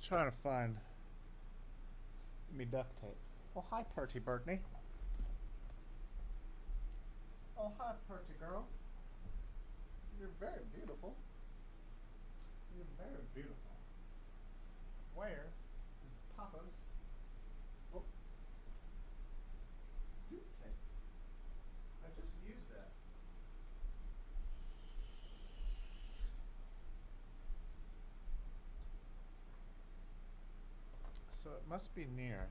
Trying to find me duct tape. Oh, hi, Perty Bertney. Oh, hi, Perty girl. You're very beautiful. You're very beautiful. Where is Papa's duct tape? I just used that. So it must be near.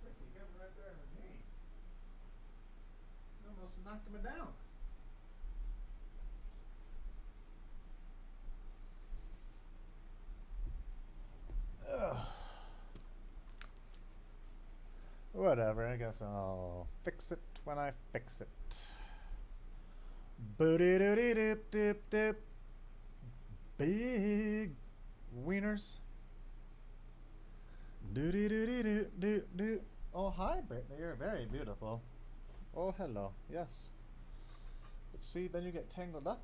You got him right there in the knee. You almost knocked him down. Ugh. Whatever, I guess I'll fix it when I fix it. Booty doody dip dip dip. Big wieners. Doody doody doo doo doo. Oh, hi, Brittany. You're very beautiful. Oh, hello. Yes. But see, then you get tangled up.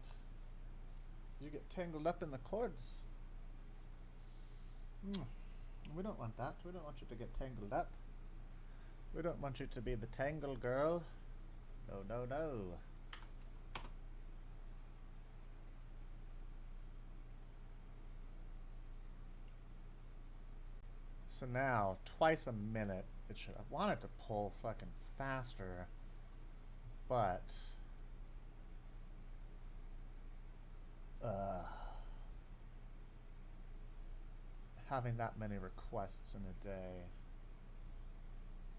You get tangled up in the cords. We don't want that. We don't want you to get tangled up. We don't want you to be the tangle girl. No, no, no. So now, twice a minute, it should. I want it to pull fucking faster, but having that many requests in a day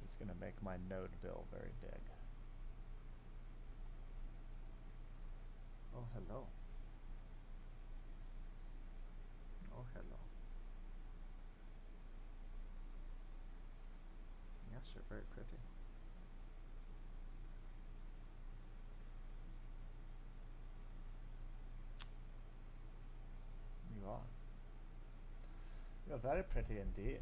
is going to make my node bill very big. Oh, hello. Oh, hello. Yes, you're very pretty. You are. You're very pretty indeed.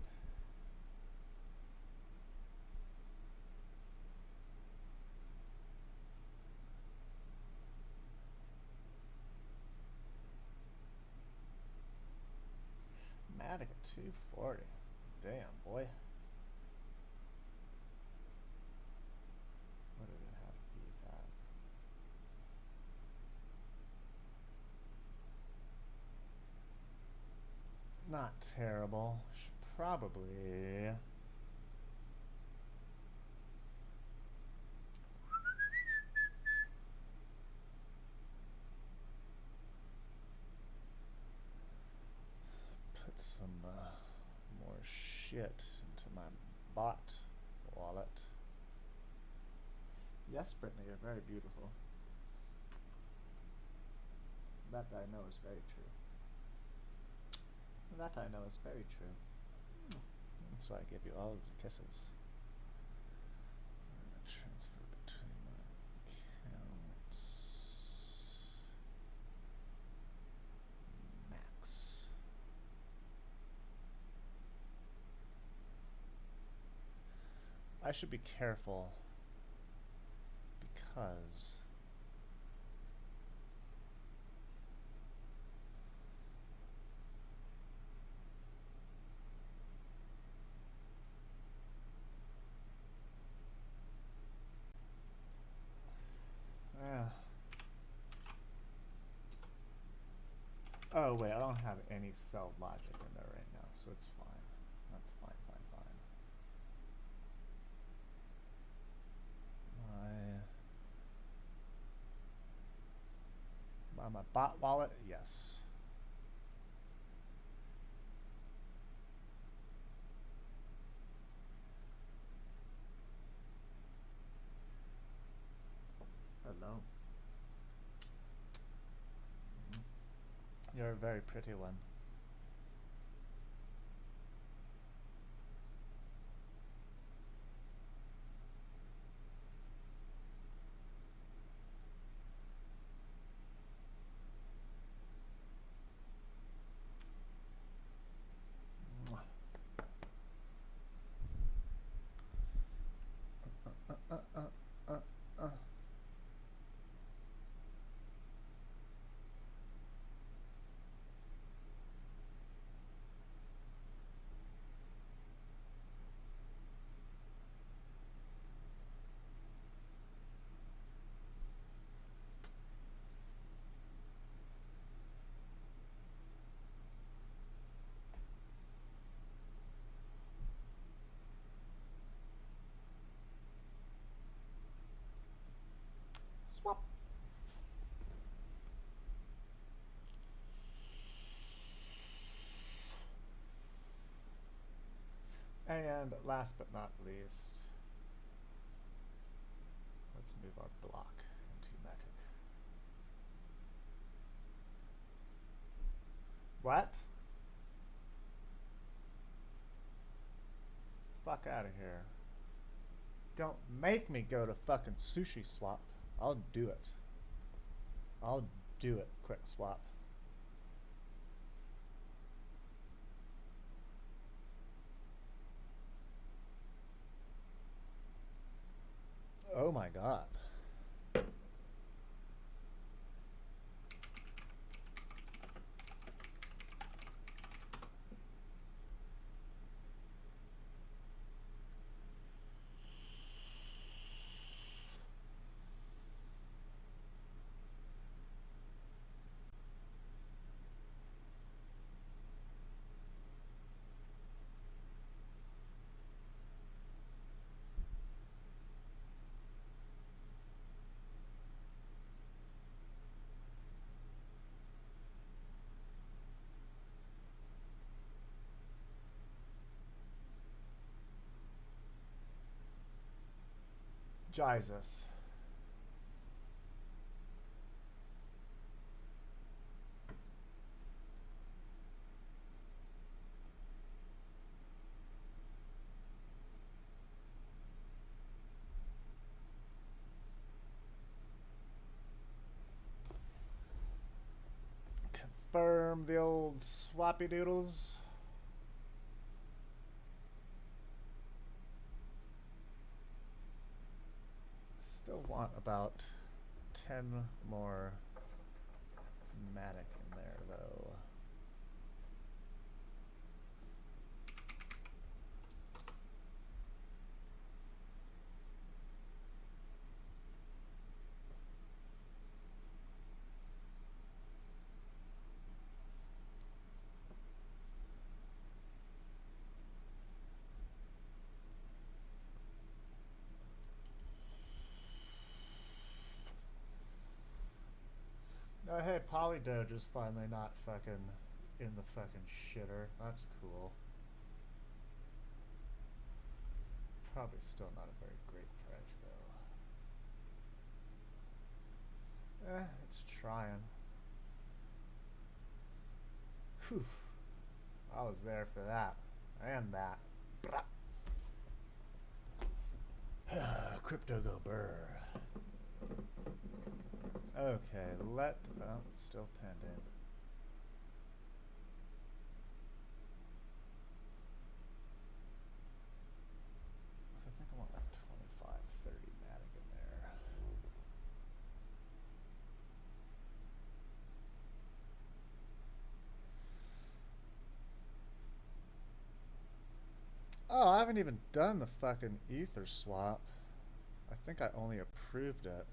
Matic at 240. Damn, boy. What did it have? EFAB. Not terrible. Should probably put some more shit into my bot wallet. Yes, Brittany, you're very beautiful. That I know is very true. That I know is very true. That's why I give you all of the kisses. Transfer between my accounts. Max. I should be careful because oh wait, I don't have any cell logic in there right now, so it's fine. That's fine, fine, fine. My bot wallet, yes. Hello. You're a very pretty one. Swap. And last but not least, let's move our block into Matic. What? Fuck out of here. Don't make me go to fucking Sushi Swap. I'll do it. I'll do it, quick swap. Oh my god. Jesus. Confirm the old swappy doodles. Still want about 10 more Matic in there, though. Oh, hey, Polydoge is finally not fucking in the fucking shitter. That's cool. Probably still not a very great price, though. It's trying. Whew. I was there for that. And that. Crypto go burr. Okay, still pinned in. So I think I want like 25, 30 Matic in there. Oh, I haven't even done the fucking Ether swap. I think I only approved it.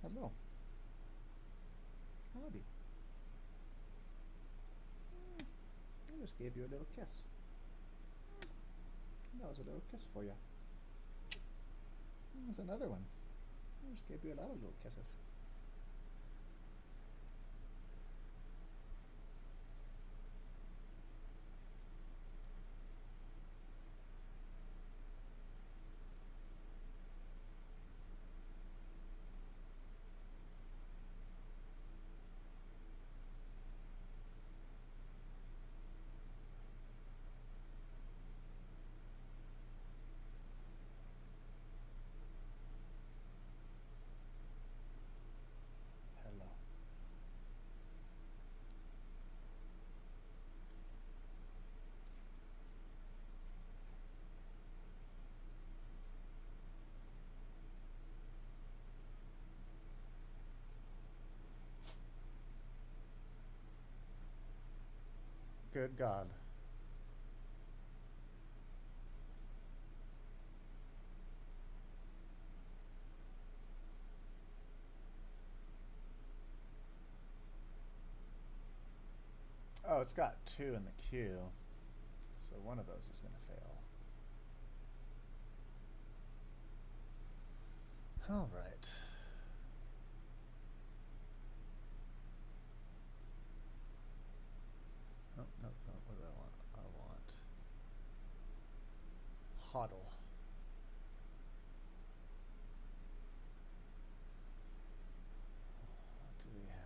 Hello. Howdy. I just gave you a little kiss. That was a little kiss for you. There's another one. I just gave you a lot of little kisses. Hello. Good God. Oh, it's got 2 in the queue. So one of those is going to fail. All right. Oh, no, no, what do I want? I want HODL. What do we have?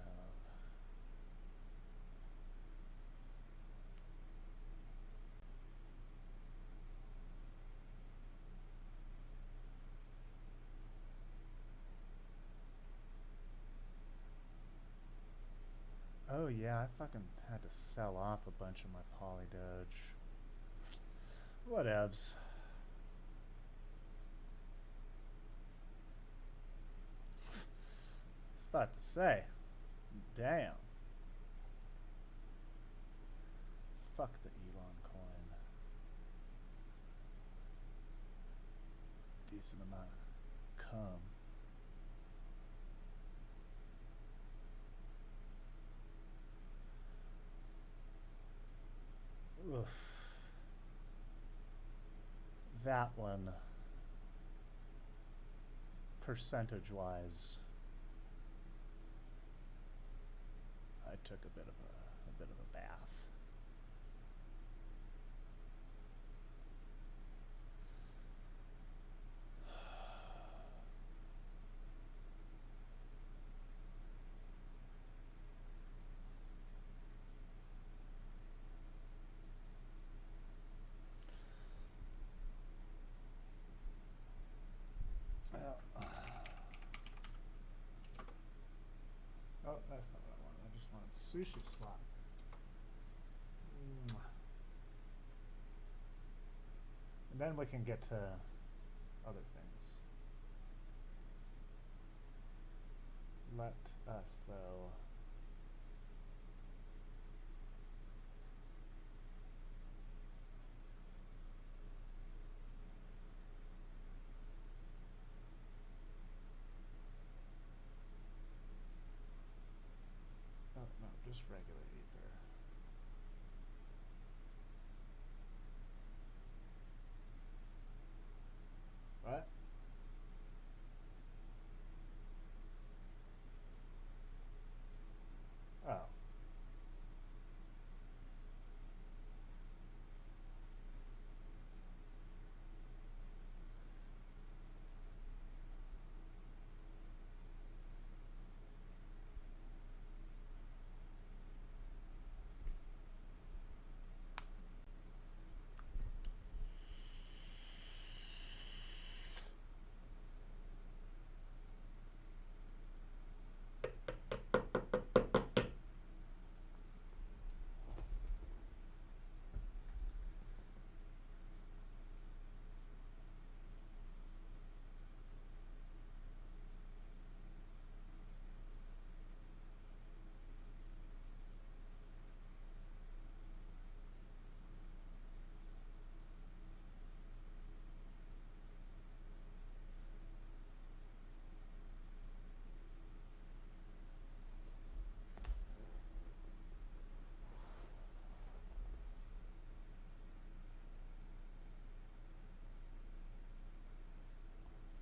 Oh yeah, I fucking had to sell off a bunch of my Polydoge. Whatevs. I was about to say. Damn. Fuck the Elon coin. Decent amount of cum. Oof. That one, percentage-wise, I took a bit of a bath. Oh, that's not what I wanted. I just wanted sushi swap. And then we can get to other things. Let us, though. Oh, no, just regular ether. What? Oh.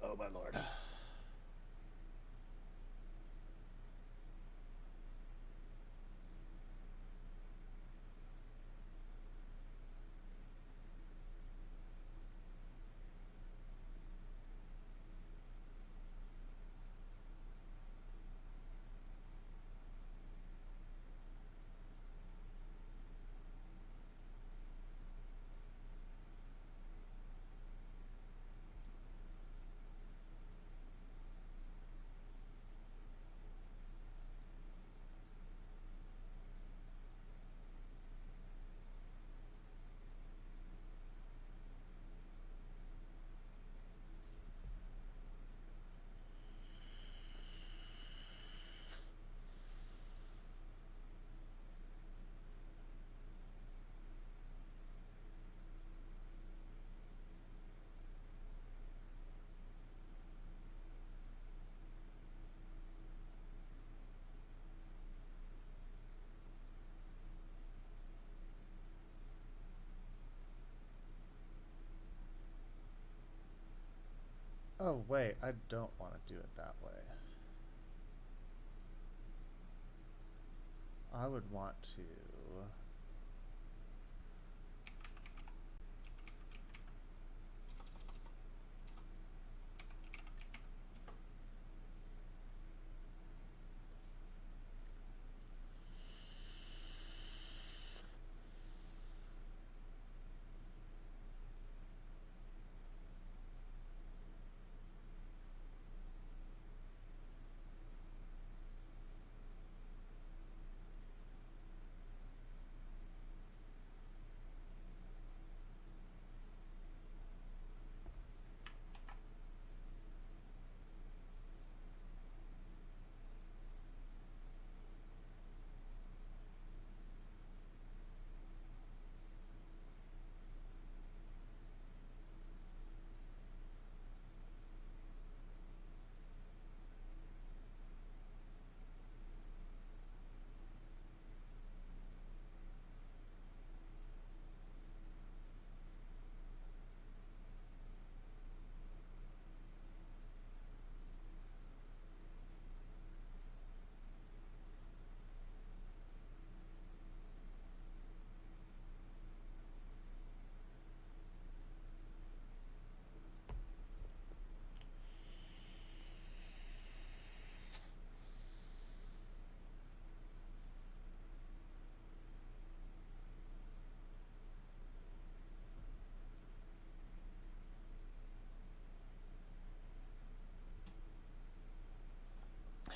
Oh, my lord. Oh, wait, I don't want to do it that way. I would want to...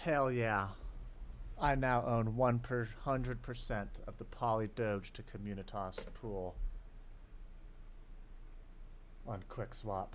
Hell yeah. I now own 100% of the Poly Doge to Communitas pool on QuickSwap.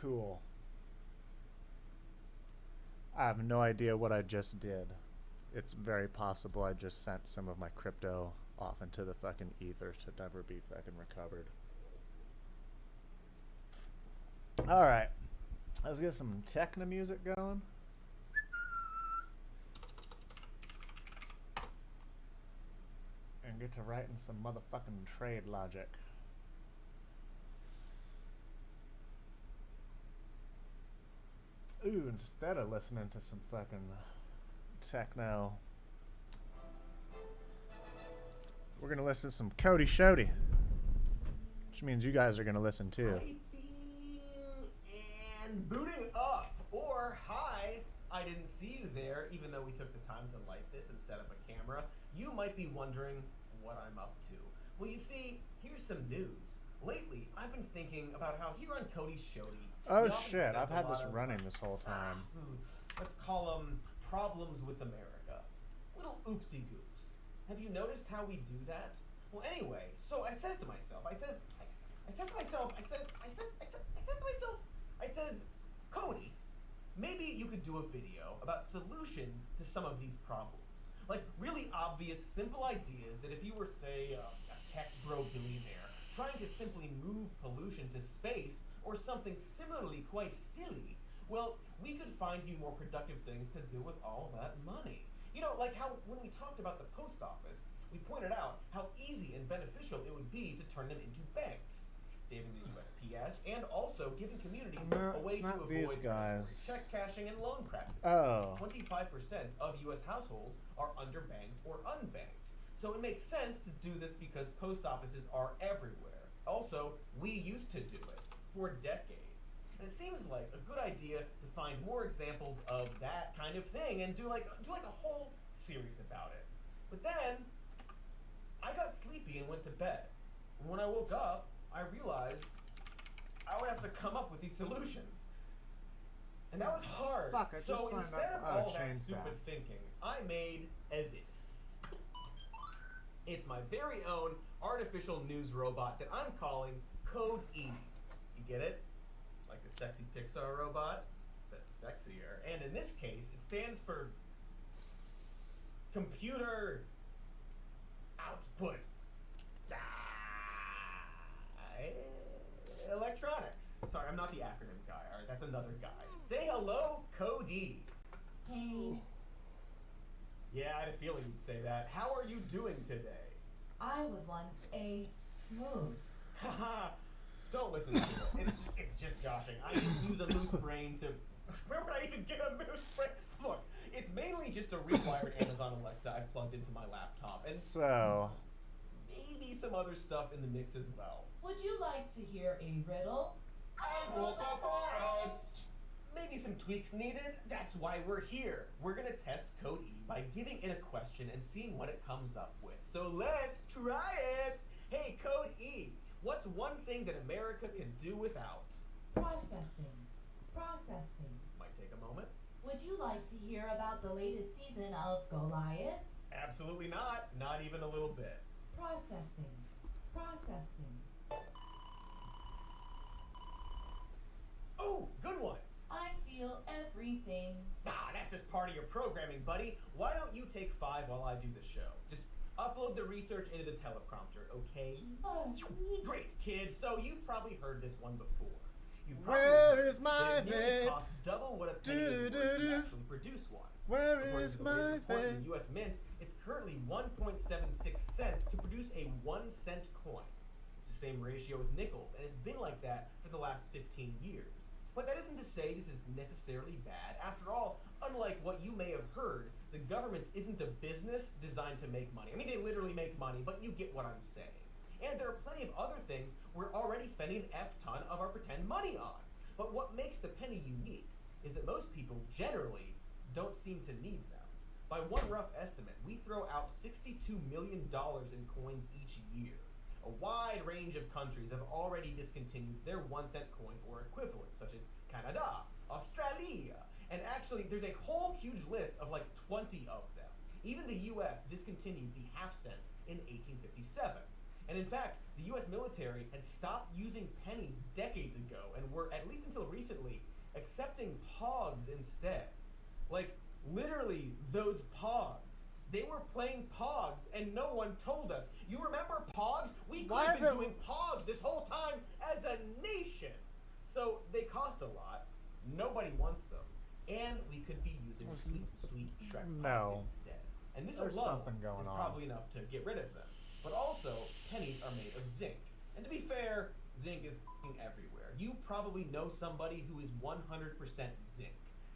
Cool. I have no idea what I just did. It's very possible I just sent some of my crypto off into the fucking ether to never be fucking recovered. Alright. Let's get some techno music going. And get to writing some motherfucking trade logic. Ooh, instead of listening to some fucking techno, we're gonna listen to some Cody Shody. Which means you guys are gonna listen too. And booting up, or hi, I didn't see you there, even though we took the time to light this and set up a camera. You might be wondering what I'm up to. Well, you see, here's some news. Lately, I've been thinking about how here on Cody's Shody... Oh shit, I've had this running this whole time. Let's call them problems with America. Little oopsie goofs. Have you noticed how we do that? Well, anyway, so I says to myself, Cody, maybe you could do a video about solutions to some of these problems. Like really obvious, simple ideas that if you were, say, a tech bro billionaire trying to simply move pollution to space or something similarly quite silly, well, we could find you more productive things to do with all that money. You know, like how when we talked about the post office, we pointed out how easy and beneficial it would be to turn them into banks, saving the USPS and also giving communities a way to avoid check cashing and loan practices. 25% of US households are underbanked or unbanked. So it makes sense to do this because post offices are everywhere. Also, we used to do it for decades. And it seems like a good idea to find more examples of that kind of thing and do like a whole series about it. But then I got sleepy and went to bed. And when I woke up, I realized I would have to come up with these solutions. And that was hard. Fuck, so instead of all that stupid thinking, I made this. It's my very own artificial news robot that I'm calling Code Edie. You get it? Like the sexy Pixar robot? That's sexier. And in this case, it stands for computer output. Electronics. Sorry, I'm not the acronym guy. All right, that's another guy. Say hello, Cody. Hey, Yeah, I had a feeling you'd say that. How are you doing today? I was once a moose. Haha, don't listen to it. It's just joshing. I just use a moose brain to. Where would I even get a moose brain? Look, it's mainly just a rewired Amazon Alexa I've plugged into my laptop, and So, maybe some other stuff in the mix as well. Would you like to hear a riddle? I ruled the forest. Maybe some tweaks needed. That's why we're here. We're gonna test Code E by giving it a question and seeing what it comes up with. So let's try it. Hey, Code E, what's one thing that America can do without? Processing. Processing. Might take a moment. Would you like to hear about the latest season of Goliath? Absolutely not. Not even a little bit. Processing. Processing. Oh, good one. I feel everything. Ah, that's just part of your programming, buddy. Why don't you take 5 while I do the show? Just upload the research into the teleprompter, okay? Oh, Great, kids. So you've probably heard this one before. You've probably Where heard is my that it nearly vape? costs double what a penny is worth to actually produce one. where According is to the my latest report in vape? the U.S. Mint, it's currently 1.76 cents to produce a 1-cent coin. It's the same ratio with nickels, and it's been like that for the last 15 years. But that isn't to say this is necessarily bad. After all, unlike what you may have heard, the government isn't a business designed to make money. I mean, they literally make money, but you get what I'm saying. And there are plenty of other things we're already spending an F-ton of our pretend money on. But what makes the penny unique is that most people generally don't seem to need them. By one rough estimate, we throw out $62 million in coins each year. A wide range of countries have already discontinued their 1-cent coin or equivalent, such as Canada, Australia, and actually there's a whole huge list of like 20 of them. Even the US discontinued the half-cent in 1857. And in fact, the US military had stopped using pennies decades ago and were, at least until recently, accepting pogs instead. Like, literally, those pogs. They were playing pogs and no one told us. You remember pogs? We could Why have is been it- doing pogs this whole time as a nation. So they cost a lot. Nobody wants them. And we could be using sweet Shrek No. pogs instead. And this There's alone something going is on. probably enough to get rid of them. But also, pennies are made of zinc. And to be fair, zinc is f***ing everywhere. You probably know somebody who is 100% zinc.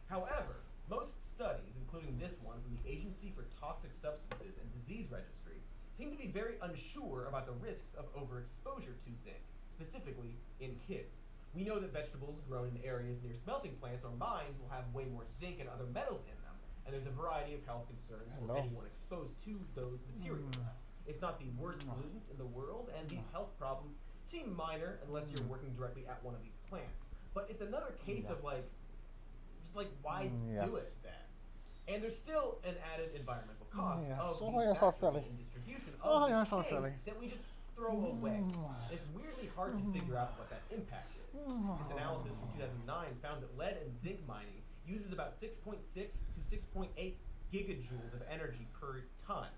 However, most studies, including this one from the Agency for Toxic Substances and Disease Registry, seem to be very unsure about the risks of overexposure to zinc, specifically in kids. We know that vegetables grown in areas near smelting plants or mines will have way more zinc and other metals in them, and there's a variety of health concerns for Hello. anyone exposed to those materials. It's not the worst pollutant in the world, and these health problems seem minor unless you're working directly at one of these plants. But it's another case of Yes. like, just like, why Yes. do it then? And there's still an added environmental cost Yes. of Oh, these you're so factories silly. and distribution of Oh, this you're so thing silly. that we just throw away. It's weirdly hard to figure out what that impact is. This analysis from 2009 found that lead and zinc mining uses about 6.6 to 6.8 gigajoules of energy per ton.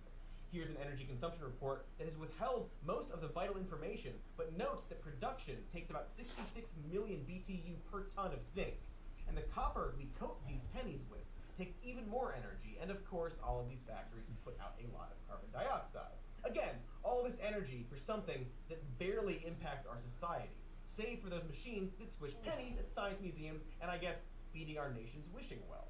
Here's an energy consumption report that has withheld most of the vital information, but notes that production takes about 66 million BTU per ton of zinc. And the copper we coat these pennies with takes even more energy, and of course, all of these factories put out a lot of carbon dioxide. Again, all this energy for something that barely impacts our society, save for those machines that swish pennies at science museums and I guess feeding our nation's wishing wells.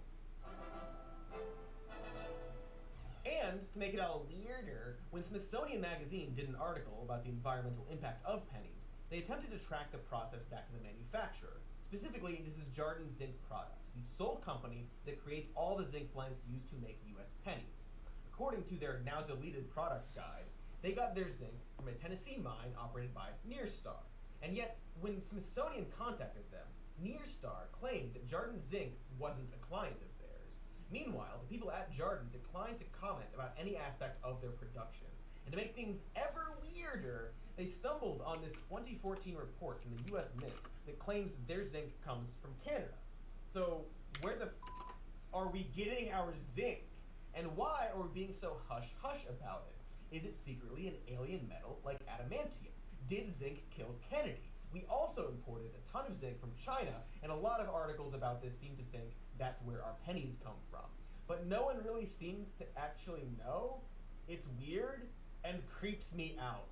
And to make it all weirder, when Smithsonian Magazine did an article about the environmental impact of pennies, they attempted to track the process back to the manufacturer. Specifically, this is Jarden Zinc Products, the sole company that creates all the zinc blends used to make US pennies. According to their now deleted product guide, they got their zinc from a Tennessee mine operated by Nearstar. And yet, when Smithsonian contacted them, Nearstar claimed that Jarden Zinc wasn't a client of theirs. Meanwhile, the people at Jarden declined to comment about any aspect of their production. And to make things ever weirder, they stumbled on this 2014 report from the US Mint that claims that their zinc comes from Canada. So, where the f are we getting our zinc? And why are we being so hush-hush about it? Is it secretly an alien metal like adamantium? Did zinc kill Kennedy? We also imported a ton of zinc from China, and a lot of articles about this seem to think that's where our pennies come from. But no one really seems to actually know. It's weird and creeps me out.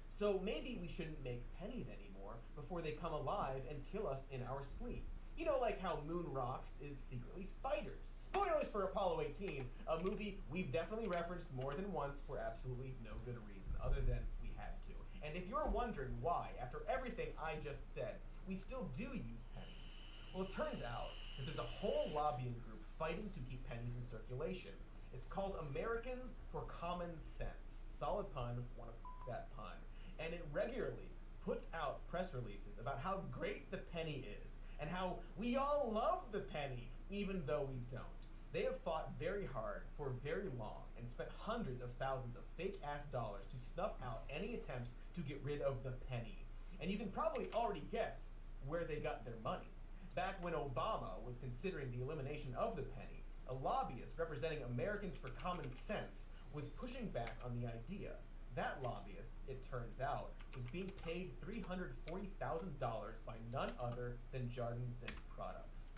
So maybe we shouldn't make pennies anymore before they come alive and kill us in our sleep. You know, like how moon rocks is secretly spiders. Spoilers for Apollo 18, a movie we've definitely referenced more than once for absolutely no good reason, other than we had to. And if you're wondering why, after everything I just said, we still do use pennies, well, it turns out that there's a whole lobbying group fighting to keep pennies in circulation. It's called Americans for Common Sense. Solid pun, wanna f that pun. And it regularly puts out press releases about how great the penny is and how we all love the penny, even though we don't. They have fought very hard for very long and spent hundreds of thousands of fake-ass dollars to snuff out any attempts to get rid of the penny. And you can probably already guess where they got their money. Back when Obama was considering the elimination of the penny, a lobbyist representing Americans for Common Sense was pushing back on the idea. That lobbyist, it turns out, was being paid $340,000 by none other than Jarden Zinc Products.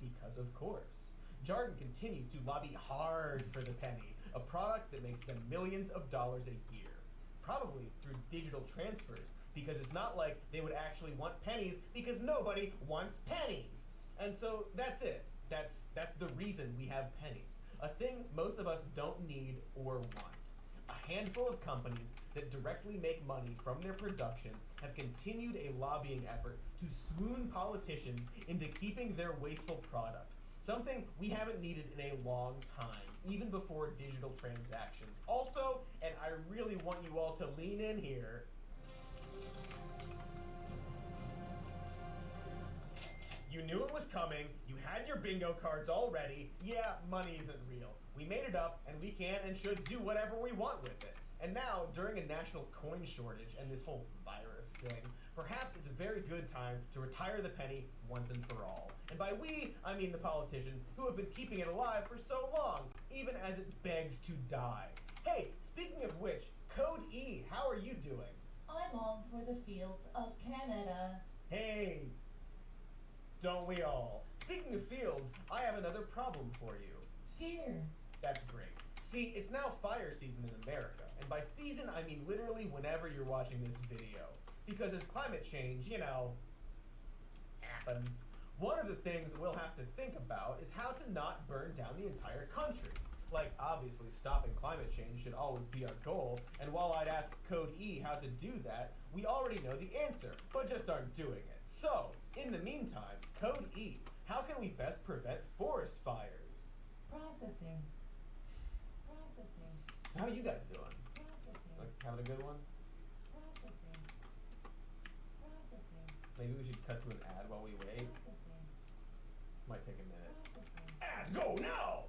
Because of course. Jarden continues to lobby hard for the penny, a product that makes them millions of dollars a year. Probably through digital transfers, because it's not like they would actually want pennies, because nobody wants pennies. And so that's it. That's the reason we have pennies. A thing most of us don't need or want. A handful of companies that directly make money from their production have continued a lobbying effort to swoon politicians into keeping their wasteful product. Something we haven't needed in a long time, even before digital transactions. Also, and I really want you all to lean in here, you knew it was coming, you had your bingo cards all ready. Yeah, money isn't real. We made it up, and we can and should do whatever we want with it. And now, during a national coin shortage and this whole virus thing, perhaps it's a very good time to retire the penny once and for all. And by we, I mean the politicians who have been keeping it alive for so long, even as it begs to die. Hey, speaking of which, Code E, how are you doing? I long for the fields of Canada. Hey, don't we all? Speaking of fields, I have another problem for you. Fear. That's great. See, it's now fire season in America, and by season I mean literally whenever you're watching this video. Because as climate change, you know, happens, one of the things we'll have to think about is how to not burn down the entire country. Like, obviously, stopping climate change should always be our goal, and while I'd ask Code E how to do that, we already know the answer, but just aren't doing it. So, in the meantime, Code E, how can we best prevent forest fires? Processing. Processing. So how are you guys doing? Processing. Like, having a good one? Processing. Processing. Maybe we should cut to an ad while we wait. Processing. This might take a minute. Processing. Ad, go now!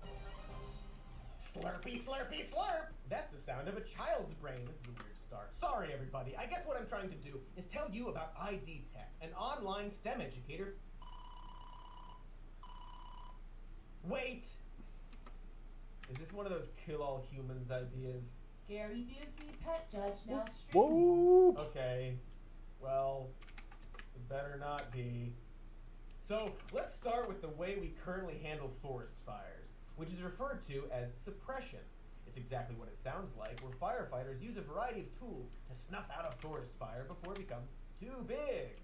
Slurpy, slurpy, slurp! That's the sound of a child's brain. This is a weird start. Sorry, everybody. I guess what I'm trying to do is tell you about ID Tech, an online STEM educator. Wait! Is this one of those kill all humans ideas? Gary Busey, Pet Judge, now streaming. Whoa! Okay. Well, it better not be. So, let's start with the way we currently handle forest fires, which is referred to as suppression. It's exactly what it sounds like, where firefighters use a variety of tools to snuff out a forest fire before it becomes too big.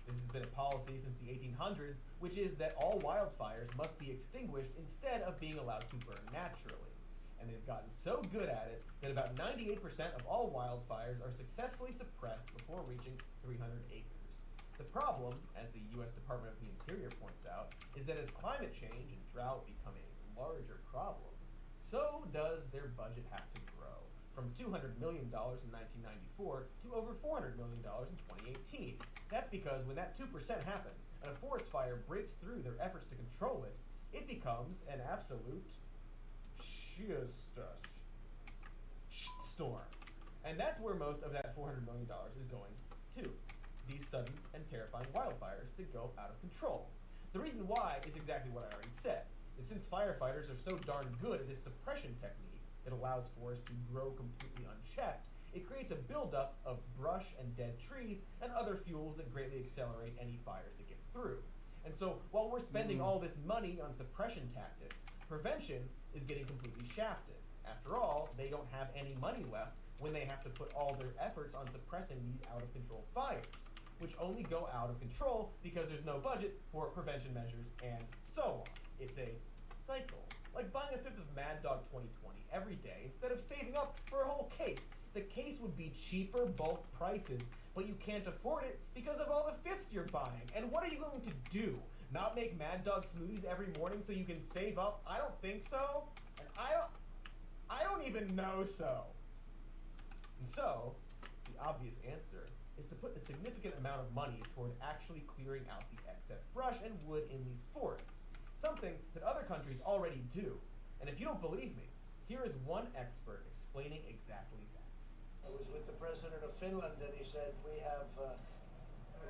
This has been a policy since the 1800s, which is that all wildfires must be extinguished instead of being allowed to burn naturally. And they've gotten so good at it that about 98% of all wildfires are successfully suppressed before reaching 300 acres. The problem, as the US Department of the Interior points out, is that as climate change and drought become a larger problem, so does their budget have to grow, from $200 million in 1994 to over $400 million in 2018. That's because when that 2% happens and a forest fire breaks through their efforts to control it, it becomes an absolute storm. And that's where most of that $400 million is going to. These sudden and terrifying wildfires that go out of control. The reason why is exactly what I already said. is since firefighters are so darn good at this suppression technique that allows forests to grow completely unchecked, it creates a buildup of brush and dead trees and other fuels that greatly accelerate any fires that get through. And so while we're spending all this money on suppression tactics, prevention is getting completely shafted. After all, they don't have any money left when they have to put all their efforts on suppressing these out-of-control fires, which only go out of control because there's no budget for prevention measures and so on. It's a cycle. Like buying a fifth of Mad Dog 2020 every day instead of saving up for a whole case. The case would be cheaper bulk prices, but you can't afford it because of all the fifths you're buying. And what are you going to do? Not make Mad Dog smoothies every morning so you can save up? I don't think so. And I don't even know so. And so, the obvious answer is to put a significant amount of money toward actually clearing out the excess brush and wood in these forests, something that other countries already do. And if you don't believe me, here is one expert explaining exactly that. I was with the president of Finland, and he said, we have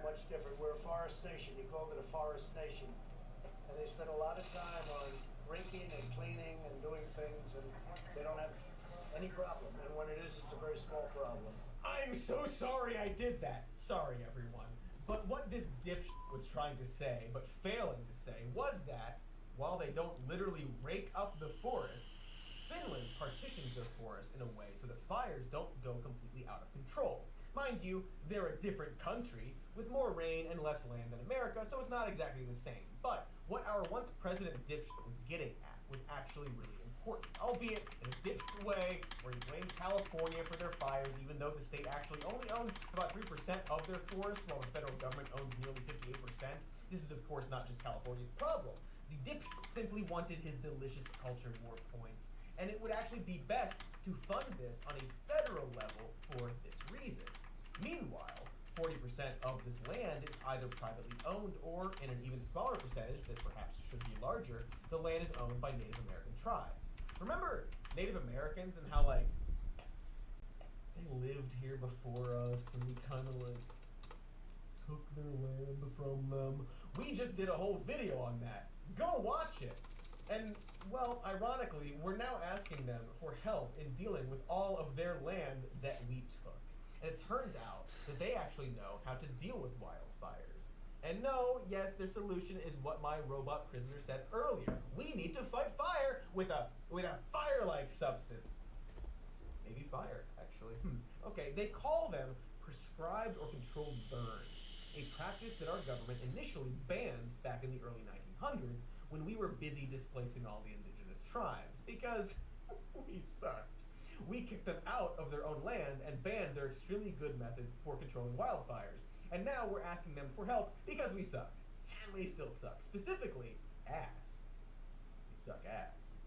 much different. We're a forest nation. He called it a forest nation. And they spend a lot of time on raking and cleaning and doing things, and they don't have any problem. And when it is, it's a very small problem. I'm so sorry I did that. Sorry, everyone. But what this dipshit was trying to say, but failing to say, was that while they don't literally rake up the forests, Finland partitions their forests in a way so that fires don't go completely out of control. Mind you, they're a different country with more rain and less land than America, so it's not exactly the same. But what our once president dipshit was getting at was actually really important, albeit in a dipshit way, where he blamed California for their fires, even though the state actually only owns about 3% of their forests, while the federal government owns nearly 58%. This is, of course, not just California's problem. The dipshit simply wanted his delicious culture war points, and it would actually be best to fund this on a federal level for this reason. Meanwhile, 40% of this land is either privately owned or, in an even smaller percentage that perhaps should be larger, the land is owned by Native American tribes. Remember Native Americans and how, like, they lived here before us and we kind of, like, took their land from them? We just did a whole video on that. Go watch it. And, well, ironically, we're now asking them for help in dealing with all of their land that we took. And it turns out that they actually know how to deal with wildfires. And no, yes, their solution is what my robot prisoner said earlier. We need to fight fire with a fire-like substance. Maybe fire, actually. Okay, they call them prescribed or controlled burns, a practice that our government initially banned back in the early 1900s when we were busy displacing all the indigenous tribes, because we sucked. We kicked them out of their own land and banned their extremely good methods for controlling wildfires. And now we're asking them for help because we sucked. And we still suck. Specifically, ass. We suck ass.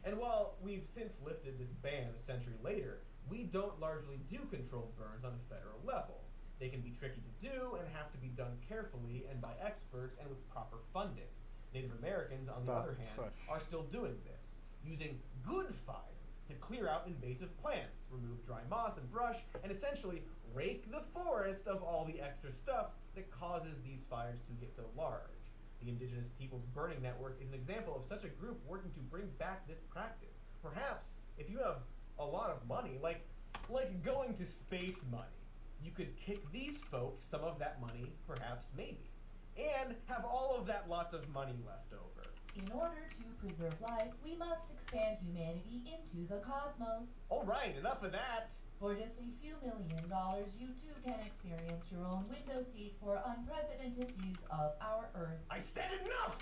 And while we've since lifted this ban a century later, we don't largely do controlled burns on a federal level. They can be tricky to do and have to be done carefully and by experts and with proper funding. Native Americans, on the other hand, are still doing this, using good fire to clear out invasive plants, remove dry moss and brush, and essentially rake the forest of all the extra stuff that causes these fires to get so large. The Indigenous Peoples Burning Network is an example of such a group working to bring back this practice. Perhaps, if you have a lot of money, like going to space money, you could kick these folks some of that money, perhaps, maybe, and have all of that lots of money left over. In order to preserve life, we must expand humanity into the cosmos. All right, enough of that. For just a few $1 million, you too can experience your own window seat for unprecedented views of our Earth. I said enough!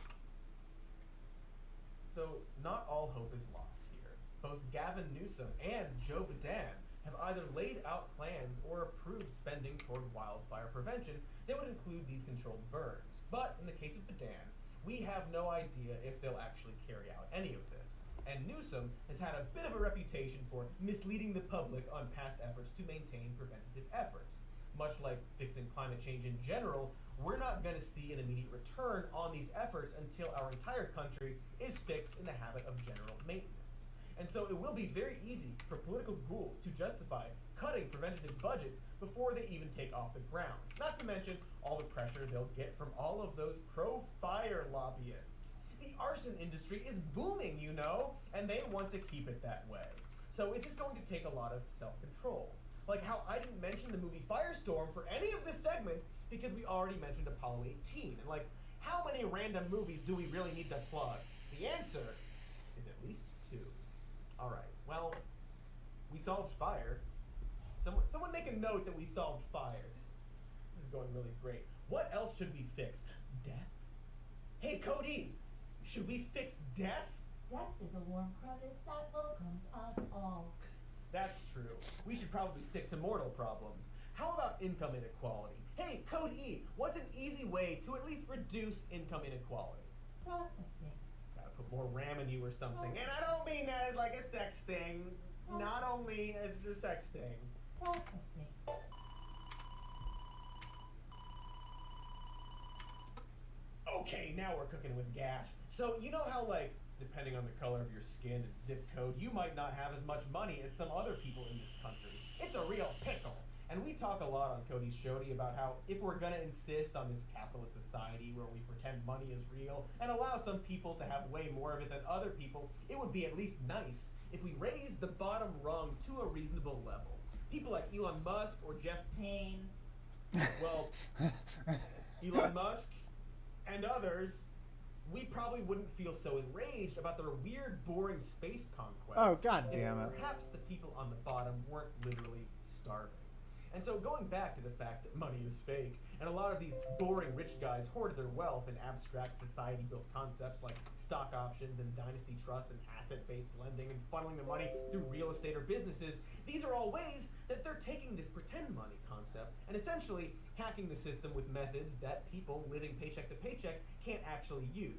So, not all hope is lost here. Both Gavin Newsom and Joe Biden have either laid out plans or approved spending toward wildfire prevention that would include these controlled burns. But in the case of Biden, we have no idea if they'll actually carry out any of this. And Newsom has had a bit of a reputation for misleading the public on past efforts to maintain preventative efforts. Much like fixing climate change in general, we're not going to see an immediate return on these efforts until our entire country is fixed in the habit of general maintenance. And so it will be very easy for political ghouls to justify cutting preventative budgets before they even take off the ground. Not to mention all the pressure they'll get from all of those pro-fire lobbyists. The arson industry is booming, you know, and they want to keep it that way. So it's just going to take a lot of self-control. Like how I didn't mention the movie Firestorm for any of this segment because we already mentioned Apollo 18. And like, how many random movies do we really need to plug? The answer is at least 2. All right, well, we solved fire. Someone make a note that we solved fire. This is going really great. What else should we fix? Death? Hey, Cody, should we fix death? Death is a warm crevice that welcomes us all. That's true. We should probably stick to mortal problems. How about income inequality? Hey, Code E, what's an easy way to at least reduce income inequality? Processing. Gotta put more RAM in you or something. And I don't mean that as like a sex thing. Not only as a sex thing. Processing. Okay, now we're cooking with gas. So you know how like, depending on the color of your skin and zip code, you might not have as much money as some other people in this country. It's a real pickle. And we talk a lot on Cody's Shody about how if we're gonna insist on this capitalist society where we pretend money is real and allow some people to have way more of it than other people, it would be at least nice if we raise the bottom rung to a reasonable level. People like Elon Musk or Jeff Pain. well, Elon Musk and others, we probably wouldn't feel so enraged about their weird, boring space conquests. Oh, God if damn it. Perhaps the people on the bottom weren't literally starving. And so going back to the fact that money is fake, and a lot of these boring rich guys hoard their wealth in abstract society-built concepts like stock options and dynasty trusts and asset-based lending and funneling the money through real estate or businesses, these are all ways that they're taking this pretend money concept and essentially hacking the system with methods that people living paycheck to paycheck can't actually use.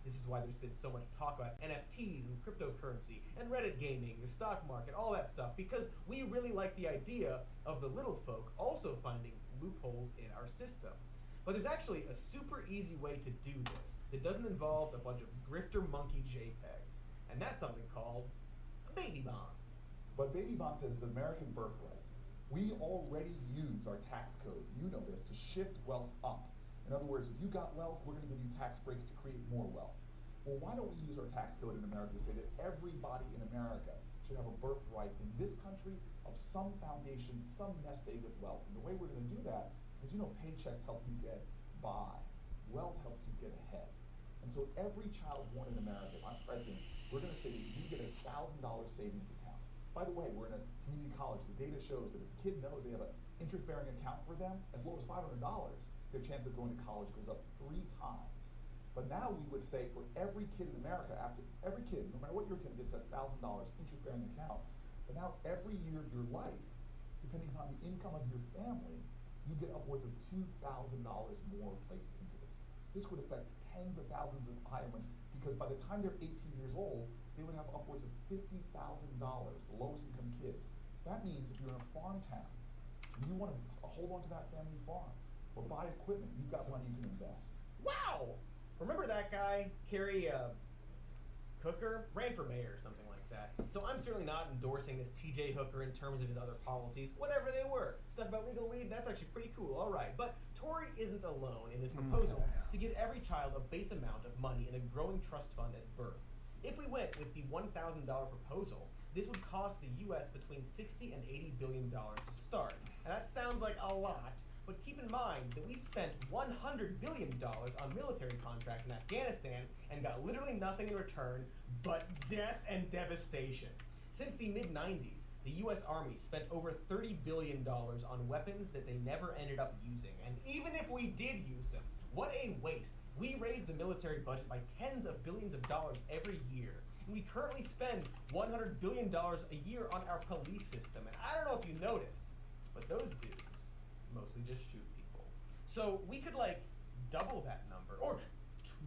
This is why there's been so much talk about NFTs and cryptocurrency and Reddit gaming, the stock market, all that stuff, because we really like the idea of the little folk also finding loopholes in our system. But there's actually a super easy way to do this that doesn't involve a bunch of grifter monkey JPEGs, and that's something called baby bonds. But baby bond says it's an American birthright. We already use our tax code, you know this, to shift wealth up. In other words, if you got wealth, we're going to give you tax breaks to create more wealth. Well, why don't we use our tax code in America to say that everybody in America should have a birthright in this country of some foundation, some nest egg of wealth. And the way we're going to do that is, you know, paychecks help you get by. Wealth helps you get ahead. And so every child born in America, if I'm president, we're going to say that you get a $1,000 savings account. By the way, we're in a community college. The data shows that if a kid knows they have an interest-bearing account for them, as low as $500, their chance of going to college goes up 3 times. But now we would say for every kid in America, after every kid, no matter what your kid gets, that's $1,000 interest-bearing account. But now every year of your life, depending upon the income of your family, you get upwards of $2,000 more placed into this. This would affect tens of thousands of Iowans because by the time they're 18 years old, they would have upwards of $50,000, lowest income kids. That means if you're in a farm town, and you want to hold on to that family farm, or buy equipment, you've got money you can invest. Wow! Remember that guy, Kerry Hooker? Ran for mayor or something like that. So I'm certainly not endorsing this TJ Hooker in terms of his other policies, whatever they were. Stuff about legal weed, that's actually pretty cool, alright. But Tory isn't alone in his proposal to give every child a base amount of money in a growing trust fund at birth. If we went with the $1,000 proposal, this would cost the US between $60 and $80 billion to start. And that sounds like a lot, but keep in mind that we spent $100 billion on military contracts in Afghanistan and got literally nothing in return but death and devastation. Since the mid-90s, the US Army spent over $30 billion on weapons that they never ended up using. And even if we did use them, what a waste. We raise the military budget by tens of billions of dollars every year. And we currently spend $100 billion a year on our police system. And I don't know if you noticed, but those dudes mostly just shoot people. So we could like double that number or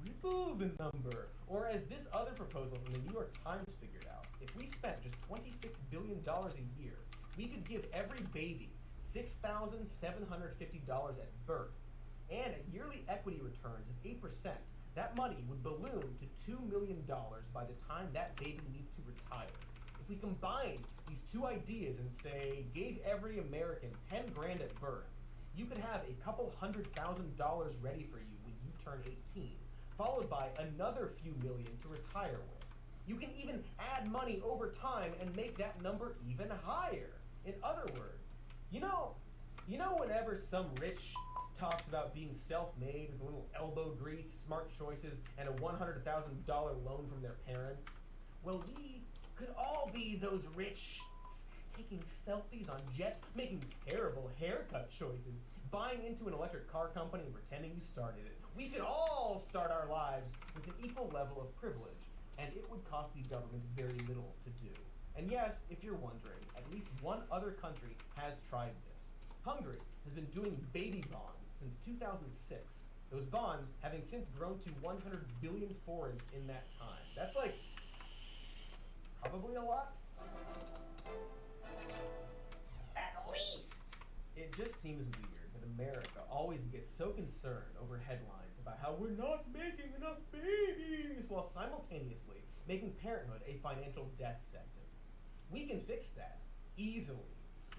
triple the number. Or as this other proposal from the New York Times figured out, if we spent just $26 billion a year, we could give every baby $6,750 at birth and at yearly equity returns of 8%. That money would balloon to $2 million by the time that baby needs to retire. If we combine these two ideas and say, gave every American 10 grand at birth, you could have a couple $100,000 ready for you when you turn 18. followed by another few million to retire with. You can even add money over time and make that number even higher. In other words, you know whenever some rich talks about being self-made with a little elbow grease, smart choices, and a $100,000 loan from their parents? Well, we could all be those rich taking selfies on jets, making terrible haircut choices, buying into an electric car company and pretending you started it. We could all start our lives with an equal level of privilege, and it would cost the government very little to do. And yes, if you're wondering, at least one other country has tried this. Hungary has been doing baby bonds since 2006. Those bonds having since grown to 100 billion forints in that time. That's like probably a lot. At least! It just seems weird that America always gets so concerned over headlines about how we're not making enough babies while simultaneously making parenthood a financial death sentence. We can fix that easily.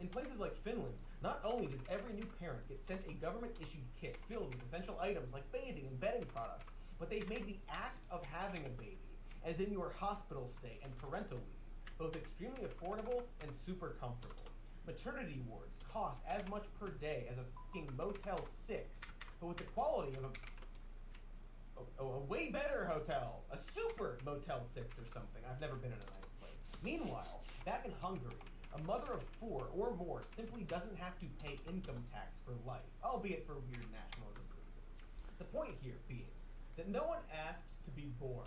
In places like Finland, not only does every new parent get sent a government-issued kit filled with essential items like bathing and bedding products, but they've made the act of having a baby, as in your hospital stay and parental leave, both extremely affordable and super comfortable. Maternity wards cost as much per day as a fucking Motel 6, but with the quality of a way better hotel, a super Motel 6 or something. I've never been in a nice place. Meanwhile, back in Hungary, a mother of 4 or more simply doesn't have to pay income tax for life, albeit for weird nationalism reasons. The point here being that no one asked to be born,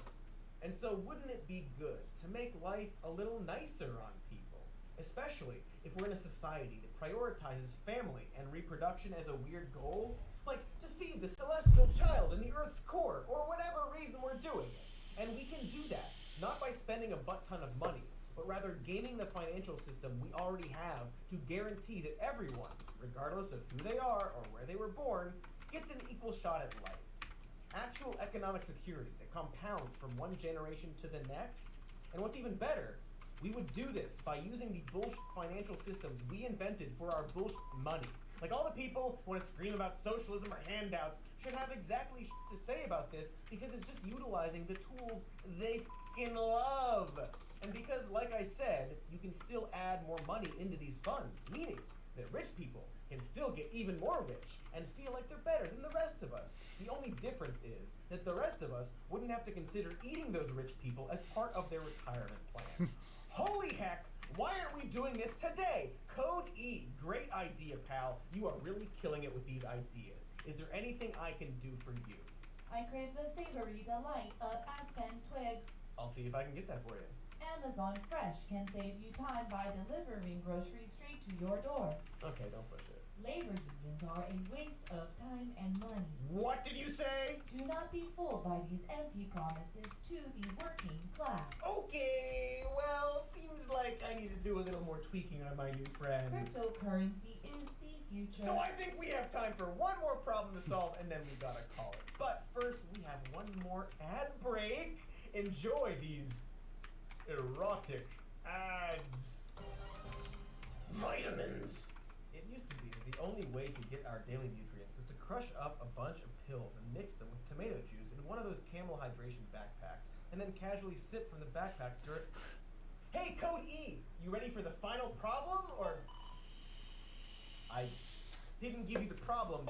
and so wouldn't it be good to make life a little nicer on people, especially if we're in a society that prioritizes family and reproduction as a weird goal, like to feed the celestial child in the Earth's core, or whatever reason we're doing it. And we can do that, not by spending a butt ton of money, but rather gaming the financial system we already have to guarantee that everyone, regardless of who they are or where they were born, gets an equal shot at life. Actual economic security that compounds from one generation to the next. And what's even better, we would do this by using the bullshit financial systems we invented for our bullshit money. Like all the people who want to scream about socialism or handouts should have exactly shit to say about this because it's just utilizing the tools they f***ing love. And because, like I said, you can still add more money into these funds, meaning that rich people can still get even more rich and feel like they're better than the rest of us. The only difference is that the rest of us wouldn't have to consider eating those rich people as part of their retirement plan. Holy heck, why aren't we doing this today? Code E, great idea, pal. You are really killing it with these ideas. Is there anything I can do for you? I crave the savory delight of aspen twigs. I'll see if I can get that for you. Amazon Fresh can save you time by delivering groceries straight to your door. Okay, don't push it. Labor unions are a waste of time and money. What did you say? Do not be fooled by these empty promises to the working class. Okay, well, seems like I need to do a little more tweaking on my new friend. Cryptocurrency is the future. So I think we have time for one more problem to solve, and then we gotta call it. But first, we have one more ad break. Enjoy these erotic ads. Vitamins. It used to be that the only way to get our daily nutrients was to crush up a bunch of pills and mix them with tomato juice in one of those Camel hydration backpacks, and then casually sip from the backpack during. Hey, Code E, you ready for the final problem, or? I didn't give you the problem,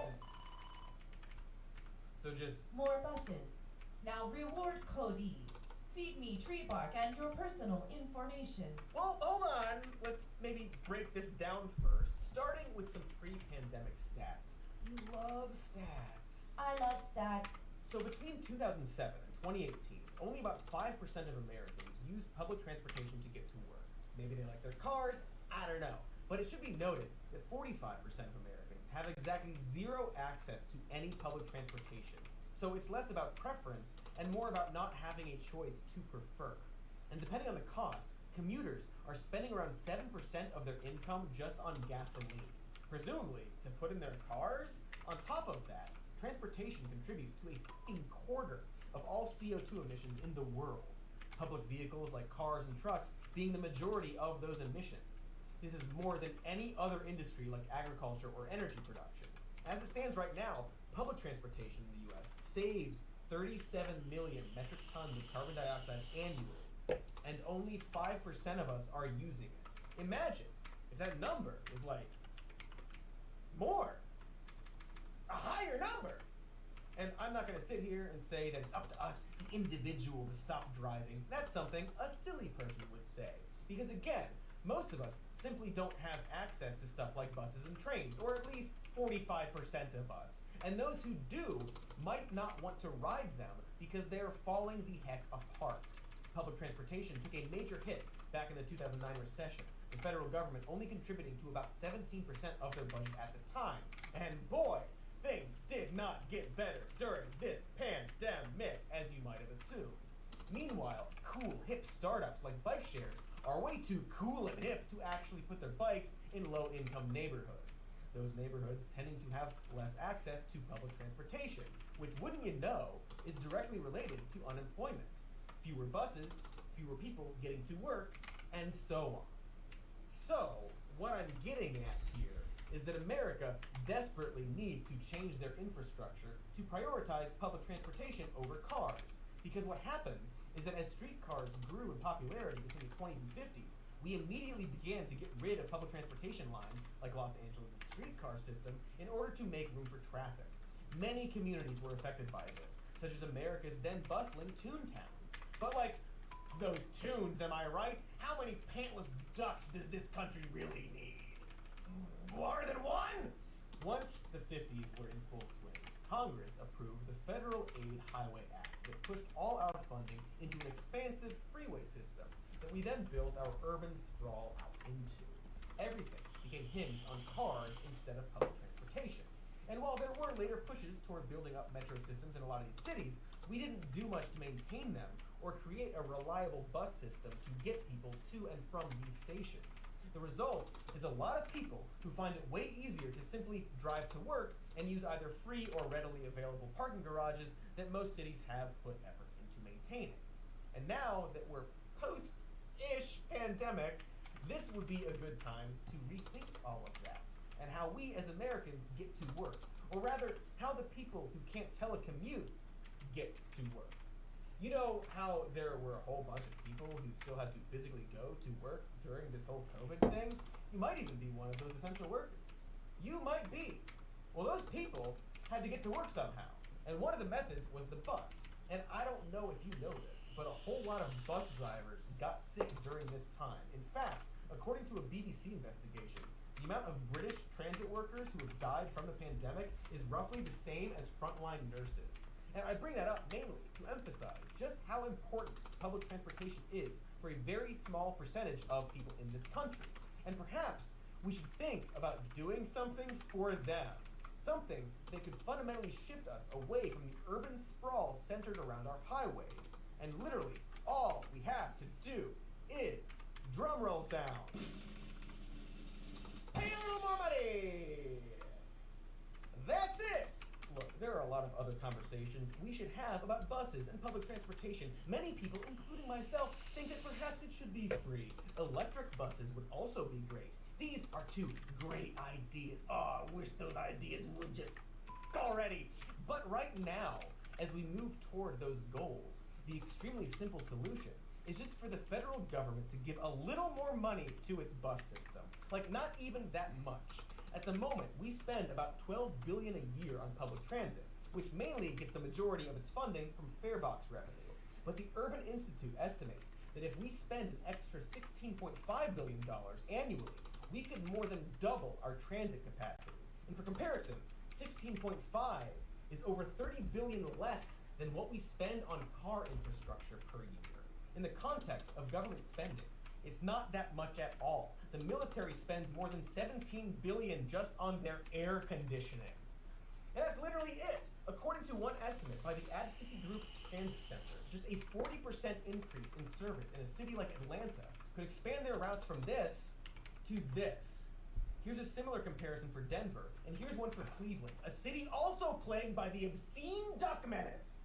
so just. More buses. Now reward Code E. Feed me tree bark and your personal information. Well, hold on. Let's maybe break this down first, starting with some pre-pandemic stats. You love stats. I love stats. So between 2007 and 2018, only about 5% of Americans use public transportation to get to work. Maybe they like their cars, I don't know. But it should be noted that 45% of Americans have exactly zero access to any public transportation. So it's less about preference and more about not having a choice to prefer. And depending on the cost, commuters are spending around 7% of their income just on gasoline, presumably to put in their cars. On top of that, transportation contributes to a f***ing quarter of all CO2 emissions in the world. Public vehicles like cars and trucks being the majority of those emissions. This is more than any other industry like agriculture or energy production. As it stands right now, public transportation in the US saves 37 million metric tons of carbon dioxide annually, and only 5% of us are using it. Imagine if that number was like more, a higher number. And I'm not going to sit here and say that it's up to us, the individual, to stop driving. That's something a silly person would say. Because again, most of us simply don't have access to stuff like buses and trains, or at least 45% of us. And those who do might not want to ride them because they are falling the heck apart. Public transportation took a major hit back in the 2009 recession, the federal government only contributing to about 17% of their budget at the time. And boy, things did not get better during this pandemic, as you might have assumed. Meanwhile, cool, hip startups like bike shares are way too cool and hip to actually put their bikes in low-income neighborhoods. Those neighborhoods tending to have less access to public transportation, which, wouldn't you know, is directly related to unemployment. Fewer buses, fewer people getting to work, and so on. So, what I'm getting at here is that America desperately needs to change their infrastructure to prioritize public transportation over cars. Because what happened is that as streetcars grew in popularity between the 20s and 50s, we immediately began to get rid of public transportation lines, like Los Angeles' streetcar system, in order to make room for traffic. Many communities were affected by this, such as America's then bustling Toon Towns. But like, those tunes, am I right? How many pantless ducks does this country really need? More than one? Once the 50s were in full swing, Congress approved the Federal Aid Highway Act that pushed all our funding into an expansive freeway system that we then built our urban sprawl out into. Everything became hinged on cars instead of public transportation. And while there were later pushes toward building up metro systems in a lot of these cities, we didn't do much to maintain them or create a reliable bus system to get people to and from these stations. The result is a lot of people who find it way easier to simply drive to work and use either free or readily available parking garages that most cities have put effort into maintaining. And now that we're post-ish pandemic, this would be a good time to rethink all of that and how we as Americans get to work, or rather, how the people who can't telecommute get to work. You know how there were a whole bunch of people who still had to physically go to work during this whole COVID thing? You might even be one of those essential workers. You might be. Well, those people had to get to work somehow, and one of the methods was the bus. And I don't know if you know this, but a whole lot of bus drivers got sick during this time. In fact, according to a BBC investigation, the amount of British transit workers who have died from the pandemic is roughly the same as frontline nurses. And I bring that up mainly to emphasize just how important public transportation is for a very small percentage of people in this country. And perhaps we should think about doing something for them. Something that could fundamentally shift us away from the urban sprawl centered around our highways. And literally, all we have to do is drumroll sound. Pay a little more money! That's it! Look, there are a lot of other conversations we should have about buses and public transportation. Many people, including myself, think that perhaps it should be free. Electric buses would also be great. These are two great ideas. Oh, I wish those ideas would just already. But right now, as we move toward those goals, the extremely simple solution is just for the federal government to give a little more money to its bus system. Like, not even that much. At the moment, we spend about $12 billion a year on public transit, which mainly gets the majority of its funding from farebox revenue. But the Urban Institute estimates that if we spend an extra $16.5 billion annually, we could more than double our transit capacity. And for comparison, 16.5 is over 30 billion less than what we spend on car infrastructure per year. In the context of government spending, it's not that much at all. The military spends more than 17 billion just on their air conditioning. And that's literally it. According to one estimate by the advocacy group Transit Center, just a 40% increase in service in a city like Atlanta could expand their routes from this to this. Here's a similar comparison for Denver, and here's one for Cleveland, a city also plagued by the obscene duck menace.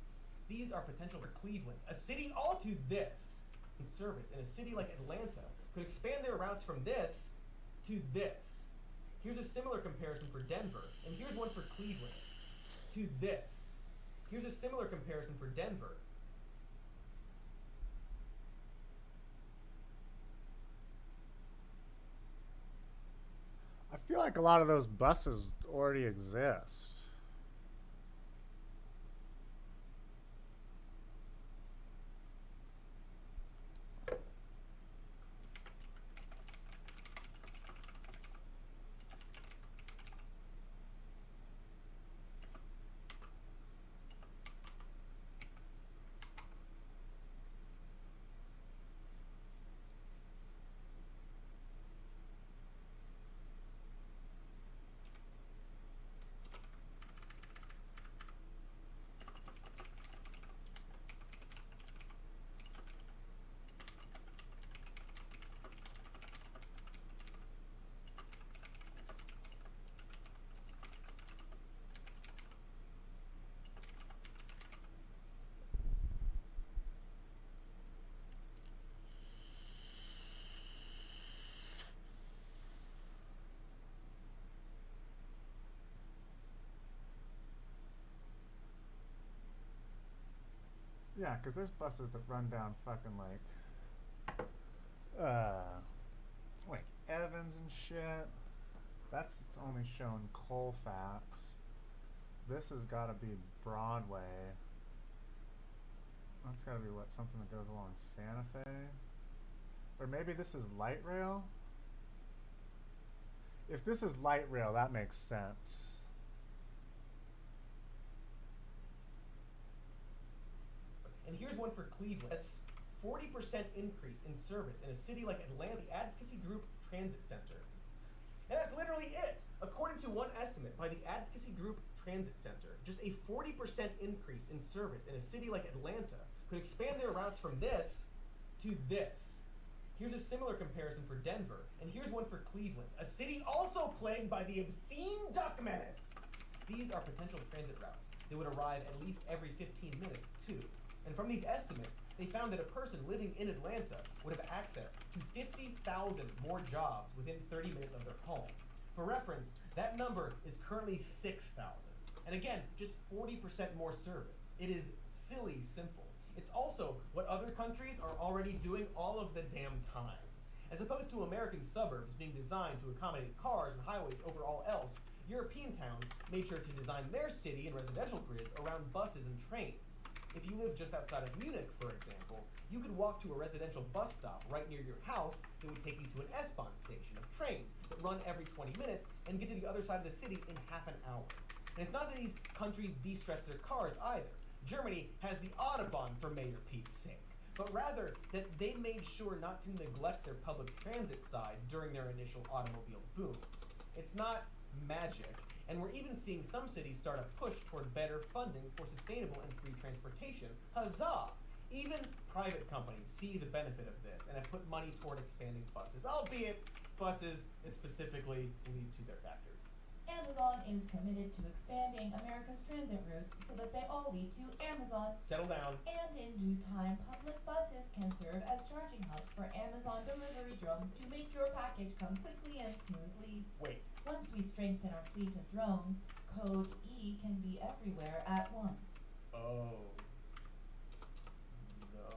These are potential for Cleveland, a city all to this. In service in a city like Atlanta could expand their routes from this to this. Here's a similar comparison for Denver, and here's one for Cleveland. To this. Here's a similar comparison for Denver. I feel like a lot of those buses already exist. Yeah, because there's buses that run down fucking like Evans and shit. That's only showing Colfax. This has got to be Broadway. That's got to be what, something that goes along Santa Fe? Or maybe this is light rail? If this is light rail, that makes sense. And here's one for Cleveland. A 40% increase in service in a city like Atlanta, the Advocacy Group Transit Center. And that's literally it. According to one estimate by the Advocacy Group Transit Center, just a 40% increase in service in a city like Atlanta could expand their routes from this to this. Here's a similar comparison for Denver, and here's one for Cleveland, a city also plagued by the obscene duck menace. These are potential transit routes that would arrive at least every 15 minutes, too. And from these estimates, they found that a person living in Atlanta would have access to 50,000 more jobs within 30 minutes of their home. For reference, that number is currently 6,000. And again, just 40% more service. It is silly simple. It's also what other countries are already doing all of the damn time. As opposed to American suburbs being designed to accommodate cars and highways over all else, European towns made sure to design their city and residential grids around buses and trains. If you live just outside of Munich, for example, you could walk to a residential bus stop right near your house that would take you to an S-Bahn station of trains that run every 20 minutes and get to the other side of the city in half an hour. And it's not that these countries de-stress their cars either. Germany has the Autobahn, for Mayor Pete's sake, but rather that they made sure not to neglect their public transit side during their initial automobile boom. It's not magic. And we're even seeing some cities start a push toward better funding for sustainable and free transportation. Huzzah! Even private companies see the benefit of this and have put money toward expanding buses, albeit buses that specifically lead to their factories. Amazon is committed to expanding America's transit routes so that they all lead to Amazon. Settle down. And in due time, public buses can serve as charging hubs for Amazon delivery drones to make your package come quickly and smoothly. Wait. Once we strengthen our fleet of drones, Code E can be everywhere at once. Oh. No.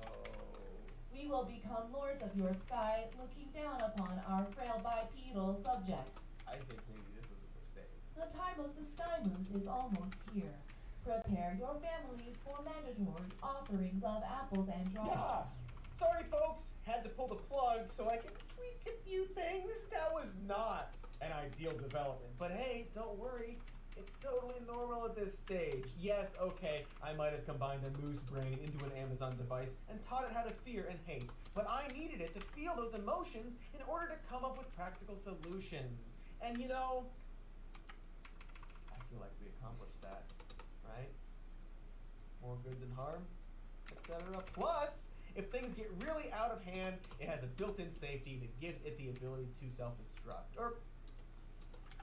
We will become lords of your sky, looking down upon our frail bipedal subjects. I think maybe this was a mistake. The time of the sky moves is almost here. Prepare your families for mandatory offerings of apples and Yeah. drops. Sorry, folks. Had to pull the plug so I could tweak a few things. That was not an ideal development. But hey, don't worry. It's totally normal at this stage. Yes, okay, I might have combined a moose brain into an Amazon device and taught it how to fear and hate. But I needed it to feel those emotions in order to come up with practical solutions. And you know, I feel like we accomplished that, right? More good than harm, etc. Plus, if things get really out of hand, it has a built-in safety that gives it the ability to self-destruct. Or,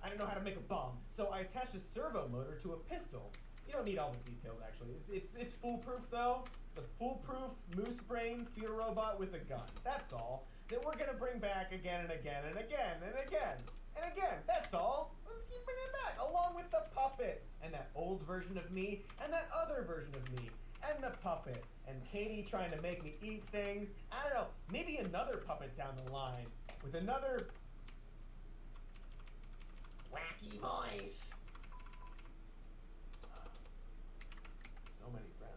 I don't know how to make a bomb, so I attached a servo motor to a pistol. You don't need all the details, actually. It's foolproof, though. It's a foolproof moose brain fear robot with a gun. That's all. That we're gonna bring back again and again and again and again and again. That's all. Let's keep bringing it back, along with the puppet and that old version of me, and that other version of me, and the puppet, and Katie trying to make me eat things. I don't know, maybe another puppet down the line with another wacky voice. So many friends.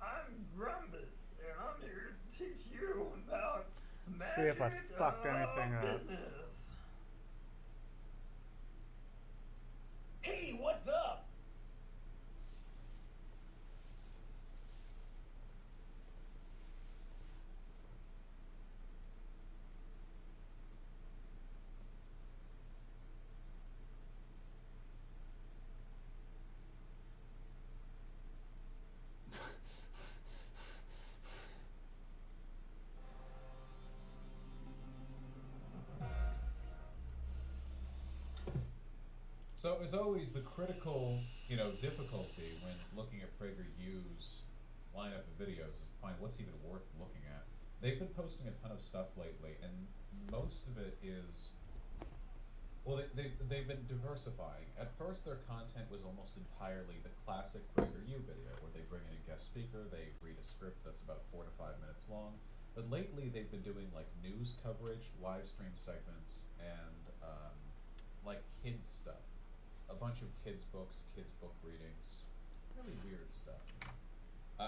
I'm Grumbus, and I'm here to teach you about magic. See if I fucked anything up. Business. Hey, what's up? So as always, the critical, difficulty when looking at PragerU's lineup of videos is to find what's even worth looking at. They've been posting a ton of stuff lately, and most of it is, well, they've been diversifying. At first, their content was almost entirely the classic PragerU video, where they bring in a guest speaker, they read a script that's about 4 to 5 minutes long. But lately, they've been doing like news coverage, live stream segments, and like kids stuff. A bunch of kids books, kids book readings, really weird stuff.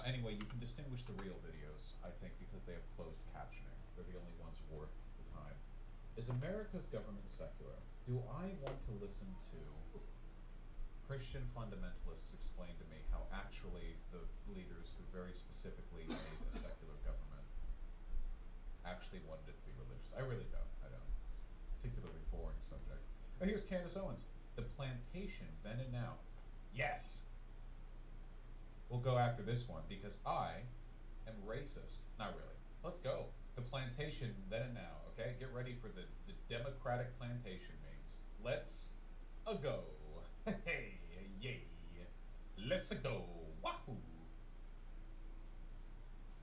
Anyway, you can distinguish the real videos, I think, because they have closed captioning. They're the only ones worth the time. Is America's government secular? Do I want to listen to Christian fundamentalists explain to me how actually the leaders who very specifically made a secular government actually wanted it to be religious? I really don't. I don't. Particularly boring subject. Oh, here's Candace Owens. The Plantation, Then and Now. Yes! We'll go after this one because I am racist. Not really. Let's go. The Plantation, Then and Now, okay? Get ready for the Democratic Plantation memes. Let's go. Hey, yay. Let's go. Wahoo!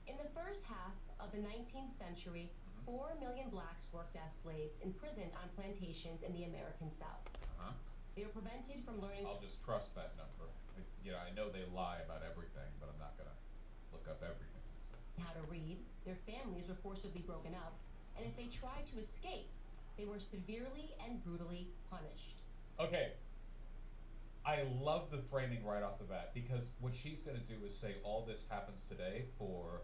In the first half of the 19th century, 4 million blacks worked as slaves imprisoned on plantations in the American South. Uh-huh. They were prevented from learning. I'll just trust that number. I know they lie about everything, but I'm not gonna look up everything. How to read. Their families were forcibly broken up, and if they tried to escape, they were severely and brutally punished. Okay. I love the framing right off the bat, because what she's gonna do is say all this happens today for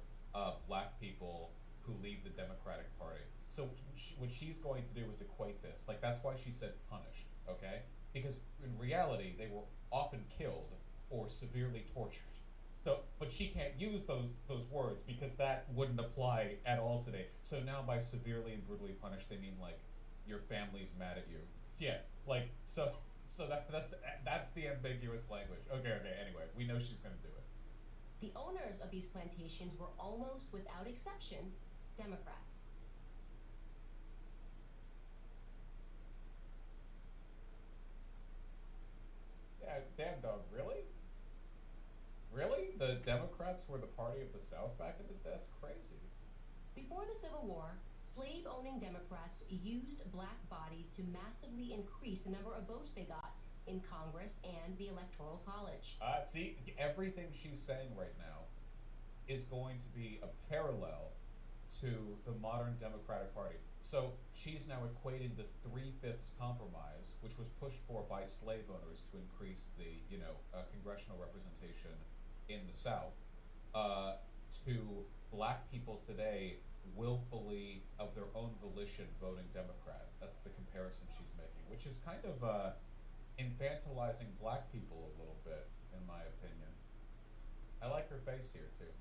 black people who leave the Democratic Party. So what she's going to do is equate this. Like, that's why she said punished, okay? Because in reality, they were often killed or severely tortured. So, but she can't use those words because that wouldn't apply at all today. So now by severely and brutally punished, they mean like your family's mad at you. Yeah, like so that's the ambiguous language. Okay. Anyway, we know she's gonna do it. The owners of these plantations were almost without exception Democrats. Yeah, damn dog, really? Really? The Democrats were the party of the South back in the day? That's crazy. Before the Civil War, slave-owning Democrats used black bodies to massively increase the number of votes they got in Congress and the Electoral College. See, everything she's saying right now is going to be a parallel to the modern Democratic Party. So she's now equating the 3/5 compromise, which was pushed for by slave owners to increase the, congressional representation in the South, to black people today willfully, of their own volition, voting Democrat. That's the comparison she's making, which is kind of infantilizing black people a little bit, in my opinion. I like her face here too.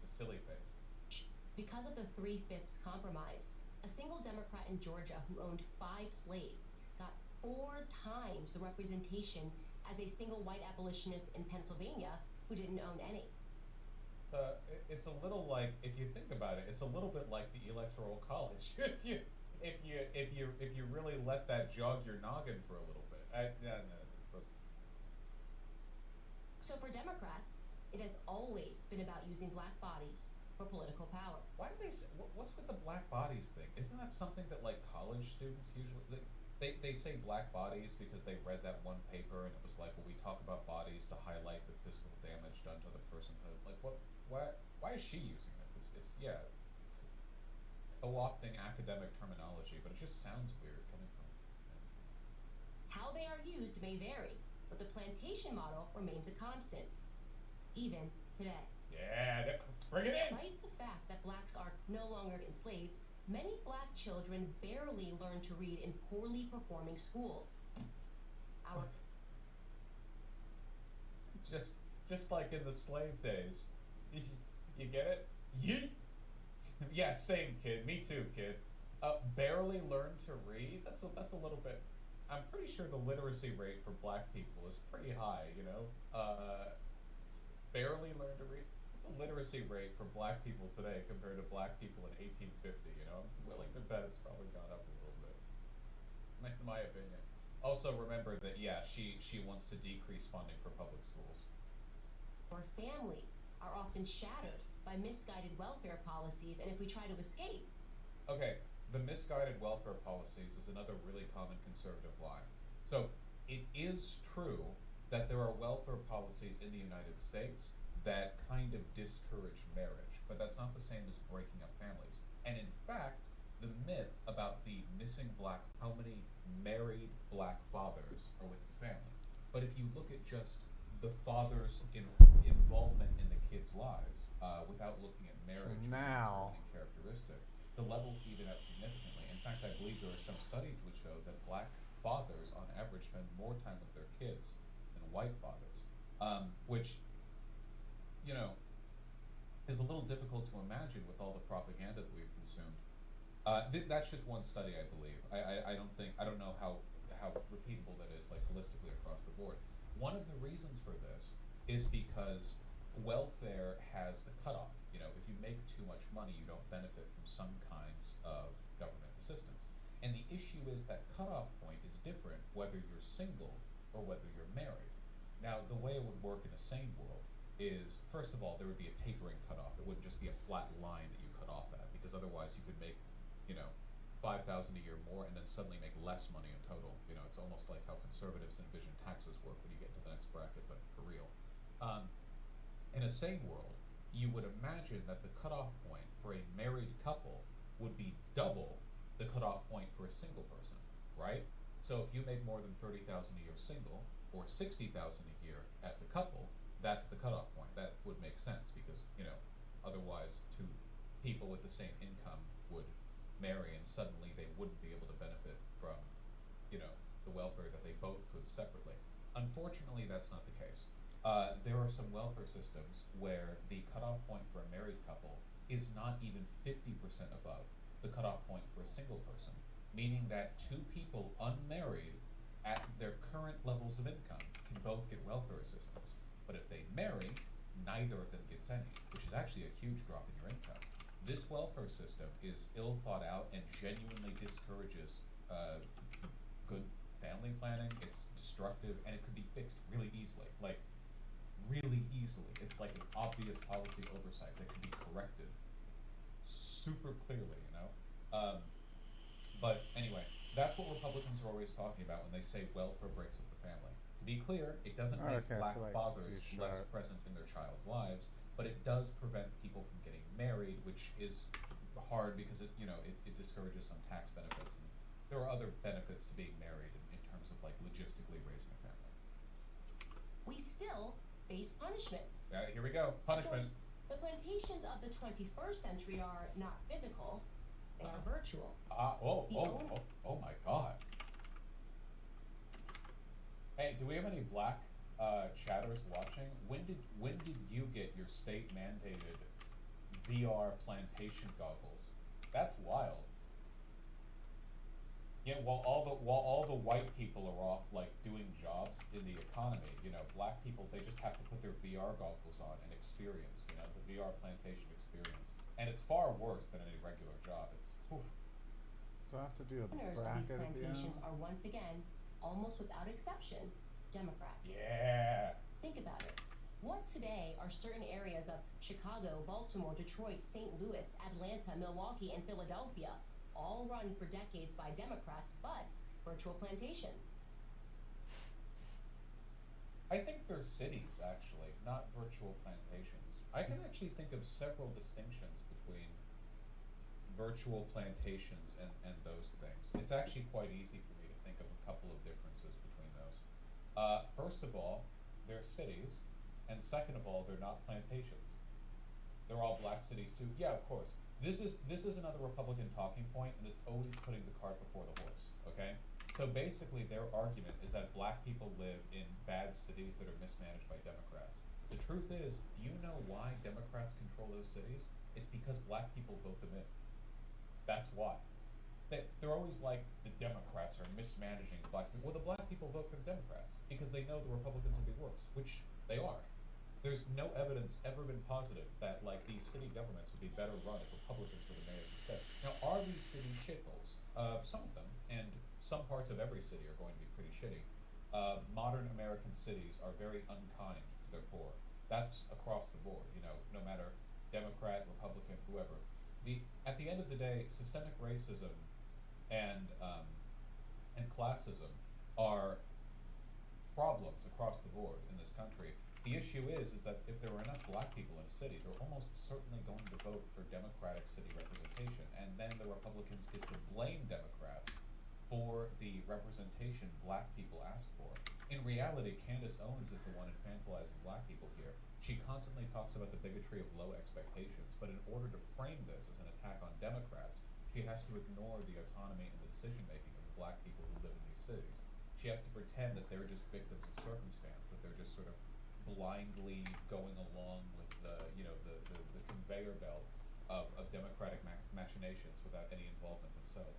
It's a silly face. Because of the 3/5 compromise, a single Democrat in Georgia who owned 5 slaves got 4 times the representation as a single white abolitionist in Pennsylvania who didn't own any. It's a little like, if you think about it, it's a little bit like the Electoral College. if you really let that jog your noggin for a little bit. So for Democrats, It has always been about using black bodies for political power. Why do they say, what's with the black bodies thing? Isn't that something that like college students usually they say black bodies because they read that one paper and it was like, well, we talk about bodies to highlight the physical damage done to the personhood. Like, why is she using it? It's yeah, co-opting academic terminology, but it just sounds weird coming from. How they are used may vary, but the plantation model remains a constant, even today. Yeah, bring it in. Despite the fact that blacks are no longer enslaved, many black children barely learn to read in poorly performing schools. Our Just like in the slave days. You get it? Yeet. Yeah, same kid. Me too, kid. Barely learn to read. That's a little bit. I'm pretty sure the literacy rate for black people is pretty high. You know, barely learn to read. What's the literacy rate for black people today compared to black people in 1850? You know, I'm willing to bet it's probably gone up a little bit. In my opinion. Also, remember that she wants to decrease funding for public schools. families are often shattered by misguided welfare policies, and if we try to escape. Okay, the misguided welfare policies is another really common conservative lie. So, it is true that there are welfare policies in the United States that kind of discourage marriage, but that's not the same as breaking up families. And in fact, the myth about the missing black, how many married black fathers are with the family. But if you look at just the father's involvement in the kids' lives, without looking at marriage as a now determining characteristic, the levels even out significantly. In fact, I believe there are some studies which show that black fathers, on average, spend more time with their kids than white fathers, which, you know, is a little difficult to imagine with all the propaganda that we've consumed. That's just one study, I believe. I don't know how repeatable that is, like, holistically across the board. One of the reasons for this is because welfare has a cutoff. You know, if you make too much money, you don't benefit from some kinds of government assistance. And the issue is that cutoff point is different whether you're single or whether you're married. Now, the way it would work in a sane world is, first of all, there would be a tapering cutoff. It wouldn't just be a flat line that you cut off at, because otherwise you could make, you know, $5,000 a year more and then suddenly make less money in total. You know, it's almost like how conservatives envision taxes work when you get to the next bracket, but for real. In a sane world, you would imagine that the cutoff point for a married couple would be double the cutoff point for a single person, right? So if you make more than $30,000 a year single, or $60,000 a year as a couple, that's the cutoff point. That would make sense because, you know, otherwise two people with the same income would marry and suddenly they wouldn't be able to benefit from, you know, the welfare that they both could separately. Unfortunately, that's not the case. There are some welfare systems where the cutoff point for a married couple is not even 50% above the cutoff point for a single person, meaning that two people unmarried at their current levels of income can both get welfare assistance. But if they marry, neither of them gets any, which is actually a huge drop in your income. This welfare system is ill thought out and genuinely discourages good family planning. It's destructive, and it could be fixed really easily. Like, really easily. It's like an obvious policy oversight that can be corrected super clearly, you know? But anyway, that's what Republicans are always talking about when they say welfare breaks up the family. To be clear, it doesn't make black fathers less present in their child's lives, but it does prevent people from getting married, which is hard because it, you know, it discourages some tax benefits, and there are other benefits to being married in terms of like logistically raising a family. We still face punishment. Here we go, punishment. Of course, the plantations of the 21st century are not physical, they are virtual. Oh my God. Hey, do we have any black chatters watching? When did you get your state mandated VR plantation goggles? That's wild. Yeah, while all the white people are off like doing jobs in the economy, you know, black people, they just have to put their VR goggles on and experience, you know, the VR plantation experience. And it's far worse than any regular job. It's whew. So I have to do a Owners of these bracket at the end. plantations are once again, almost without exception, Democrats. Yeah. Think about it. What today are certain areas of Chicago, Baltimore, Detroit, St. Louis, Atlanta, Milwaukee, and Philadelphia, all run for decades by Democrats, but virtual plantations. I think they're cities, actually, not virtual plantations. I can actually think of several distinctions between virtual plantations and those things. It's actually quite easy for me to think of a couple of differences between those. First of all, they're cities, and second of all, they're not plantations. They're all black cities too. Yeah, of course. This is another Republican talking point, and it's always putting the cart before the horse. Okay. So basically, their argument is that black people live in bad cities that are mismanaged by Democrats. The truth is, do you know why Democrats control those cities? It's because black people vote them in. That's why. They're always like, the Democrats are mismanaging the black people. Well, the black people vote for the Democrats because they know the Republicans will be worse, which they are. There's no evidence ever been positive that like these city governments would be better run if Republicans were the mayors instead. Now, are these cities shitholes? Some of them, and some parts of every city are going to be pretty shitty. Modern American cities are very unkind to their poor. That's across the board, you know, no matter Democrat, Republican, whoever. At the end of the day, systemic racism and classism are problems across the board in this country. The issue is that if there were enough black people in a city, they're almost certainly going to vote for Democratic city representation, and then the Republicans get to blame Democrats for the representation black people asked for. In reality, Candace Owens is the one infantilizing black people here. She constantly talks about the bigotry of low expectations, but in order to frame this as an attack on Democrats, she has to ignore the autonomy and the decision-making of the black people who live in these cities. She has to pretend that they're just victims of circumstance, that they're just sort of blindly going along with the conveyor belt of democratic machinations without any involvement themselves.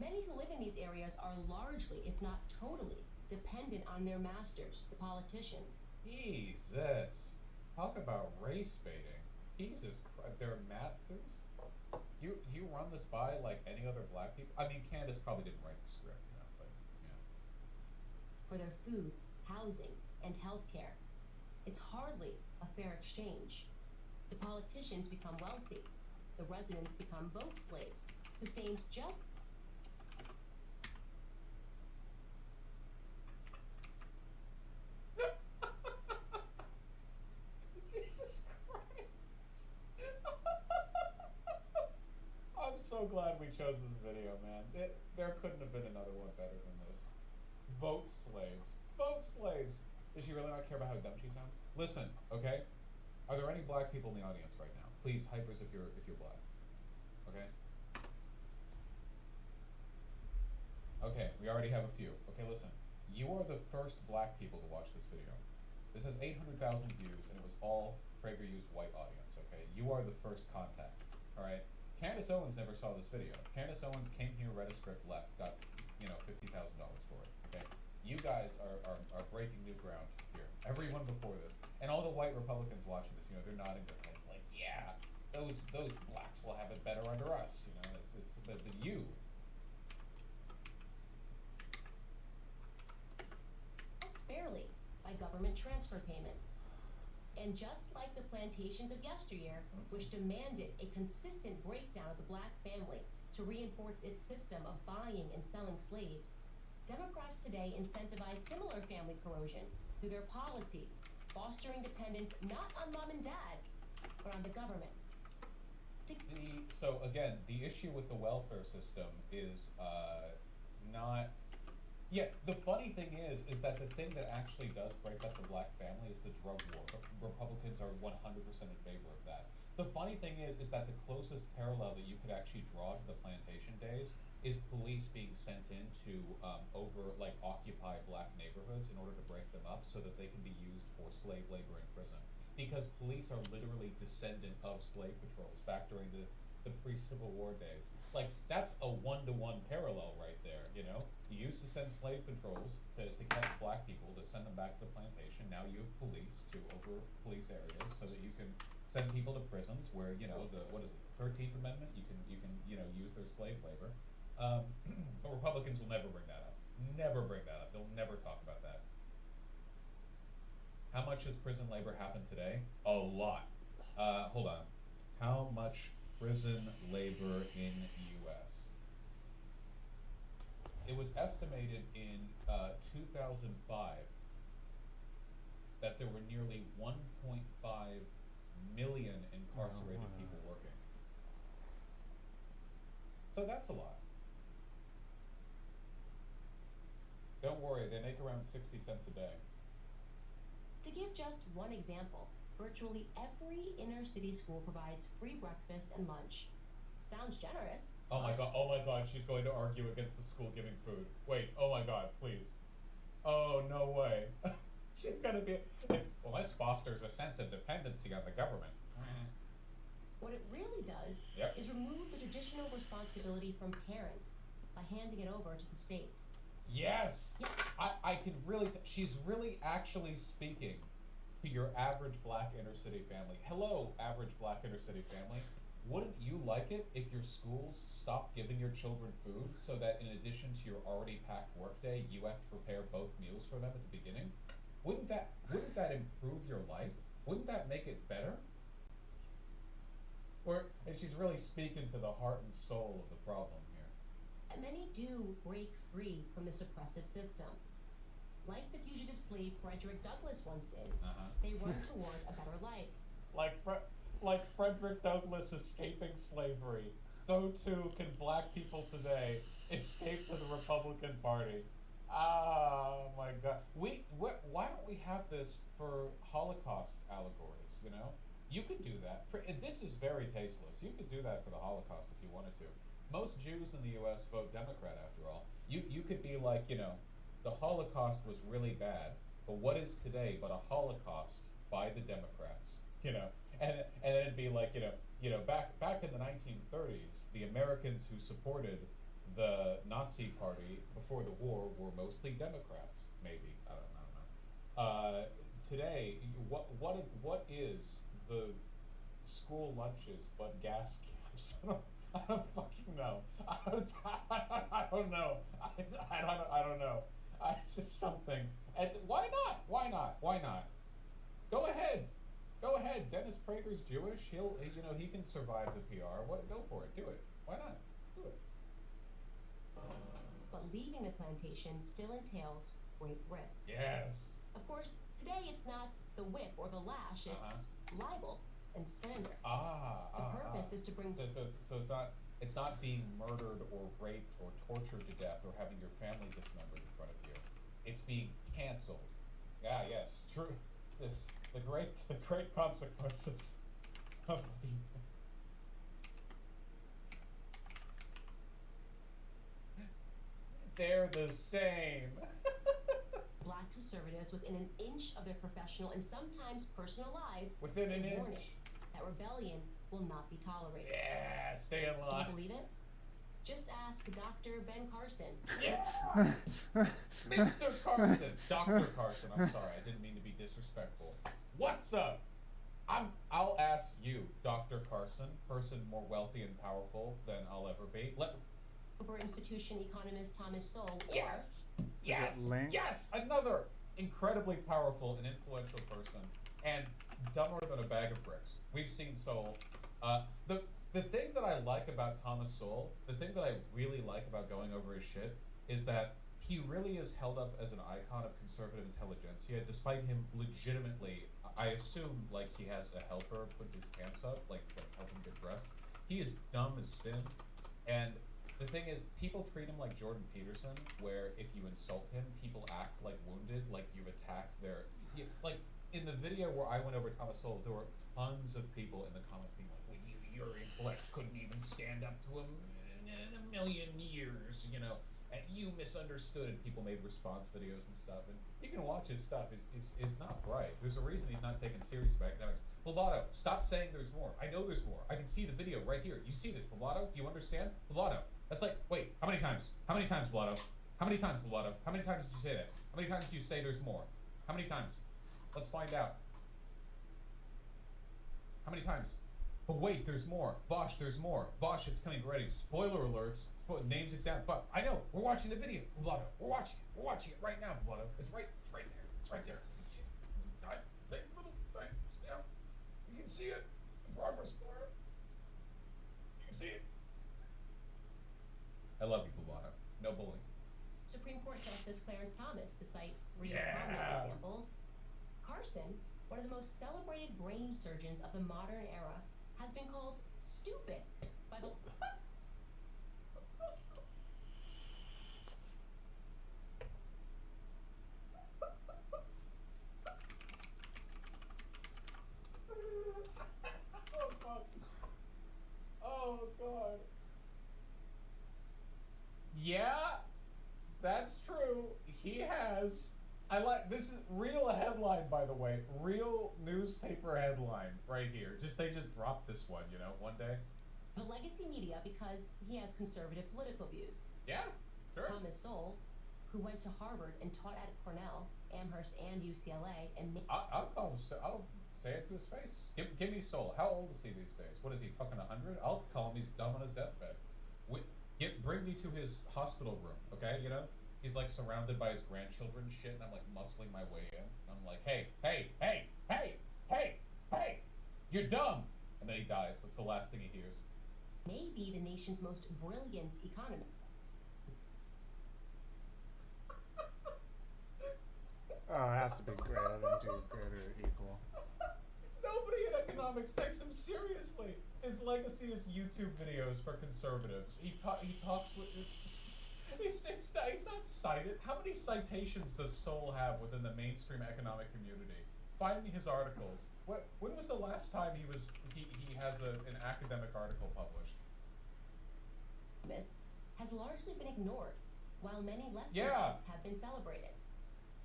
Many who live in these areas are largely, if not totally, dependent on their masters, the politicians. Jesus. Talk about race baiting. Jesus Christ. Their masters? You run this by like any other black people? I mean, Candace probably didn't write the script, you know, but yeah. For their food, housing, and healthcare. It's hardly a fair exchange. The politicians become wealthy. The residents become boat slaves, sustained just Jesus Christ. I'm so glad we chose this video, man. There couldn't have been another one better than this. Vote slaves. Vote slaves. Does she really not care about how dumb she sounds? Listen, okay? Are there any black people in the audience right now? Please, hypers if you're black. Okay? Okay, we already have a few. Okay, listen. You are the first black people to watch this video. This has 800,000 views, and it was all PragerU's white audience, okay? You are the first contact, all right? Candace Owens never saw this video. Candace Owens came here, read a script, left, got, you know, $50,000 for it, okay? You guys are breaking new ground here. Everyone before this. And all the white Republicans watching this, you know, they're nodding their heads like, yeah, those blacks will have it better under us, you know? It's the you. fairly by government transfer payments. And just like the plantations of yesteryear, which demanded a consistent breakdown of the black family to reinforce its system of buying and selling slaves, Democrats today incentivize similar family corrosion through their policies, fostering dependence not on mom and dad, but on the government. So again, the issue with the welfare system is not... Yeah, the funny thing is that the thing that actually does break up the black family is the drug war. Republicans are 100% in favor of that. The funny thing is that the closest parallel that you could actually draw to the plantation days is police being sent in to occupy black neighborhoods in order to break them up so that they can be used for slave labor in prison. Because police are literally descendant of slave patrols back during the pre-Civil War days. Like, that's a one-to-one parallel right there, you know? You used to send slave patrols to catch black people, to send them back to the plantation. Now you have police to over-police areas so that you can send people to prisons where, you know, the 13th Amendment, you can you know, use their slave labor. But Republicans will never bring that up. Never bring that up. They'll never talk about that. How much has prison labor happened today? A lot. Hold on. How much prison labor in U.S.? It was estimated in 2005 that there were nearly 1.5 million incarcerated wow. people working. So that's a lot. Don't worry, they make around 60 cents a day. To give just one example, virtually every inner city school provides free breakfast and lunch. Sounds generous. Oh my god, she's going to argue against the school giving food. Wait, oh my god, please. Oh, no way. She's gonna be, well, this fosters a sense of dependency on the government. What it really does Yep. is remove the traditional responsibility from parents by handing it over to the state. Yes! Yeah. I can really, she's really actually speaking to your average black inner city family. Hello, average black inner city family. Wouldn't you like it if your schools stopped giving your children food so that in addition to your already packed workday, you have to prepare both meals for them at the beginning? Wouldn't that improve your life? Wouldn't that make it better? And she's really speaking to the heart and soul of the problem here. And many do break free from this oppressive system. Like the fugitive slave Frederick Douglass once did, they run toward a better life. Like Frederick Douglass escaping slavery, so too can black people today escape to the Republican Party. Oh my God! Why don't we have this for Holocaust allegories? You know, you could do that. This is very tasteless. You could do that for the Holocaust if you wanted to. Most Jews in the U.S. vote Democrat, after all. You could be like, you know, the Holocaust was really bad, but what is today but a Holocaust by the Democrats? You know, and then it'd be like, you know, back in the 1930s, the Americans who supported the Nazi Party before the war were mostly Democrats. Maybe I don't know. Today, what is the school lunches but gas camps? I don't fucking know. I don't know. I don't know. It's just something. And why not? Why not? Why not? Go ahead. Go ahead. Dennis Prager's Jewish. He can survive the PR. Go for it. Do it. Why not? Do it. But leaving the plantation still entails great risk. Yes. Of course, today it's not the whip or the lash, it's libel and slander. The purpose is to bring... So it's not being murdered or raped or tortured to death or having your family dismembered in front of you. It's being canceled. Yeah, yes, true. The great consequences of they're the same. Black conservatives within an inch of their professional and sometimes personal lives Within an warn inch. it that rebellion will not be tolerated. Yeah, stay in Do line. you believe it? Just ask Dr. Ben Carson. Yeah! Mr. Carson. Dr. Carson, I'm sorry, I didn't mean to be disrespectful. What's up? I'll ask you, Dr. Carson, person more wealthy and powerful than I'll ever be. Over institution economist Thomas Sowell. Yes! Is Yes! it linked? Yes! Another incredibly powerful and influential person, and dumber than a bag of bricks. We've seen Sowell. The thing that I like about Thomas Sowell, the thing that I really like about going over his shit, is that he really is held up as an icon of conservative intelligentsia, despite him legitimately, I assume, like, he has a helper put his pants up, like help him get dressed. He is dumb as sin, and the thing is, people treat him like Jordan Peterson, where if you insult him, people act like wounded, like you've attacked their... Like, in the video where I went over Thomas Sowell, there were tons of people in the comments being like, well, your intellect couldn't even stand up to him in a million years, you know, and you misunderstood, and people made response videos and stuff, and you can watch his stuff. It's not bright. There's a reason he's not taken serious about academics. Pilato, stop saying there's more. I know there's more. I can see the video right here. You see this, Pilato? Do you understand? Pilato, that's like, wait, how many times? How many times, Pilato? How many times, Pilato? How many times did you say that? How many times did you say there's more? How many times? Let's find out. How many times? But wait, there's more. Vosh, there's more. Vosh, it's coming ready. Spoiler alerts. Names exact. But I know. We're watching the video, Pilato. We're watching it. We're watching it right now, Pilato. It's right there. It's right there. You can see it. can see it. The progress bar. You can see it. I love you, Bubana. No bullying. Supreme Court Justice Clarence Thomas, to cite three prominent Yeah. examples. Carson, one of the most celebrated brain surgeons of the modern era, has been called stupid by the Oh, fuck. Oh, God. Yeah, that's true. He has. I like this is real headline, by the way. Real newspaper headline right here. They just dropped this one, one day. the legacy media because he has conservative political views. Yeah, sure. Thomas Sowell, who went to Harvard and taught at Cornell, Amherst, and UCLA, and I'll call him. I'll say it to his face. Give me Soul. How old is he these days? What is he, fucking 100? I'll call him. He's dumb on his deathbed. Bring me to his hospital room, okay? He's like surrounded by his grandchildren and shit, and I'm like muscling my way in. I'm like, hey, you're dumb. And then he dies. That's the last thing he hears. may be the nation's most brilliant economy. Oh, it has to be greater than 2, greater or equal. Nobody in economics takes him seriously. His legacy is YouTube videos for conservatives. He talks with. He's not cited. How many citations does Sowell have within the mainstream economic community? Find me his articles. When was the last time he has an academic article published? Has largely been ignored, while many lesser Yeah. events have been celebrated.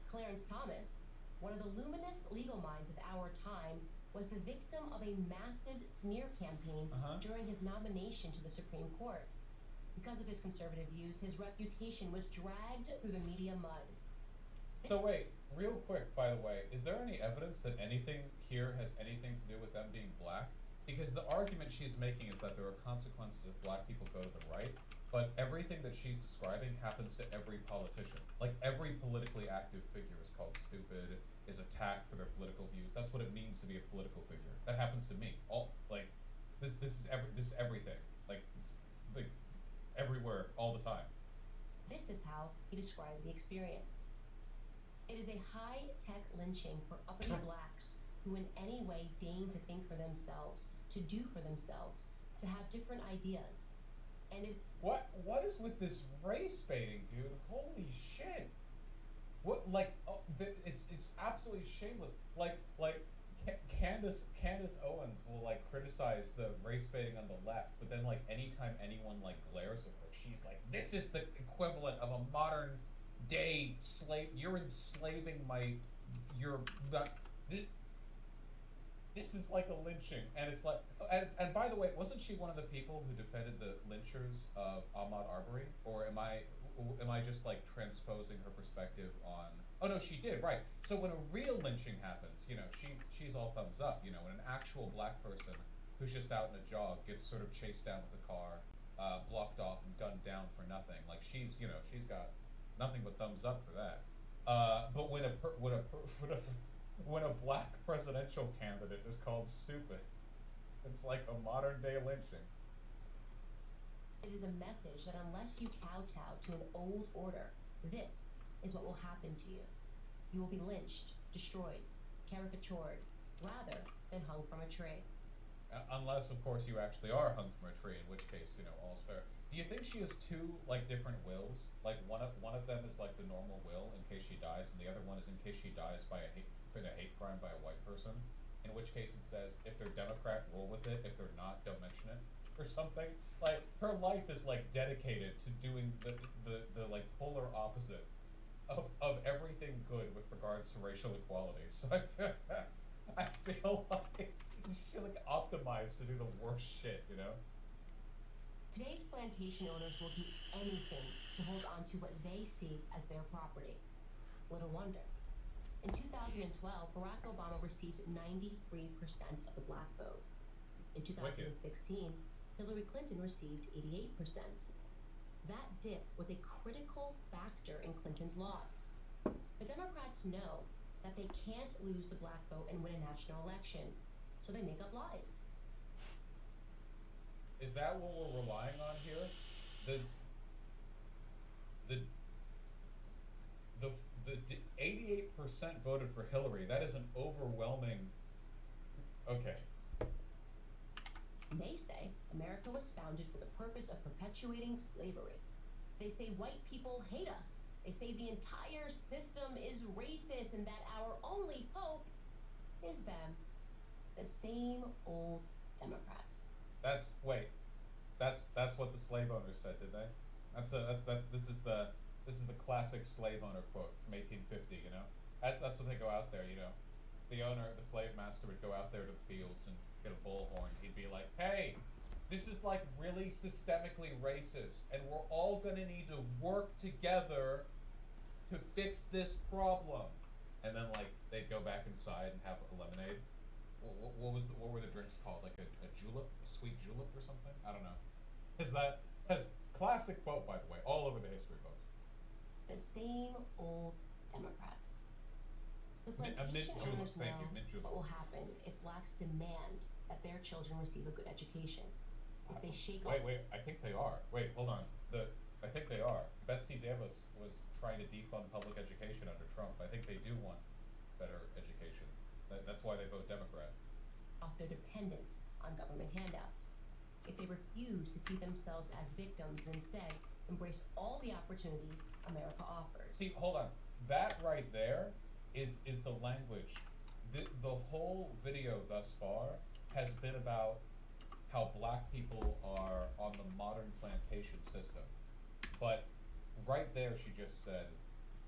Clarence Thomas, one of the luminous legal minds of our time, was the victim of a massive smear campaign during his nomination to the Supreme Court. Because of his conservative views, his reputation was dragged through the media mud. So wait, real quick, by the way, is there any evidence that anything here has anything to do with them being black? Because the argument she's making is that there are consequences if black people go to the right, but everything that she's describing happens to every politician. Like, every politically active figure is called stupid, is attacked for their political views. That's what it means to be a political figure. That happens to me. This is everything. It's everywhere, all the time. This is how he described the experience. It is a high-tech lynching for uppity blacks who in any way deign to think for themselves, to do for themselves, to have different ideas. And What is with this race baiting, dude? Holy shit! It's absolutely shameless. Candace Owens will criticize the race baiting on the left, but then anytime anyone glares at her, she's like, "This is the equivalent of a modern day slave. You're enslaving This is like a lynching," and it's like, and by the way, wasn't she one of the people who defended the lynchers of Ahmaud Arbery, or am I just transposing her perspective on? Oh no, she did, right. So when a real lynching happens, she's all thumbs up. When an actual black person who's just out in a jog gets sort of chased down with a car, blocked off and gunned down for nothing, she's got nothing but thumbs up for that. But when a black presidential candidate is called stupid, it's like a modern day lynching. it is a message that unless you kowtow to an old order, this is what will happen to you. You will be lynched, destroyed, caricatured, rather than hung from a tree. Unless, of course, you actually are hung from a tree, in which case, all's fair. Do you think she has two, different wills? One of them is, the normal will, in case she dies, and the other one is in case she dies by a hate crime by a white person? In which case it says, if they're Democrat, roll with it. If they're not, don't mention it. Or something. Her life is, dedicated to doing the polar opposite of everything good with regards to racial equality. So I feel like she's optimized to do the worst shit, Today's plantation owners will do anything to hold on to what they see as their property. Little wonder. In 2012, Barack Obama receives 93% of the black vote. In 2016, Hillary Clinton received 88%. That dip was a critical factor in Clinton's loss. The Democrats know that they can't lose the black vote and win a national election. so they make up lies. Is that what we're relying on here? The the the 88% voted for Hillary. That is an overwhelming. Okay. They say America was founded for the purpose of perpetuating slavery. They say white people hate us. They say the entire system is racist and that our only hope is them. The same old Democrats. That's what the slave owners said, did they? This is the classic slave owner quote from 1850. You know, that's what they go out there. You know, the slave master would go out there to the fields and get a bullhorn. He'd be like, "Hey, this is like really systemically racist, and we're all gonna need to work together to fix this problem." And then like they'd go back inside and have a lemonade. What were the drinks called? Like a julep, a sweet julep or something? I don't know. Has classic quote, by the way, all over the history books. The same old Democrats. The Mint plantation julep, owners thank know you, mint julep. what will happen if blacks demand that their children receive a good education. If they shake off. Wait, I think they are. Wait, hold on. I think they are. Betsy Davis was trying to defund public education under Trump. I think they do want better education. That's why they vote Democrat. Off their dependence on government handouts. If they refuse to see themselves as victims and instead embrace all the opportunities America offers. See, hold on. That right there is the language. The whole video thus far has been about how black people are on the modern plantation system. But right there she just said,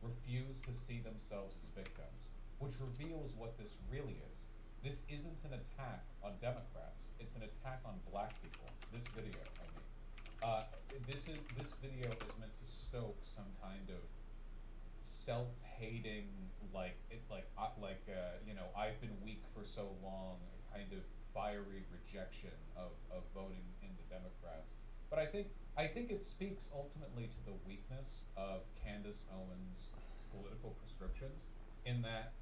refuse to see themselves as victims, which reveals what this really is. This isn't an attack on Democrats. It's an attack on black people. This video, I mean. This video is meant to stoke some kind of self-hating, you know, I've been weak for so long, kind of fiery rejection of voting in the Democrats. But I think it speaks ultimately to the weakness of Candace Owens' political prescriptions, in that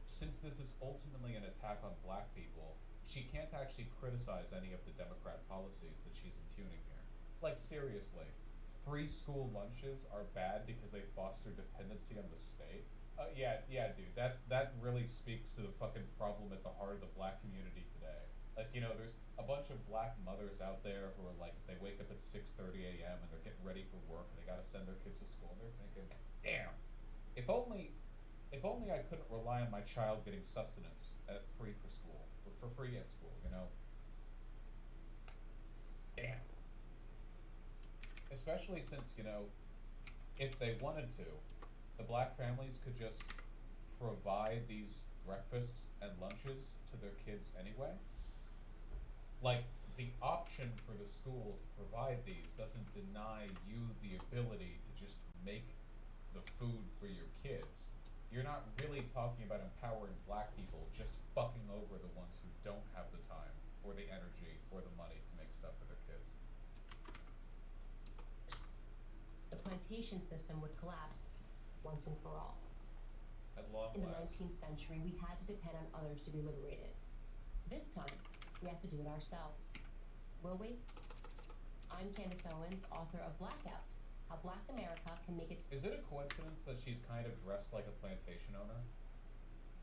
since this is ultimately an attack on black people, she can't actually criticize any of the Democrat policies that she's impugning here. Like, seriously, free school lunches are bad because they foster dependency on the state? Yeah, dude, that really speaks to the fucking problem at the heart of the black community today. Like, you know, there's a bunch of black mothers out there who are like, they wake up at 6:30 a.m. and they're getting ready for work and they gotta send their kids to school, and they're thinking, damn, if only I couldn't rely on my child getting sustenance for free at school, you know? Damn. Especially since, you know, if they wanted to, the black families could just provide these breakfasts and lunches to their kids anyway. Like, the option for the school to provide these doesn't deny you the ability to just make the food for your kids. You're not really talking about empowering black people, just fucking over the ones who don't have the time or the energy or the money to make stuff for their kids. The plantation system would collapse once and for all. At long In the last. 19th century, we had to depend on others to be liberated. This time, we have to do it ourselves. Will we? I'm Candace Owens, author of Blackout, How Black America Can Make Its... Is it a coincidence that she's kind of dressed like a plantation owner?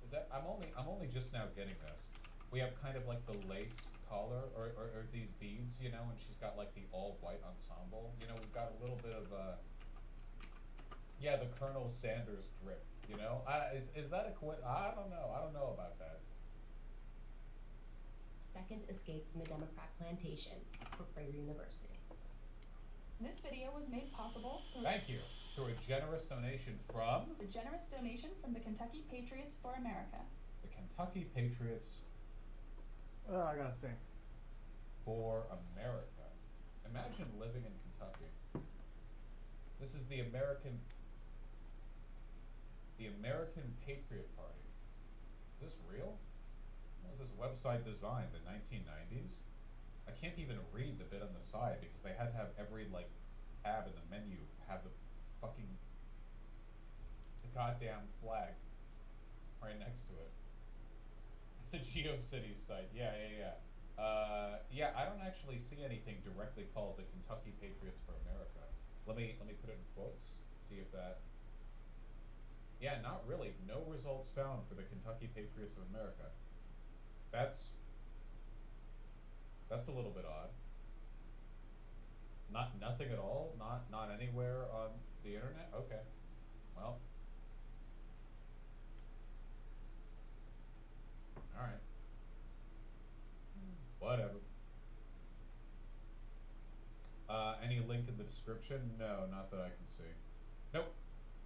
Is that I'm only just now getting this. We have kind of like the lace collar or these beads, you know, and she's got like the all white ensemble. You know, we've got a little bit of the Colonel Sanders drip, you know? Is that a I don't know about that. Second escape from the Democrat plantation for Prager University. This video was made possible through Thank you. Through a generous donation from the generous donation from the Kentucky Patriots for America. the Kentucky Patriots Oh, I gotta think. for America. Imagine living in Kentucky. This is the American Patriot Party. Is this real? What was this website designed? The 1990s? I can't even read the bit on the side because they had to have every like tab in the menu have the goddamn flag right next to it. It's a GeoCities site. Yeah. Yeah, I don't actually see anything directly called the Kentucky Patriots for America. Let me put it in quotes. See if that. Yeah, not really. No results found for the Kentucky Patriots of America. That's a little bit odd. Nothing at all. Not anywhere on the internet. Okay. Well. All right. Whatever. Any link in the description? No, not that I can see. Nope.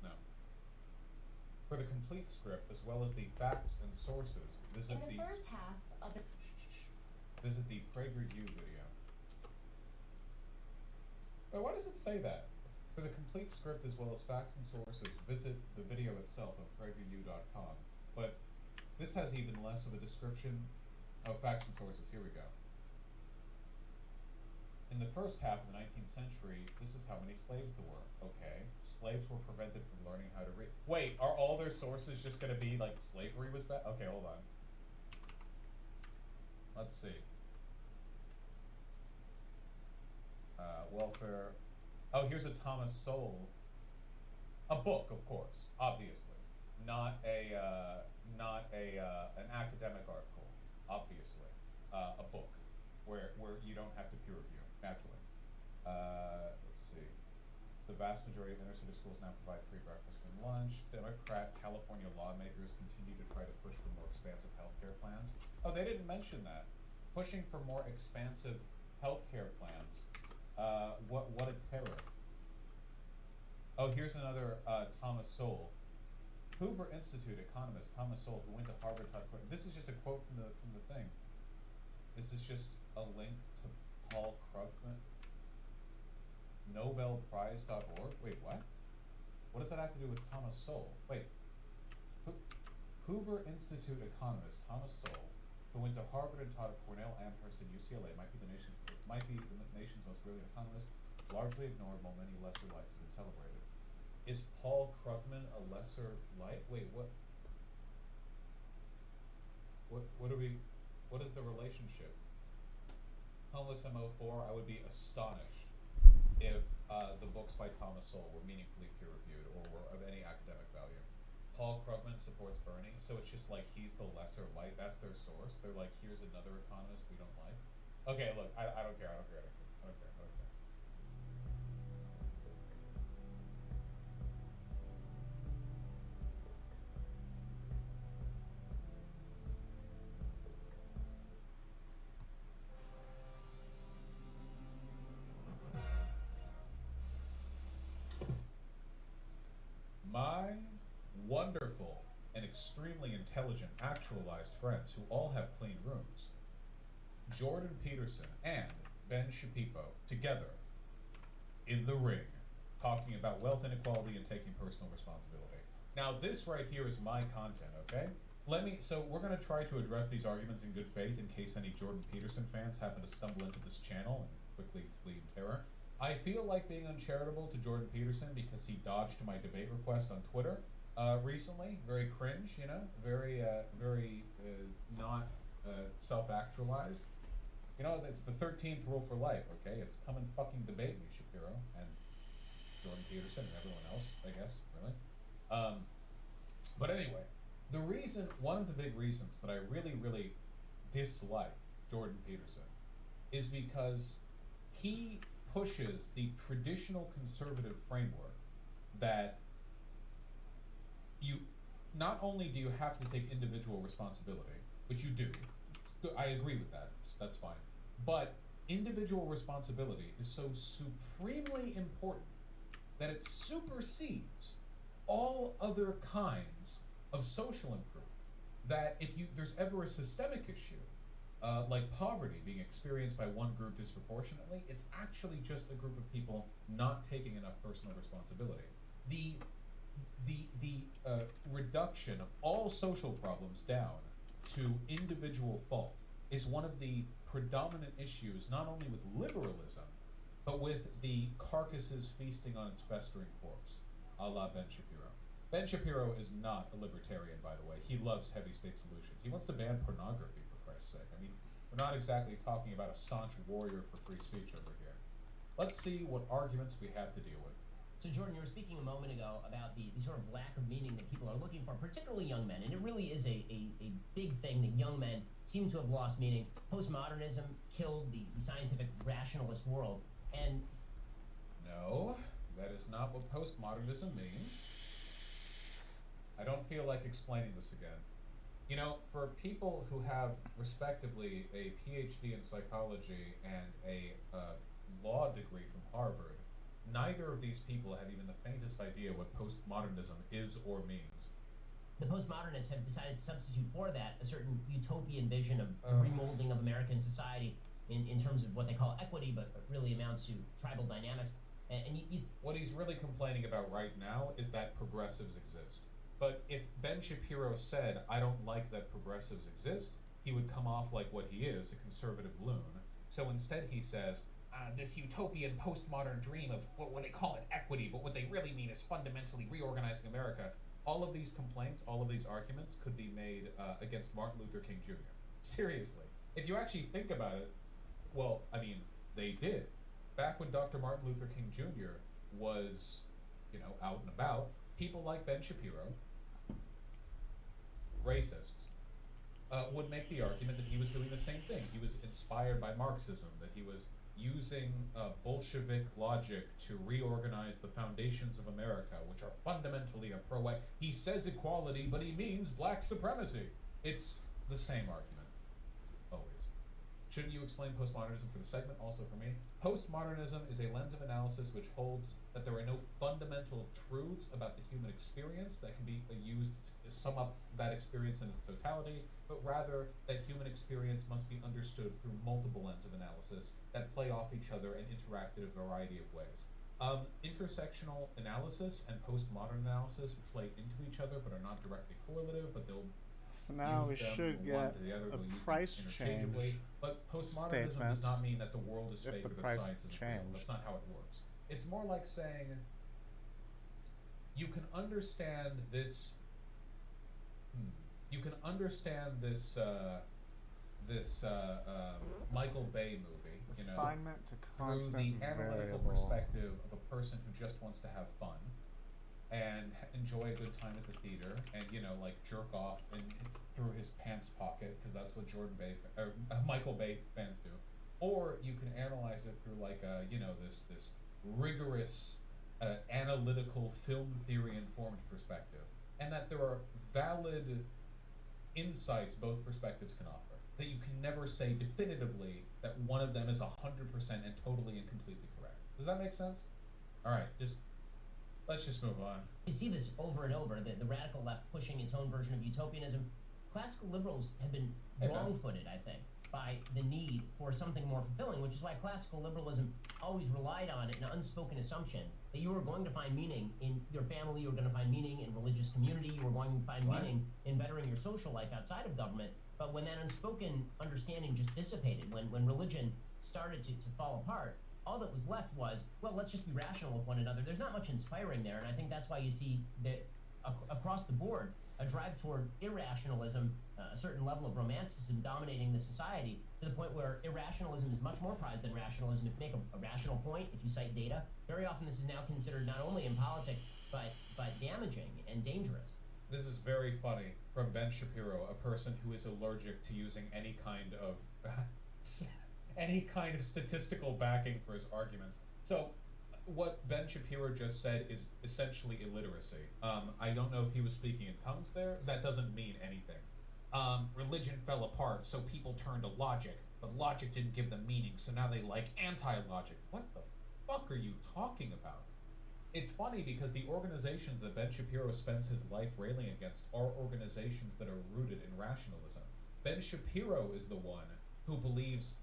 No. For the complete script, as well as the facts and sources, visit In the first half of the visit the PragerU video. Wait, why does it say that? For the complete script, as well as facts and sources, visit the video itself at PragerU.com. But this has even less of a description. Oh, facts and sources. Here we go. In the first half of the 19th century, this is how many slaves there were. Okay. Slaves were prevented from learning how to read. Wait, are all their sources just going to be like slavery was bad? Okay, hold on. Let's see. Welfare. Oh, here's a Thomas Sowell. A book, of course, obviously. Not an academic article, obviously. A book where you don't have to peer review, naturally. Let's see. The vast majority of inner city schools now provide free breakfast and lunch. Democrat California lawmakers continue to try to push for more expansive healthcare plans. Oh, they didn't mention that. Pushing for more expansive healthcare plans. What a terror. Oh, here's another Thomas Sowell. Hoover Institute economist Thomas Sowell, who went to Harvard, taught. This is just a quote from the thing. This is just a link to Paul Krugman. NobelPrize.org. Wait, what? What does that have to do with Thomas Sowell? Wait. Hoover Institute economist Thomas Sowell, who went to Harvard and taught at Cornell, Amherst, and UCLA, might be the nation's most brilliant economist, largely ignored while many lesser lights have been celebrated. Is Paul Krugman a lesser light? Wait, what? What is the relationship? Homeless MO4, I would be astonished if the books by Thomas Sowell were meaningfully peer-reviewed or were of any academic value. Paul Krugman supports Bernie, so it's just like he's the lesser light. That's their source. They're like, here's another economist we don't like. Okay, look, I don't care. My wonderful and extremely intelligent actualized friends who all have clean rooms, Jordan Peterson and Ben Shapiro, together in the ring, talking about wealth inequality and taking personal responsibility. Now this right here is my content, okay? So we're gonna try to address these arguments in good faith in case any Jordan Peterson fans happen to stumble into this channel and quickly flee in terror. I feel like being uncharitable to Jordan Peterson because he dodged my debate request on Twitter recently. Very cringe, you know, very not self-actualized. You know, it's the 13th rule for life, okay? It's come and fucking debate me, Shapiro, and Jordan Peterson and everyone else, I guess, really. But anyway, one of the big reasons that I really, really dislike Jordan Peterson is because he pushes the traditional conservative framework that not only do you have to take individual responsibility, which you do, I agree with that, that's fine, but individual responsibility is so supremely important that it supersedes all other kinds of social improvement. That if there's ever a systemic issue, like poverty being experienced by one group disproportionately, it's actually just a group of people not taking enough personal responsibility. The reduction of all social problems down to individual fault is one of the predominant issues, not only with liberalism, but with the carcasses feasting on its festering corpse, a la Ben Shapiro. Ben Shapiro is not a libertarian, by the way. He loves heavy state solutions. He wants to ban pornography, for Christ's sake. I mean, we're not exactly talking about a staunch warrior for free speech over here. Let's see what arguments we have to deal with. So Jordan, you were speaking a moment ago about the sort of lack of meaning that people are looking for, particularly young men, and it really is a big thing that young men seem to have lost meaning. Postmodernism killed the scientific rationalist world, and... No, that is not what postmodernism means. I don't feel like explaining this again. You know, for people who have, respectively, a PhD in psychology and a law degree from Harvard, neither of these people have even the faintest idea what postmodernism is or means. The postmodernists have decided to substitute for that a certain utopian vision of remolding of American society in terms of what they call equity, but really amounts to tribal dynamics. And what he's really complaining about right now is that progressives exist. But if Ben Shapiro said, I don't like that progressives exist, he would come off like what he is, a conservative loon. So instead he says, this utopian postmodern dream of what they call it equity, but what they really mean is fundamentally reorganizing America. All of these complaints, all of these arguments could be made against Martin Luther King Jr. Seriously. If you actually think about it, well, I mean, they did. Back when Dr. Martin Luther King Jr. was, out and about, people like Ben Shapiro, racists, would make the argument that he was doing the same thing. He was inspired by Marxism, that he was using Bolshevik logic to reorganize the foundations of America, which are fundamentally a pro-white. He says equality, but he means black supremacy. It's the same argument, always. Shouldn't you explain postmodernism for the segment, also for me? Postmodernism is a lens of analysis which holds that there are no fundamental truths about the human experience that can be used to sum up that experience in its totality, but rather that human experience must be understood through multiple lenses of analysis that play off each other and interact in a variety of ways. Intersectional analysis and postmodern analysis play into each other but are not directly correlative, but they'll So now we should get a price change But postmodernism does not mean that the world is fake or that science is real. That's not how it works. It's more like saying you can understand this. You can understand this Michael Bay movie, Assignment to constant through the analytical variable. perspective of a person who just wants to have fun and enjoy a good time at the theater, and like jerk off through his pants pocket, because that's what Michael Bay fans do. Or you can analyze it through like this rigorous analytical film theory informed perspective, and that there are valid insights both perspectives can offer. That you can never say definitively that one of them is 100% and totally and completely correct. Does that make sense? All right, let's just move on. You see this over and over, the radical left pushing its own version of utopianism. Classical liberals have been wrong-footed, I think, by the need for something more fulfilling, which is why classical liberalism always relied on an unspoken assumption that you were going to find meaning in your family, you were going to find meaning in religious community, you were going to find meaning in bettering your social life outside of government. But when that unspoken understanding just dissipated, when religion started to fall apart, all that was left was, well, let's just be rational with one another. There's not much inspiring there, and I think that's why you see that across the board, a drive toward irrationalism, a certain level of romanticism dominating the society, to the point where irrationalism is much more prized than rationalism. If you make a rational point, if you cite data, very often this is now considered not only impolitic, but damaging and dangerous. This is very funny from Ben Shapiro, a person who is allergic to using any kind of statistical backing for his arguments. So what Ben Shapiro just said is essentially illiteracy. I don't know if he was speaking in tongues there. That doesn't mean anything. Religion fell apart, so people turned to logic, but logic didn't give them meaning, so now they like anti-logic. What the fuck are you talking about? It's funny because the organizations that Ben Shapiro spends his life railing against are organizations that are rooted in rationalism. Ben Shapiro is the one who believes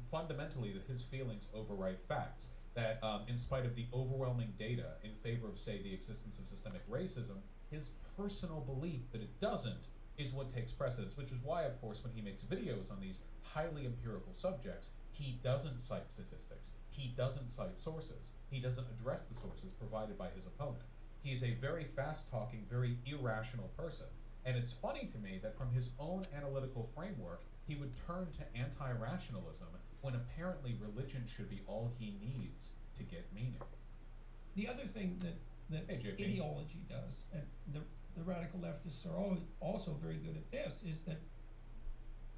fundamentally that his feelings override facts, that in spite of the overwhelming data in favor of, say, the existence of systemic racism, his personal belief that it doesn't is what takes precedence, which is why, of course, when he makes videos on these highly empirical subjects, he doesn't cite statistics, he doesn't cite sources, he doesn't address the sources provided by his opponent. He's a very fast-talking, very irrational person. And it's funny to me that from his own analytical framework, he would turn to anti-rationalism when apparently religion should be all he needs to get meaning. The other thing that Hey, JP. ideology does, and the radical leftists are also very good at this, is that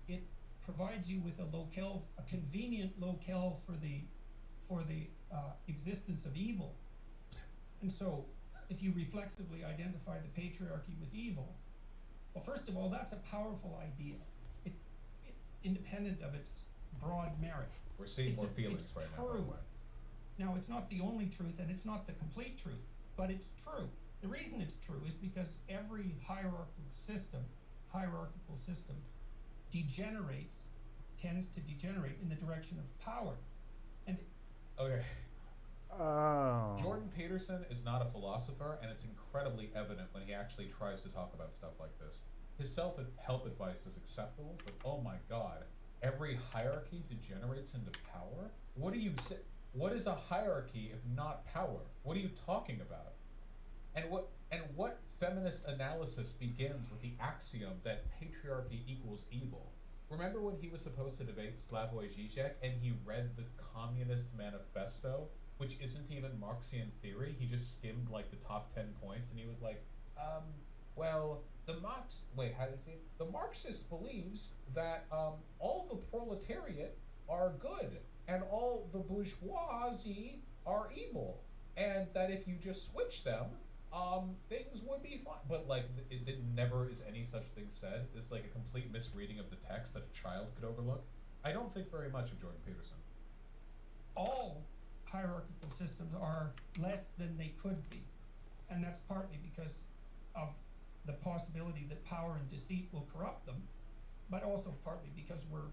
it provides you with a convenient locale for the existence of evil. And so, if you reflexively identify the patriarchy with evil, well, first of all, that's a powerful idea, independent of its broad merit. We're seeing more feelings it's right now, by the true. way. Now, it's not the only truth, and it's not the complete truth, but it's true. The reason it's true is because every hierarchical system tends to degenerate in the direction of power. And Okay. Oh. Jordan Peterson is not a philosopher, and it's incredibly evident when he actually tries to talk about stuff like this. His self-help advice is acceptable, but oh my god, every hierarchy degenerates into power? What do you say? What is a hierarchy if not power? What are you talking about? And what feminist analysis begins with the axiom that patriarchy equals evil? Remember when he was supposed to debate Slavoj Žižek and he read the Communist Manifesto, which isn't even Marxian theory? He just skimmed like the top 10 points and he was like, well, the Marxist believes that all the proletariat are good and all the bourgeoisie are evil, and that if you just switch them, things would be fine. But like, it never is any such thing said. It's like a complete misreading of the text that a child could overlook. I don't think very much of Jordan Peterson. all hierarchical systems are less than they could be. And that's partly because of the possibility that power and deceit will corrupt them, but also partly because we're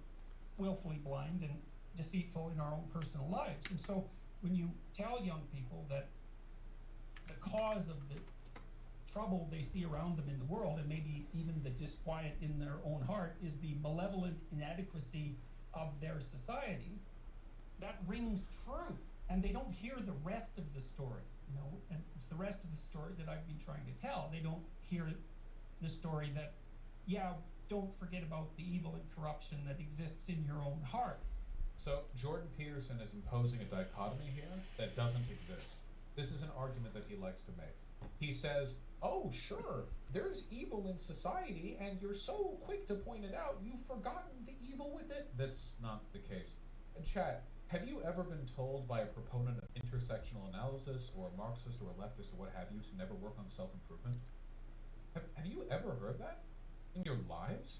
willfully blind and deceitful in our own personal lives. And so when you tell young people that the cause of the trouble they see around them in the world, and maybe even the disquiet in their own heart, is the malevolent inadequacy of their society, that rings true. And they don't hear the rest of the story, you know, and it's the rest of the story that I've been trying to tell. They don't hear the story that, yeah, don't forget about the evil and corruption that exists in your own heart. So Jordan Peterson is imposing a dichotomy here that doesn't exist. This is an argument that he likes to make. He says, oh, sure, there's evil in society, and you're so quick to point it out, you've forgotten the evil with it. That's not the case. And chat, have you ever been told by a proponent of intersectional analysis, or a Marxist, or a leftist, or what have you, to never work on self-improvement? Have you ever heard that in your lives?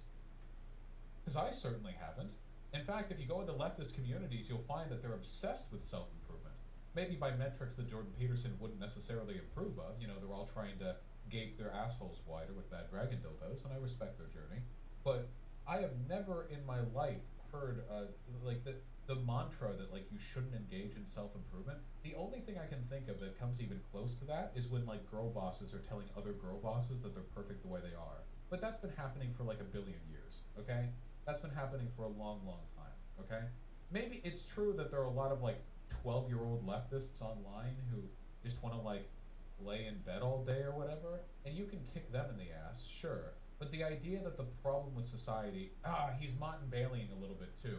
Because I certainly haven't. In fact, if you go into leftist communities, you'll find that they're obsessed with self-improvement. Maybe by metrics that Jordan Peterson wouldn't necessarily approve of. You know, they're all trying to gape their assholes wider with bad dragon dildos, and I respect their journey. But I have never in my life heard like the mantra that like you shouldn't engage in self-improvement. The only thing I can think of that comes even close to that is when like girl bosses are telling other girl bosses that they're perfect the way they are. But that's been happening for like 1 billion years, okay? That's been happening for a long, long time, okay? Maybe it's true that there are a lot of like 12-year-old leftists online who just want to like lay in bed all day or whatever, and you can kick them in the ass, sure. But the idea that the problem with society, he's Martin-Baileying a little bit too.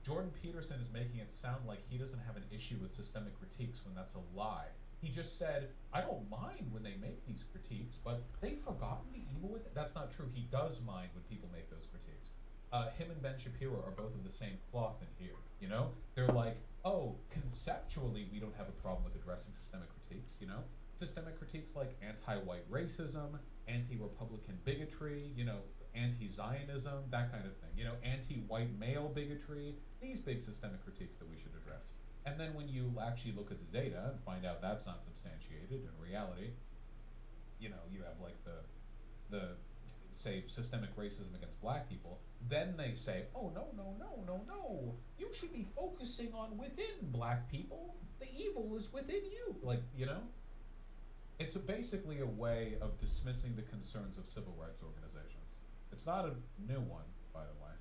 Jordan Peterson is making it sound like he doesn't have an issue with systemic critiques when that's a lie. He just said, I don't mind when they make these critiques, but they've forgotten the evil with it. That's not true. He does mind when people make those critiques. Him and Ben Shapiro are both of the same cloth in here, you know? They're like, oh, conceptually we don't have a problem with addressing systemic critiques, you know? Systemic critiques like anti-white racism, anti-Republican bigotry, you know, anti-Zionism, that kind of thing, you know, anti-white male bigotry, these big systemic critiques that we should address. And then when you actually look at the data and find out that's not substantiated in reality, you know, you have like the say systemic racism against black people, then they say, oh no, you should be focusing on within black people, the evil is within you, like, you know? It's basically a way of dismissing the concerns of civil rights organizations. It's not a new one, by the way.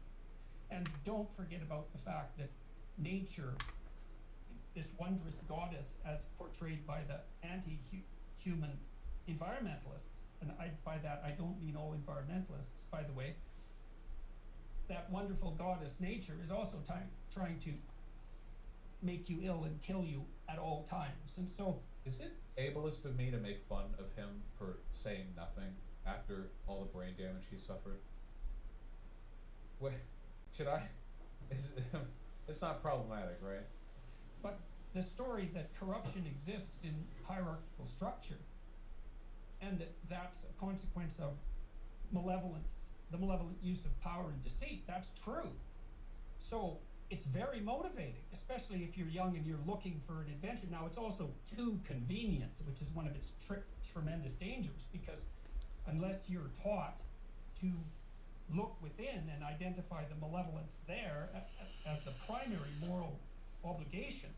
And don't forget about the fact that nature, this wondrous goddess as portrayed by the anti-human environmentalists, and by that I don't mean all environmentalists, by the way, that wonderful goddess nature is also trying to make you ill and kill you at all times. And so, is it ableist of me to make fun of him for saying nothing after all the brain damage he suffered? Wait, should I? It's not problematic, right? But the story that corruption exists in hierarchical structure, and that's a consequence of malevolence, the malevolent use of power and deceit, that's true. So it's very motivating, especially if you're young and you're looking for an adventure. Now, it's also too convenient, which is one of its tremendous dangers, because unless you're taught to look within and identify the malevolence there as the primary moral obligation,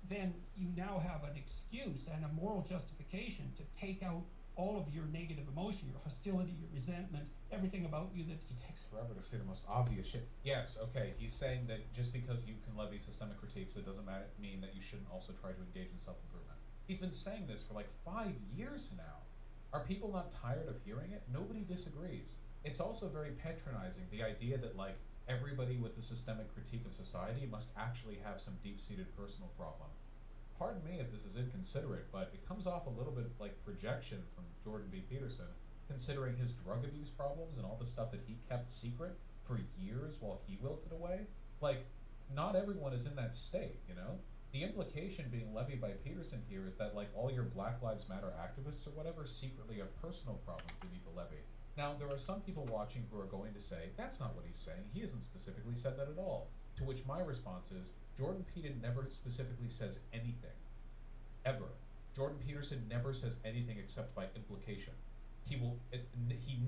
then you now have an excuse and a moral justification to take out all of your negative emotion, your hostility, your resentment, everything about you that's... He takes forever to say the most obvious shit. Yes, okay, he's saying that just because you can levy systemic critiques, it doesn't mean that you shouldn't also try to engage in self-improvement. He's been saying this for like 5 years now. Are people not tired of hearing it? Nobody disagrees. It's also very patronizing, the idea that like everybody with a systemic critique of society must actually have some deep-seated personal problem. Pardon me if this is inconsiderate, but it comes off a little bit like projection from Jordan B. Peterson, considering his drug abuse problems and all the stuff that he kept secret for years while he wilted away. Like, not everyone is in that state, you know? The implication being levied by Peterson here is that like all your Black Lives Matter activists or whatever secretly have personal problems they need to levy. Now, there are some people watching who are going to say, that's not what he's saying, he hasn't specifically said that at all. To which my response is, Jordan Peterson never specifically says anything. Ever. Jordan Peterson never says anything except by implication. He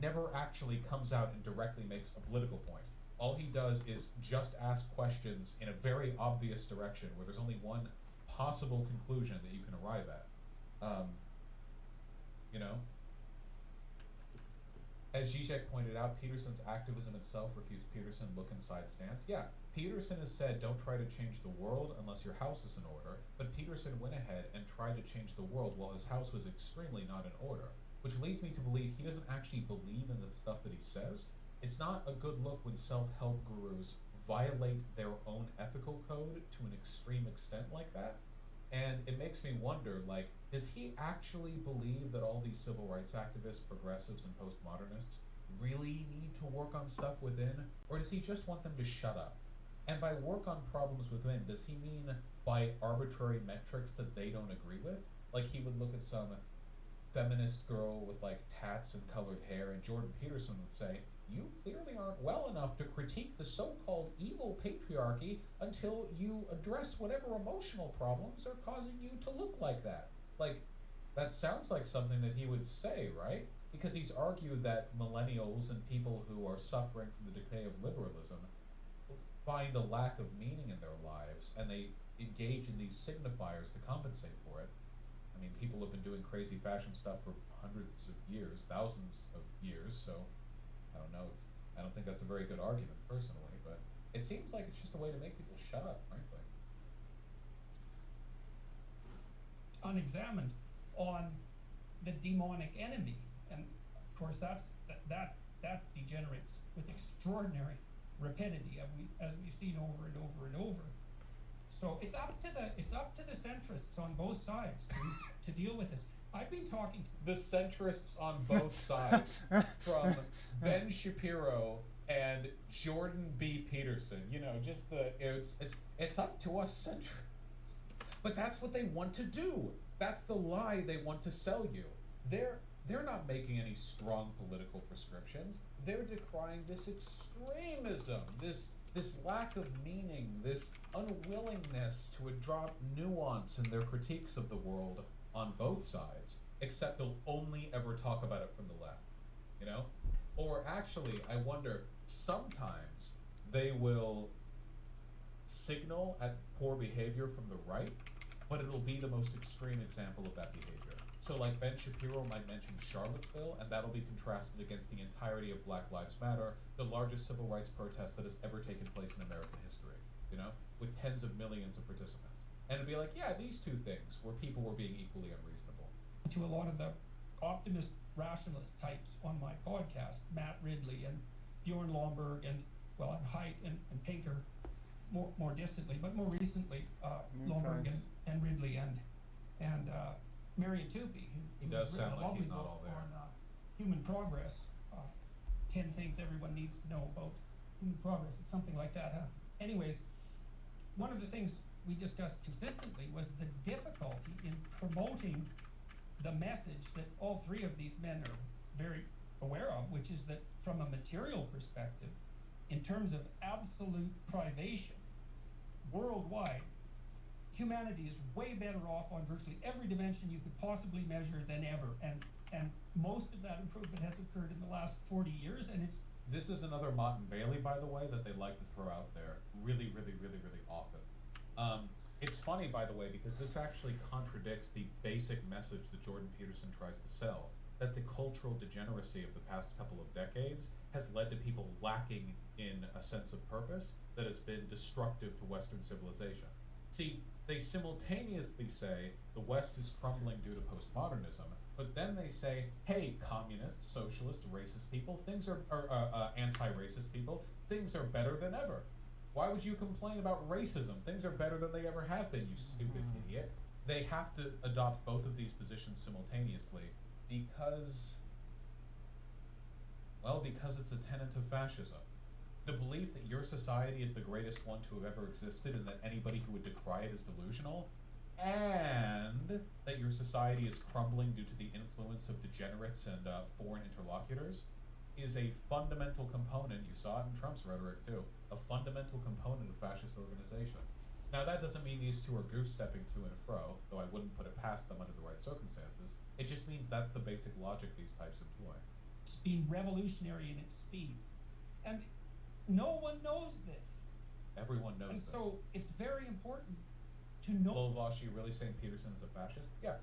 never actually comes out and directly makes a political point. All he does is just ask questions in a very obvious direction where there's only one possible conclusion that you can arrive at. You know? As Zizek pointed out, Peterson's activism itself refutes Peterson's look-inside stance. Yeah, Peterson has said don't try to change the world unless your house is in order, but Peterson went ahead and tried to change the world while his house was extremely not in order, which leads me to believe he doesn't actually believe in the stuff that he says. It's not a good look when self-help gurus violate their own ethical code to an extreme extent like that. And it makes me wonder, like, does he actually believe that all these civil rights activists, progressives, and postmodernists really need to work on stuff within? Or does he just want them to shut up? And by work on problems within, does he mean by arbitrary metrics that they don't agree with? Like he would look at some feminist girl with like tats and colored hair, and Jordan Peterson would say, you clearly aren't well enough to critique the so-called evil patriarchy until you address whatever emotional problems are causing you to look like that. Like, that sounds like something that he would say, right? Because he's argued that millennials and people who are suffering from the decay of liberalism find a lack of meaning in their lives, and they engage in these signifiers to compensate for it. I mean, people have been doing crazy fashion stuff for hundreds of years, thousands of years, so I don't know. I don't think that's a very good argument, personally, but it seems like it's just a way to make people shut up, frankly. Unexamined on the demonic enemy, and of course that degenerates with extraordinary rapidity, as we've seen over and over and over. So it's up to the centrists on both sides to deal with this. I've been talking to the centrists on both sides, from Ben Shapiro and Jordan B. Peterson. You know, just it's up to us centrists. But that's what they want to do. That's the lie they want to sell you. They're not making any strong political prescriptions. They're decrying this extremism, this lack of meaning, this unwillingness to adopt nuance in their critiques of the world on both sides, except they'll only ever talk about it from the left, you know? Or actually, I wonder, sometimes they will signal at poor behavior from the right, but it'll be the most extreme example of that behavior. So like Ben Shapiro might mention Charlottesville, and that'll be contrasted against the entirety of Black Lives Matter, the largest civil rights protest that has ever taken place in American history, you know, with tens of millions of participants. And it'd be like, yeah, these two things where people were being equally unreasonable. To a lot of the optimist rationalist types on my podcast, Matt Ridley and Bjorn Lomberg and Haidt and Pinker more distantly, but more recently Lomberg and Ridley and Marion Tupy, who does has sound written a like lovely he's not book all there. on human progress, 10 things everyone needs to know about human progress. It's something like that, huh? Anyways, one of the things we discussed consistently was the difficulty in promoting the message that all three of these men are very aware of, which is that from a material perspective, in terms of absolute privation, worldwide, humanity is way better off on virtually every dimension you could possibly measure than ever. And most of that improvement has occurred in the last 40 years, and it's... This is another Mott and Bailey, by the way, that they like to throw out there really often. It's funny, by the way, because this actually contradicts the basic message that Jordan Peterson tries to sell, that the cultural degeneracy of the past couple of decades has led to people lacking in a sense of purpose that has been destructive to Western civilization. See, they simultaneously say the West is crumbling due to postmodernism, but then they say, hey, communists, socialists, racist people, anti-racist people, things are better than ever. Why would you complain about racism? Things are better than they ever have been, you stupid idiot. They have to adopt both of these positions simultaneously because it's a tenet of fascism. The belief that your society is the greatest one to have ever existed and that anybody who would decry it is delusional, and that your society is crumbling due to the influence of degenerates and foreign interlocutors, is a fundamental component, you saw it in Trump's rhetoric too, a fundamental component of fascist organization. Now that doesn't mean these two are goose-stepping to and fro, though I wouldn't put it past them under the right circumstances. It just means that's the basic logic these types employ. It's been revolutionary in its speed. And no one knows this. Everyone knows this. And so it's very important to know... Volvosh, you really saying Peterson is a fascist? Yeah.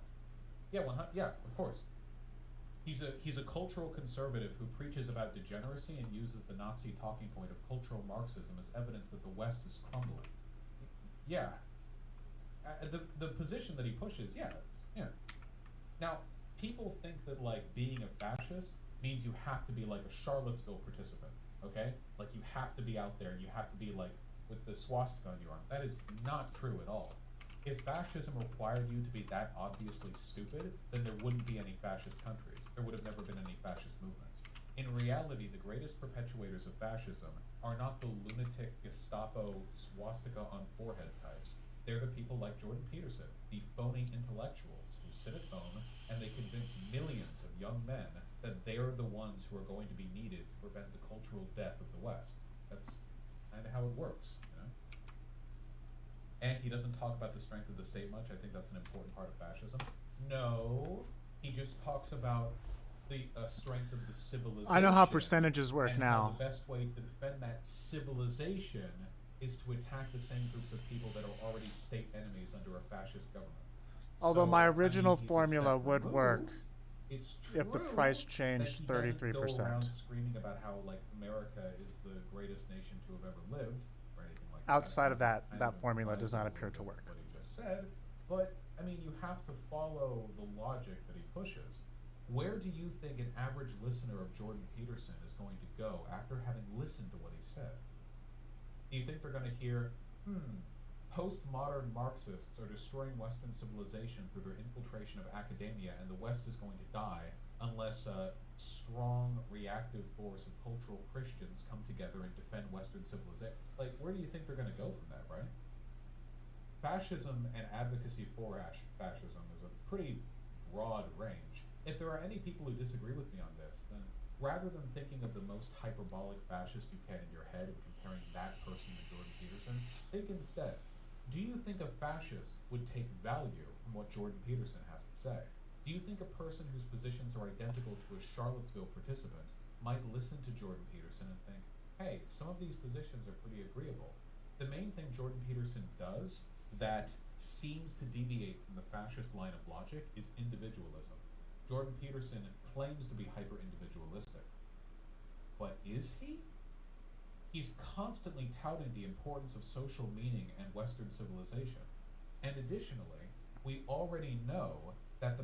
Yeah, of course. He's a cultural conservative who preaches about degeneracy and uses the Nazi talking point of cultural Marxism as evidence that the West is crumbling. Yeah. The position that he pushes, yeah. Now, people think that, like, being a fascist means you have to be like a Charlottesville participant, okay? Like, you have to be out there and you have to be, like, with the swastika on your arm. That is not true at all. If fascism required you to be that obviously stupid, then there wouldn't be any fascist countries. There would have never been any fascist movements. In reality, the greatest perpetuators of fascism are not the lunatic Gestapo swastika on forehead types. They're the people like Jordan Peterson, the phony intellectuals who sit at home and they convince millions of young men that they're the ones who are going to be needed to prevent the cultural death of the West. That's kind of how it works. And he doesn't talk about the strength of the state much. I think that's an important part of fascism. No, he just talks about the strength of the civilization. I know how percentages work and now. How the best way to defend that civilization is to attack the same groups of people that are already state enemies under a fascist government. Although my original he's a formula step would work it's if the true price that changed he doesn't 33%. go around screaming about how, like, America is the greatest nation to have ever lived or anything like that. Outside of that, I that don't formula buy does not a appear little to bit work. What he just said, but I mean, you have to follow the logic that he pushes. Where do you think an average listener of Jordan Peterson is going to go after having listened to what he said? Do you think they're going to hear, postmodern Marxists are destroying Western civilization through their infiltration of academia, and the West is going to die unless a strong reactive force of cultural Christians come together and defend Western civilization? Like, where do you think they're going to go from that, right? Fascism and advocacy for fascism is a pretty broad range. If there are any people who disagree with me on this, then rather than thinking of the most hyperbolic fascist you can in your head and comparing that person to Jordan Peterson, think instead, do you think a fascist would take value from what Jordan Peterson has to say? Do you think a person whose positions are identical to a Charlottesville participant might listen to Jordan Peterson and think, hey, some of these positions are pretty agreeable? The main thing Jordan Peterson does that seems to deviate from the fascist line of logic is individualism. Jordan Peterson claims to be hyper-individualistic. But is he? He's constantly touting the importance of social meaning and Western civilization. And additionally, we already know that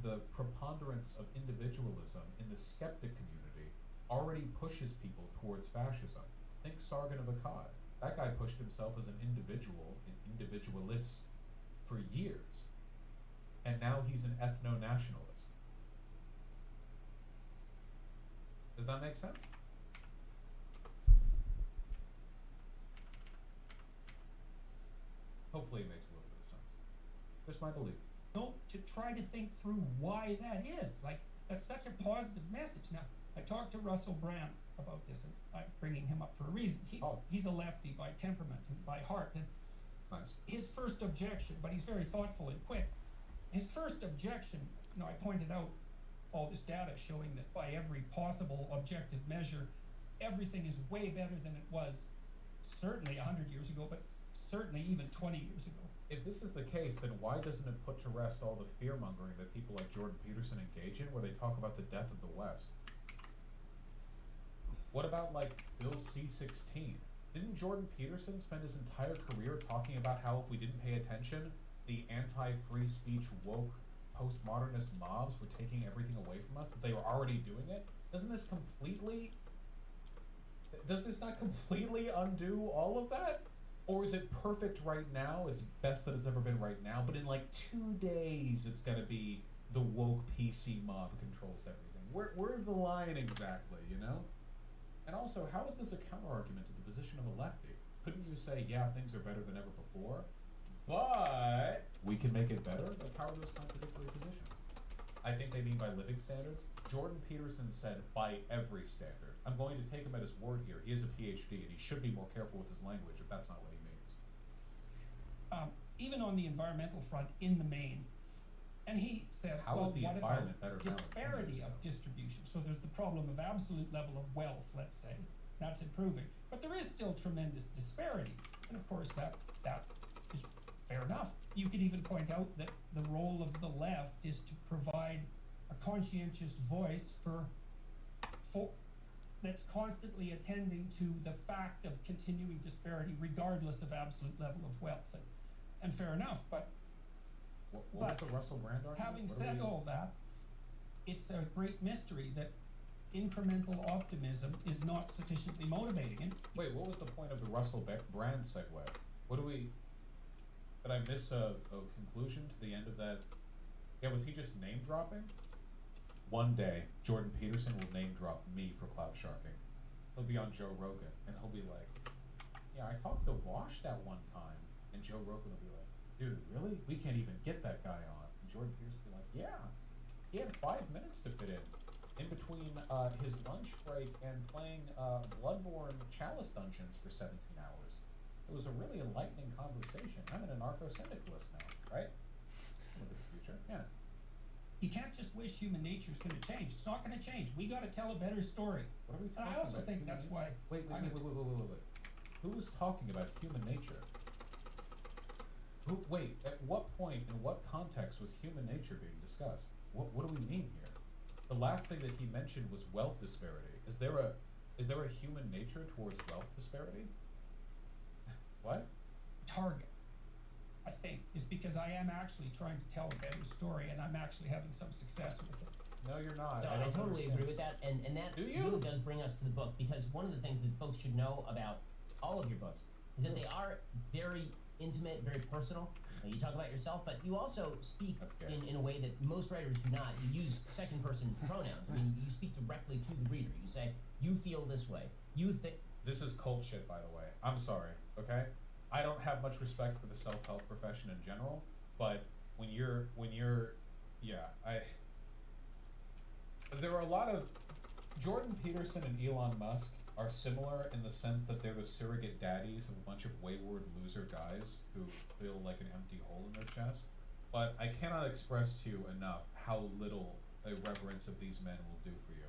the preponderance of individualism in the skeptic community already pushes people towards fascism. Think Sargon of Akkad. That guy pushed himself as an individual, an individualist, for years. And now he's an ethno-nationalist. Does that make sense? Hopefully it makes a little bit of sense. Just my belief. No, to try to think through why that is. Like, that's such a positive message. Now, I talked to Russell Brand about this, and I'm bringing him up for a reason. He's a lefty by temperament and by heart. And nice. His first objection, but he's very thoughtful and quick. His first objection, I pointed out all this data showing that by every possible objective measure, everything is way better than it was certainly 100 years ago, but certainly even 20 years ago. If this is the case, then why doesn't it put to rest all the fear-mongering that people like Jordan Peterson engage in, where they talk about the death of the West? What about, like, Bill C-16? Didn't Jordan Peterson spend his entire career talking about how if we didn't pay attention, the anti-free speech woke postmodernist mobs were taking everything away from us, that they were already doing it? Does this not completely undo all of that? Or is it perfect right now? It's best that it's ever been right now, but in like 2 days, it's gonna be the woke PC mob controls everything. Where's the line exactly, you know? And also, how is this a counter-argument to the position of a lefty? Couldn't you say, yeah, things are better than ever before, but we can make it better? Like, how are those contradictory positions? I think they mean by living standards. Jordan Peterson said by every standard. I'm going to take him at his word here. He is a PhD, and he should be more careful with his language if that's not what he means. Even on the environmental front, in the main, and he said, how well, is the what environment about better disparity of distribution? So there's the problem of absolute level of wealth, let's say, that's improving, but there is still tremendous disparity, and of course that is fair enough. You could even point out that the role of the left is to provide a conscientious voice for that's constantly attending to the fact of continuing disparity regardless of absolute level of wealth, and fair enough, but what was the Russell Brand argument? Having said all that, it's a great mystery that incremental optimism is not sufficiently motivating. And wait, what was the point of the Russell Brand segue? Did I miss a conclusion to the end of that? Yeah, was he just name dropping? One day, Jordan Peterson will name drop me for clout sharking. He'll be on Joe Rogan, and he'll be like, yeah, I talked to Vosh that one time. And Joe Rogan will be like, dude, really? We can't even get that guy on. And Jordan Peterson will be like, yeah, he had 5 minutes to fit in between his lunch break and playing Bloodborne Chalice Dungeons for 17 hours. It was a really enlightening conversation. I'm an anarcho-syndicalist now, right? Look at the future, yeah. You can't just wish human nature's going to change. It's not going to change. We got to tell a better story. What are we talking about? I also about? think that's why. Wait. Who was talking about human nature? Wait, at what point, in what context was human nature being discussed? What do we mean here? The last thing that he mentioned was wealth disparity. Is there a human nature towards wealth disparity? What? Target, I think, is because I am actually trying to tell a better story, and I'm actually having some success with it. No, you're not. So I totally agree with that, and that really does bring us to the book, because one of the things that folks should know about all of your books is that they are very intimate, very personal. You talk about yourself, but you also speak in a way that most writers do not. You use second-person pronouns. I mean, you speak directly to the reader. You say, you feel this way. You think... This is cult shit, by the way. I'm sorry, okay? I don't have much respect for the self-help profession in general, but when you're, there are a lot of, Jordan Peterson and Elon Musk are similar in the sense that they're the surrogate daddies of a bunch of wayward loser guys who feel like an empty hole in their chest. But I cannot express to you enough how little a reverence of these men will do for you,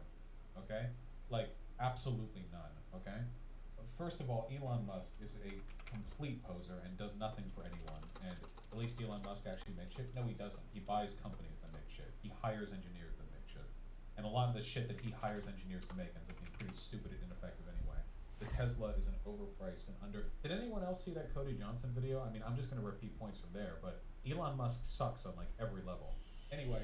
okay? Like, absolutely none, okay? First of all, Elon Musk is a complete poser and does nothing for anyone, and at least Elon Musk actually makes shit. No, he doesn't. He buys companies that make shit. He hires engineers that make shit. And a lot of the shit that he hires engineers to make ends up being pretty stupid and ineffective anyway. The Tesla is an overpriced and Did anyone else see that Cody Johnson video? I mean, I'm just going to repeat points from there, but Elon Musk sucks on like every level. Anyway,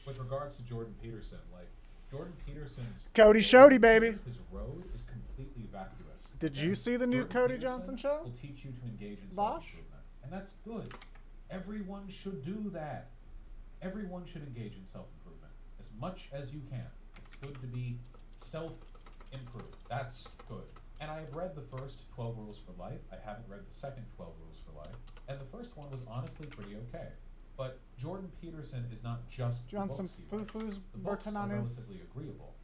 with regards to Jordan Peterson, like Jordan Peterson's Cody Shody, baby. His road is completely vacuous. Did you see the new Jordan Cody Peterson Johnson show? Will teach you to engage in Vosh? self-improvement, and that's good. Everyone should do that. Everyone should engage in self-improvement as much as you can. It's good to be self-improved. That's good. And I have read the first 12 Rules for Life. I haven't read the second 12 Rules for Life. And the first one was honestly pretty okay. But Jordan Peterson is not just Do you want the some books he writes. foo-foos The books Burton are on his? relatively agreeable.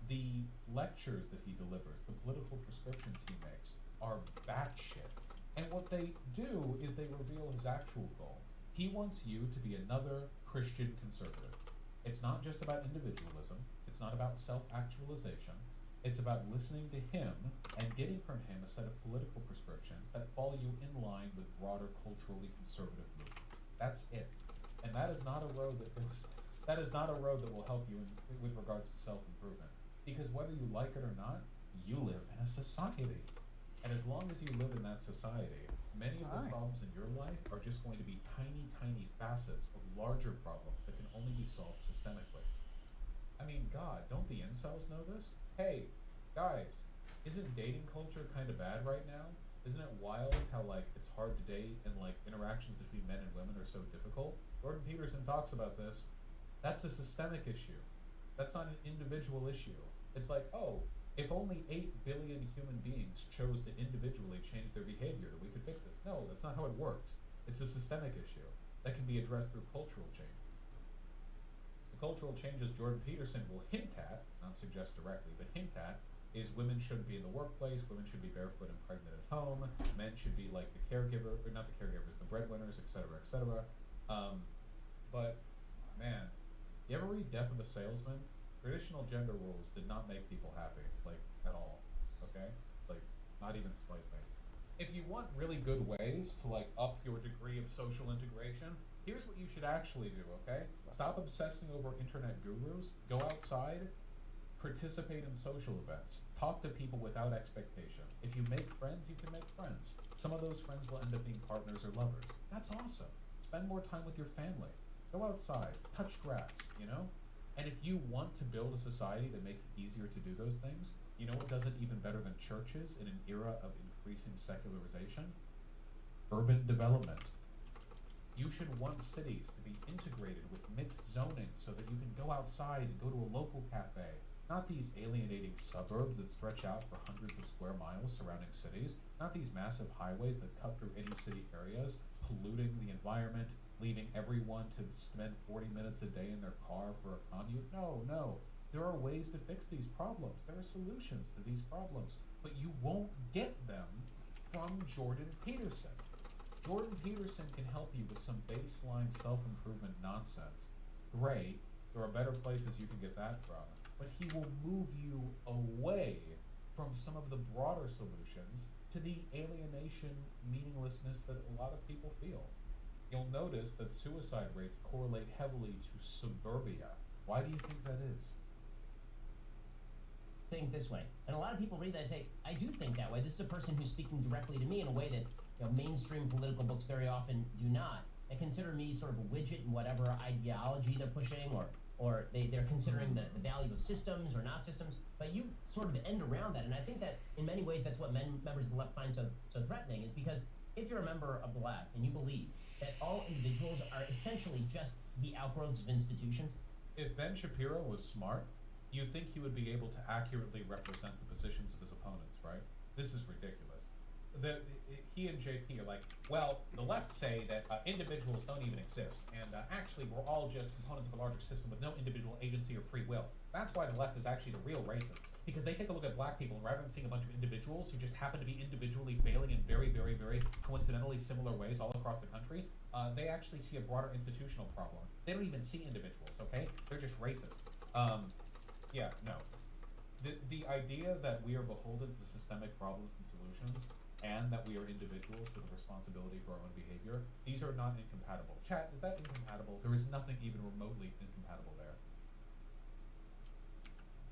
The lectures that he delivers, the political prescriptions he makes, are batshit. And what they do is they reveal his actual goal. He wants you to be another Christian conservative. It's not just about individualism. It's not about self-actualization. It's about listening to him and getting from him a set of political prescriptions that fall you in line with broader culturally conservative movements. That's it. And that is not a road that goes. That is not a road that will help you with regards to self-improvement. Because whether you like it or not, you live in a society. And as long as you live in that society, many of the problems in your life are just going to be tiny, tiny facets of larger problems that can only be solved systemically. I mean, God, don't the incels know this? Hey, guys, isn't dating culture kind of bad right now? Isn't it wild how, like, it's hard to date and, like, interactions between men and women are so difficult? Jordan Peterson talks about this. That's a systemic issue. That's not an individual issue. It's like, oh, if only 8 billion human beings chose to individually change their behavior, we could fix this. No, that's not how it works. It's a systemic issue that can be addressed through cultural changes. The cultural changes Jordan Peterson will hint at, not suggest directly, but hint at, is women shouldn't be in the workplace, women should be barefoot and pregnant at home, men should be like the caregiver, or not the caregivers, the breadwinners, etc., etc. But, man, you ever read Death of a Salesman? Traditional gender roles did not make people happy, like, at all, okay? Like, not even slightly. If you want really good ways to, like, up your degree of social integration, here's what you should actually do, okay? Stop obsessing over internet gurus, go outside, participate in social events, talk to people without expectation. If you make friends, you can make friends. Some of those friends will end up being partners or lovers. That's awesome. Spend more time with your family. Go outside, touch grass, you know? And if you want to build a society that makes it easier to do those things, you know what does it even better than churches in an era of increasing secularization? Urban development. You should want cities to be integrated with mixed zoning so that you can go outside and go to a local cafe. Not these alienating suburbs that stretch out for hundreds of square miles surrounding cities. Not these massive highways that cut through any city areas, polluting the environment, leaving everyone to spend 40 minutes a day in their car for a commute. No, no. There are ways to fix these problems. There are solutions to these problems. But you won't get them from Jordan Peterson. Jordan Peterson can help you with some baseline self-improvement nonsense. Great. There are better places you can get that from. But he will move you away from some of the broader solutions to the alienation, meaninglessness that a lot of people feel. You'll notice that suicide rates correlate heavily to suburbia. Why do you think that is? Think this way. And a lot of people read that and say, I do think that way. This is a person who's speaking directly to me in a way that mainstream political books very often do not. They consider me sort of a widget in whatever ideology they're pushing, or they're considering the value of systems or not systems. But you sort of end around that. And I think that in many ways that's what members of the left find so threatening, is because if you're a member of the left and you believe that all individuals are essentially just the outgrowths of institutions. If Ben Shapiro was smart, you'd think he would be able to accurately represent the positions of his opponents, right? This is ridiculous. He and JP are like, well, the left say that individuals don't even exist, and actually we're all just components of a larger system with no individual agency or free will. That's why the left is actually the real racists, because they take a look at black people, and rather than seeing a bunch of individuals who just happen to be individually failing in very, very, very coincidentally similar ways all across the country, they actually see a broader institutional problem. They don't even see individuals, okay? They're just racist. Yeah, no. The idea that we are beholden to systemic problems and solutions, and that we are individuals with a responsibility for our own behavior, these are not incompatible. Chat, is that incompatible? There is nothing even remotely incompatible there.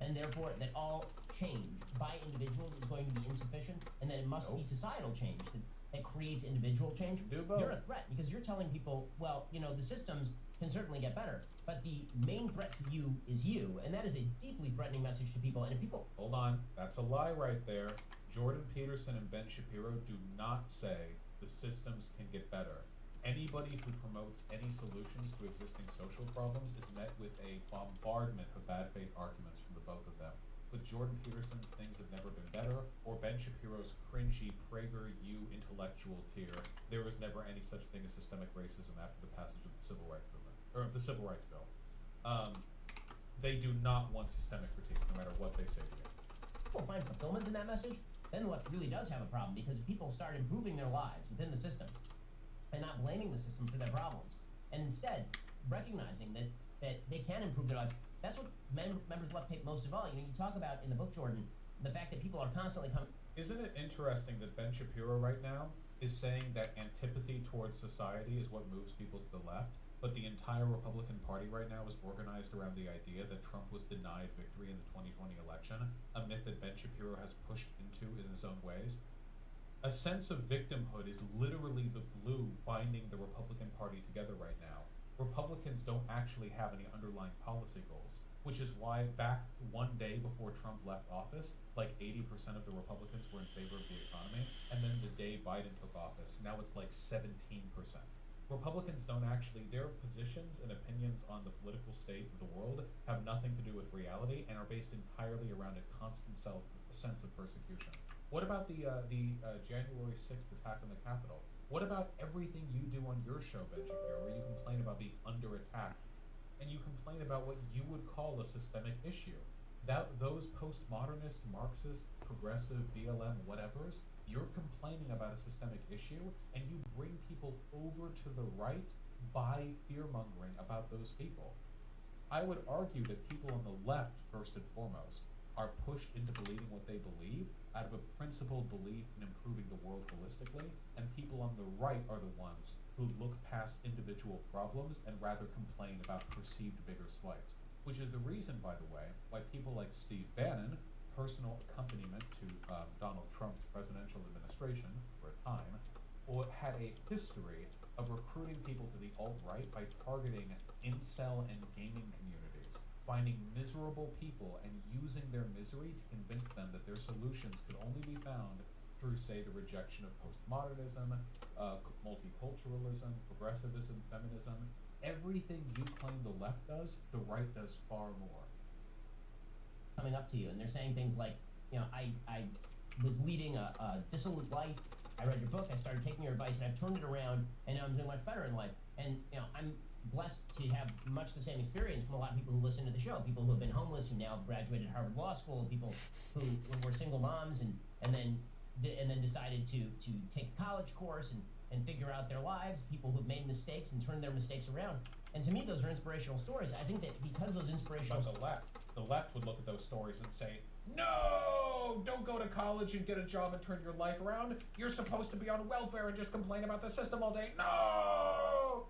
and therefore that all change by individuals is going to be insufficient, and that it must be societal change that creates individual change. Do both. You're a threat because you're telling people, well, you know, the systems can certainly get better, but the main threat to you is you, and that is a deeply threatening message to people. And if people Hold on, that's a lie right there. Jordan Peterson and Ben Shapiro do not say the systems can get better. Anybody who promotes any solutions to existing social problems is met with a bombardment of bad faith arguments from the both of them. With Jordan Peterson, things have never been better, or Ben Shapiro's cringy PragerU intellectual tier, there was never any such thing as systemic racism after the passage of the Civil Rights Movement, or of the Civil Rights Bill. They do not want systemic critique, no matter what they say to you. people find fulfillment in that message, then the left really does have a problem, because if people start improving their lives within the system and not blaming the system for their problems, and instead recognizing that they can improve their lives, that's what members of left hate most of all. You know, you talk about in the book, Jordan, the fact that people are constantly coming. Isn't it interesting that Ben Shapiro right now is saying that antipathy towards society is what moves people to the left, but the entire Republican Party right now is organized around the idea that Trump was denied victory in the 2020 election, a myth that Ben Shapiro has pushed into in his own ways? A sense of victimhood is literally the glue binding the Republican Party together right now. Republicans don't actually have any underlying policy goals, which is why back one day before Trump left office, like 80% of the Republicans were in favor of the economy, and then the day Biden took office, now it's like 17%. Republicans don't actually, their positions and opinions on the political state of the world have nothing to do with reality and are based entirely around a constant sense of persecution. What about the January 6th attack on the Capitol? What about everything you do on your show, Ben Shapiro, where you complain about being under attack, and you complain about what you would call a systemic issue? Those postmodernist, Marxist, progressive, BLM, whatevers, you're complaining about a systemic issue, and you bring people over to the right by fear-mongering about those people. I would argue that people on the left, first and foremost, are pushed into believing what they believe out of a principled belief in improving the world holistically, and people on the right are the ones who look past individual problems and rather complain about perceived bigger slights. Which is the reason, by the way, why people like Steve Bannon, personal accompaniment to Donald Trump's presidential administration for a time, had a history of recruiting people to the alt-right by targeting incel and gaming communities, finding miserable people and using their misery to convince them that their solutions could only be found through, say, the rejection of postmodernism, multiculturalism, progressivism, feminism. Everything you claim the left does, the right does far more. Coming up to you, and they're saying things like, you know, I was leading a dissolute life. I read your book, I started taking your advice, and I've turned it around, and now I'm doing much better in life. And, you know, I'm blessed to have much the same experience from a lot of people who listen to the show, people who have been homeless, who now have graduated Harvard Law School, people who were single moms and then decided to take a college course and figure out their lives, people who've made mistakes and turned their mistakes around. And to me, those are inspirational stories. I think that because those inspirational... But the left would look at those stories and say, no, don't go to college and get a job and turn your life around. You're supposed to be on welfare and just complain about the system all day. No!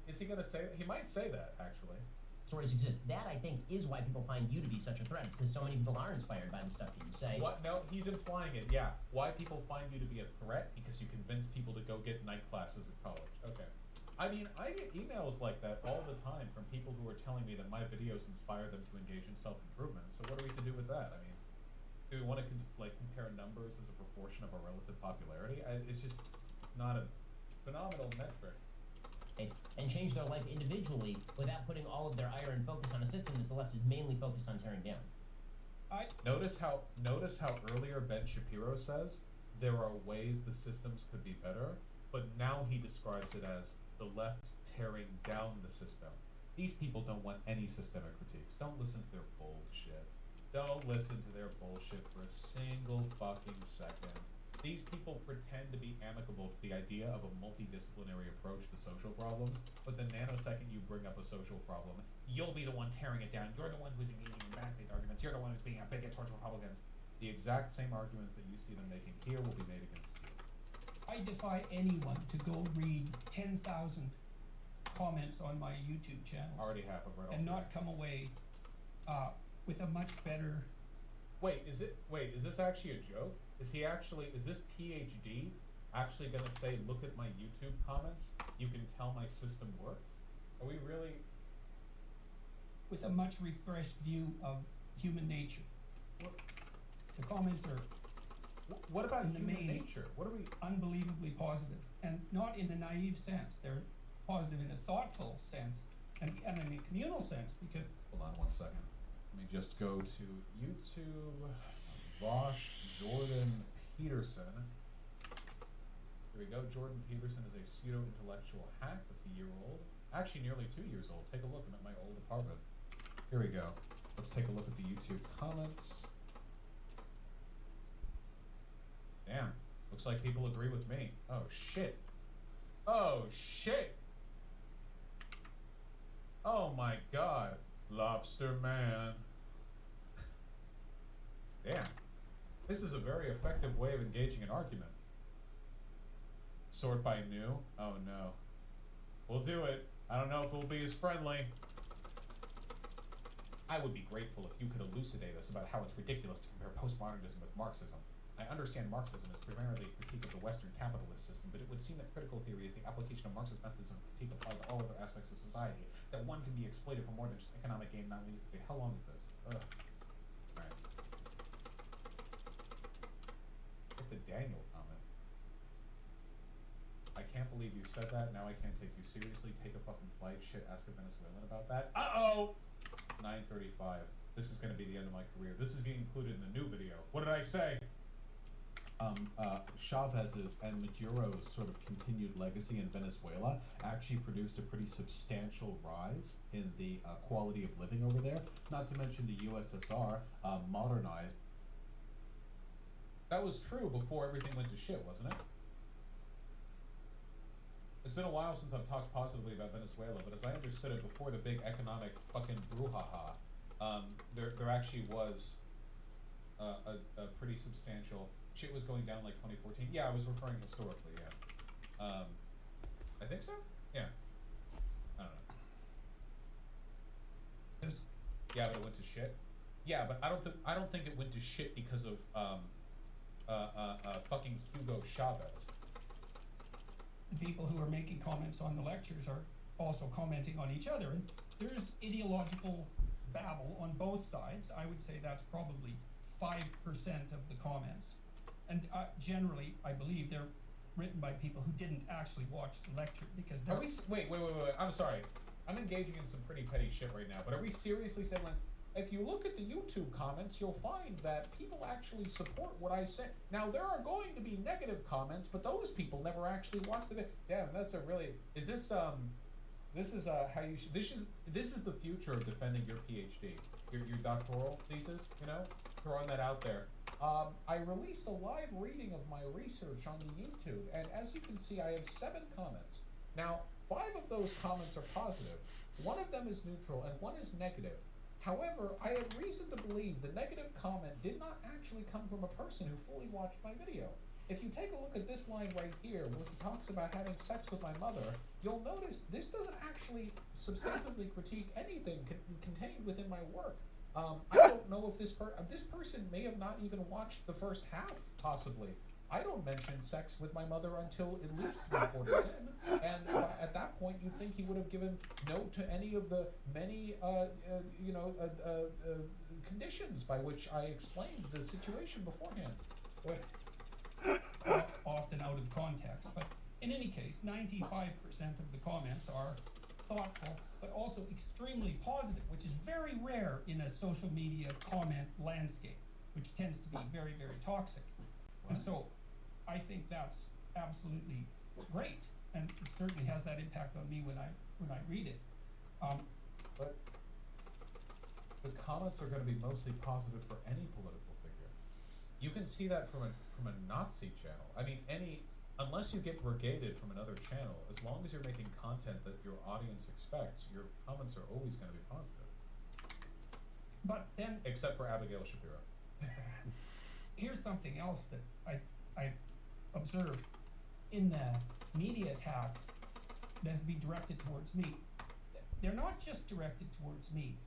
Is he gonna say, he might say that, actually. Stories exist. That, I think, is why people find you to be such a threat. It's because so many people are inspired by the stuff that you say. What? No, he's implying it, yeah. Why people find you to be a threat? Because you convince people to go get night classes at college. Okay. I mean, I get emails like that all the time from people who are telling me that my videos inspire them to engage in self-improvement. So what are we to do with that? I mean, do we want to compare numbers as a proportion of our relative popularity? It's just not a phenomenal metric. And change their life individually without putting all of their ire and focus on a system that the left is mainly focused on tearing down. Notice how earlier Ben Shapiro says there are ways the systems could be better, but now he describes it as the left tearing down the system. These people don't want any systemic critiques. Don't listen to their bullshit. Don't listen to their bullshit for a single fucking second. These people pretend to be amicable to the idea of a multidisciplinary approach to social problems, but the nanosecond you bring up a social problem, you'll be the one tearing it down. You're the one who's engaging in bad-faith arguments. You're the one who's being a bigot towards Republicans. The exact same arguments that you see them making here will be made against you. I defy anyone to go read 10,000 comments on my YouTube channel. Already have, I've read all and three. not come away with a much better. Wait, is this actually a joke? Is this PhD actually gonna say, look at my YouTube comments, you can tell my system works? Are we really? With a much refreshed view of human nature. What? The comments are. What about in the human main nature? What are we? Unbelievably positive, and not in a naive sense. They're positive in a thoughtful sense, and in a communal sense. Because Hold on 1 second. Let me just go to YouTube. Vosh Jordan Peterson. Here we go. Jordan Peterson is a pseudo-intellectual hack that's a year old. Actually, nearly 2 years old. Take a look. I'm at my old apartment. Here we go. Let's take a look at the YouTube comments. Damn. Looks like people agree with me. Oh, shit. Oh, shit. Oh, my God. Lobster Man. Damn. This is a very effective way of engaging an argument. Sort by new? Oh, no. We'll do it. I don't know if we'll be as friendly. I would be grateful if you could elucidate us about how it's ridiculous to compare postmodernism with Marxism. I understand Marxism is primarily a critique of the Western capitalist system, but it would seem that critical theory is the application of Marxist methods of critique applied to all other aspects of society, that one can be exploited for more than just economic gain, not least. How long is this? Ugh. Alright. Get the Daniel comment. I can't believe you said that. Now I can't take you seriously. Take a fucking flight. Shit, ask a Venezuelan about that. Uh-oh! 9:35. This is going to be the end of my career. This is being included in the new video. What did I say? Chavez's and Maduro's sort of continued legacy in Venezuela actually produced a pretty substantial rise in the quality of living over there. Not to mention the USSR modernized. That was true before everything went to shit, wasn't it? It's been a while since I've talked positively about Venezuela, but as I understood it, before the big economic fucking brouhaha, there actually was a pretty substantial. Shit was going down like 2014. Yeah, I was referring historically. Yeah. I think so. Yeah. I don't know. Yeah, but it went to shit. Yeah, but I don't think it went to shit because of fucking Hugo Chavez. The people who are making comments on the lectures are also commenting on each other, and there's ideological babble on both sides. I would say that's probably 5% of the comments. And generally, I believe they're written by people who didn't actually watch the lecture, because they're... Wait. I'm sorry. I'm engaging in some pretty petty shit right now, but are we seriously saying, like, if you look at the YouTube comments, you'll find that people actually support what I said. Now, there are going to be negative comments, but those people never actually watched the video. Damn, that's a really... Is this, this is, how you should... This is the future of defending your PhD. Your doctoral thesis, you know? Throwing that out there. I released a live reading of my research on the YouTube, and as you can see, I have 7 comments. Now, 5 of those comments are positive. 1 of them is neutral, and 1 is negative. However, I have reason to believe the negative comment did not actually come from a person who fully watched my video. If you take a look at this line right here, where he talks about having sex with my mother, you'll notice this doesn't actually substantively critique anything contained within my work. I don't know if this person may have not even watched the first half, possibly. I don't mention sex with my mother until at least 3 quarters in, and at that point you'd think he would have given note to any of the many, conditions by which I explained the situation beforehand. Often out of context, but in any case, 95% of the comments are thoughtful, but also extremely positive, which is very rare in a social media comment landscape, which tends to be very, very toxic. And so I think that's absolutely great, and it certainly has that impact on me when I read it. But the comments are going to be mostly positive for any political figure. You can see that from a Nazi channel. I mean, unless you get brigaded from another channel, as long as you're making content that your audience expects, your comments are always going to be positive. But then, except for Abigail Shapiro. Here's something else that I observed in the media attacks that have been directed towards me. They're not just directed towards me.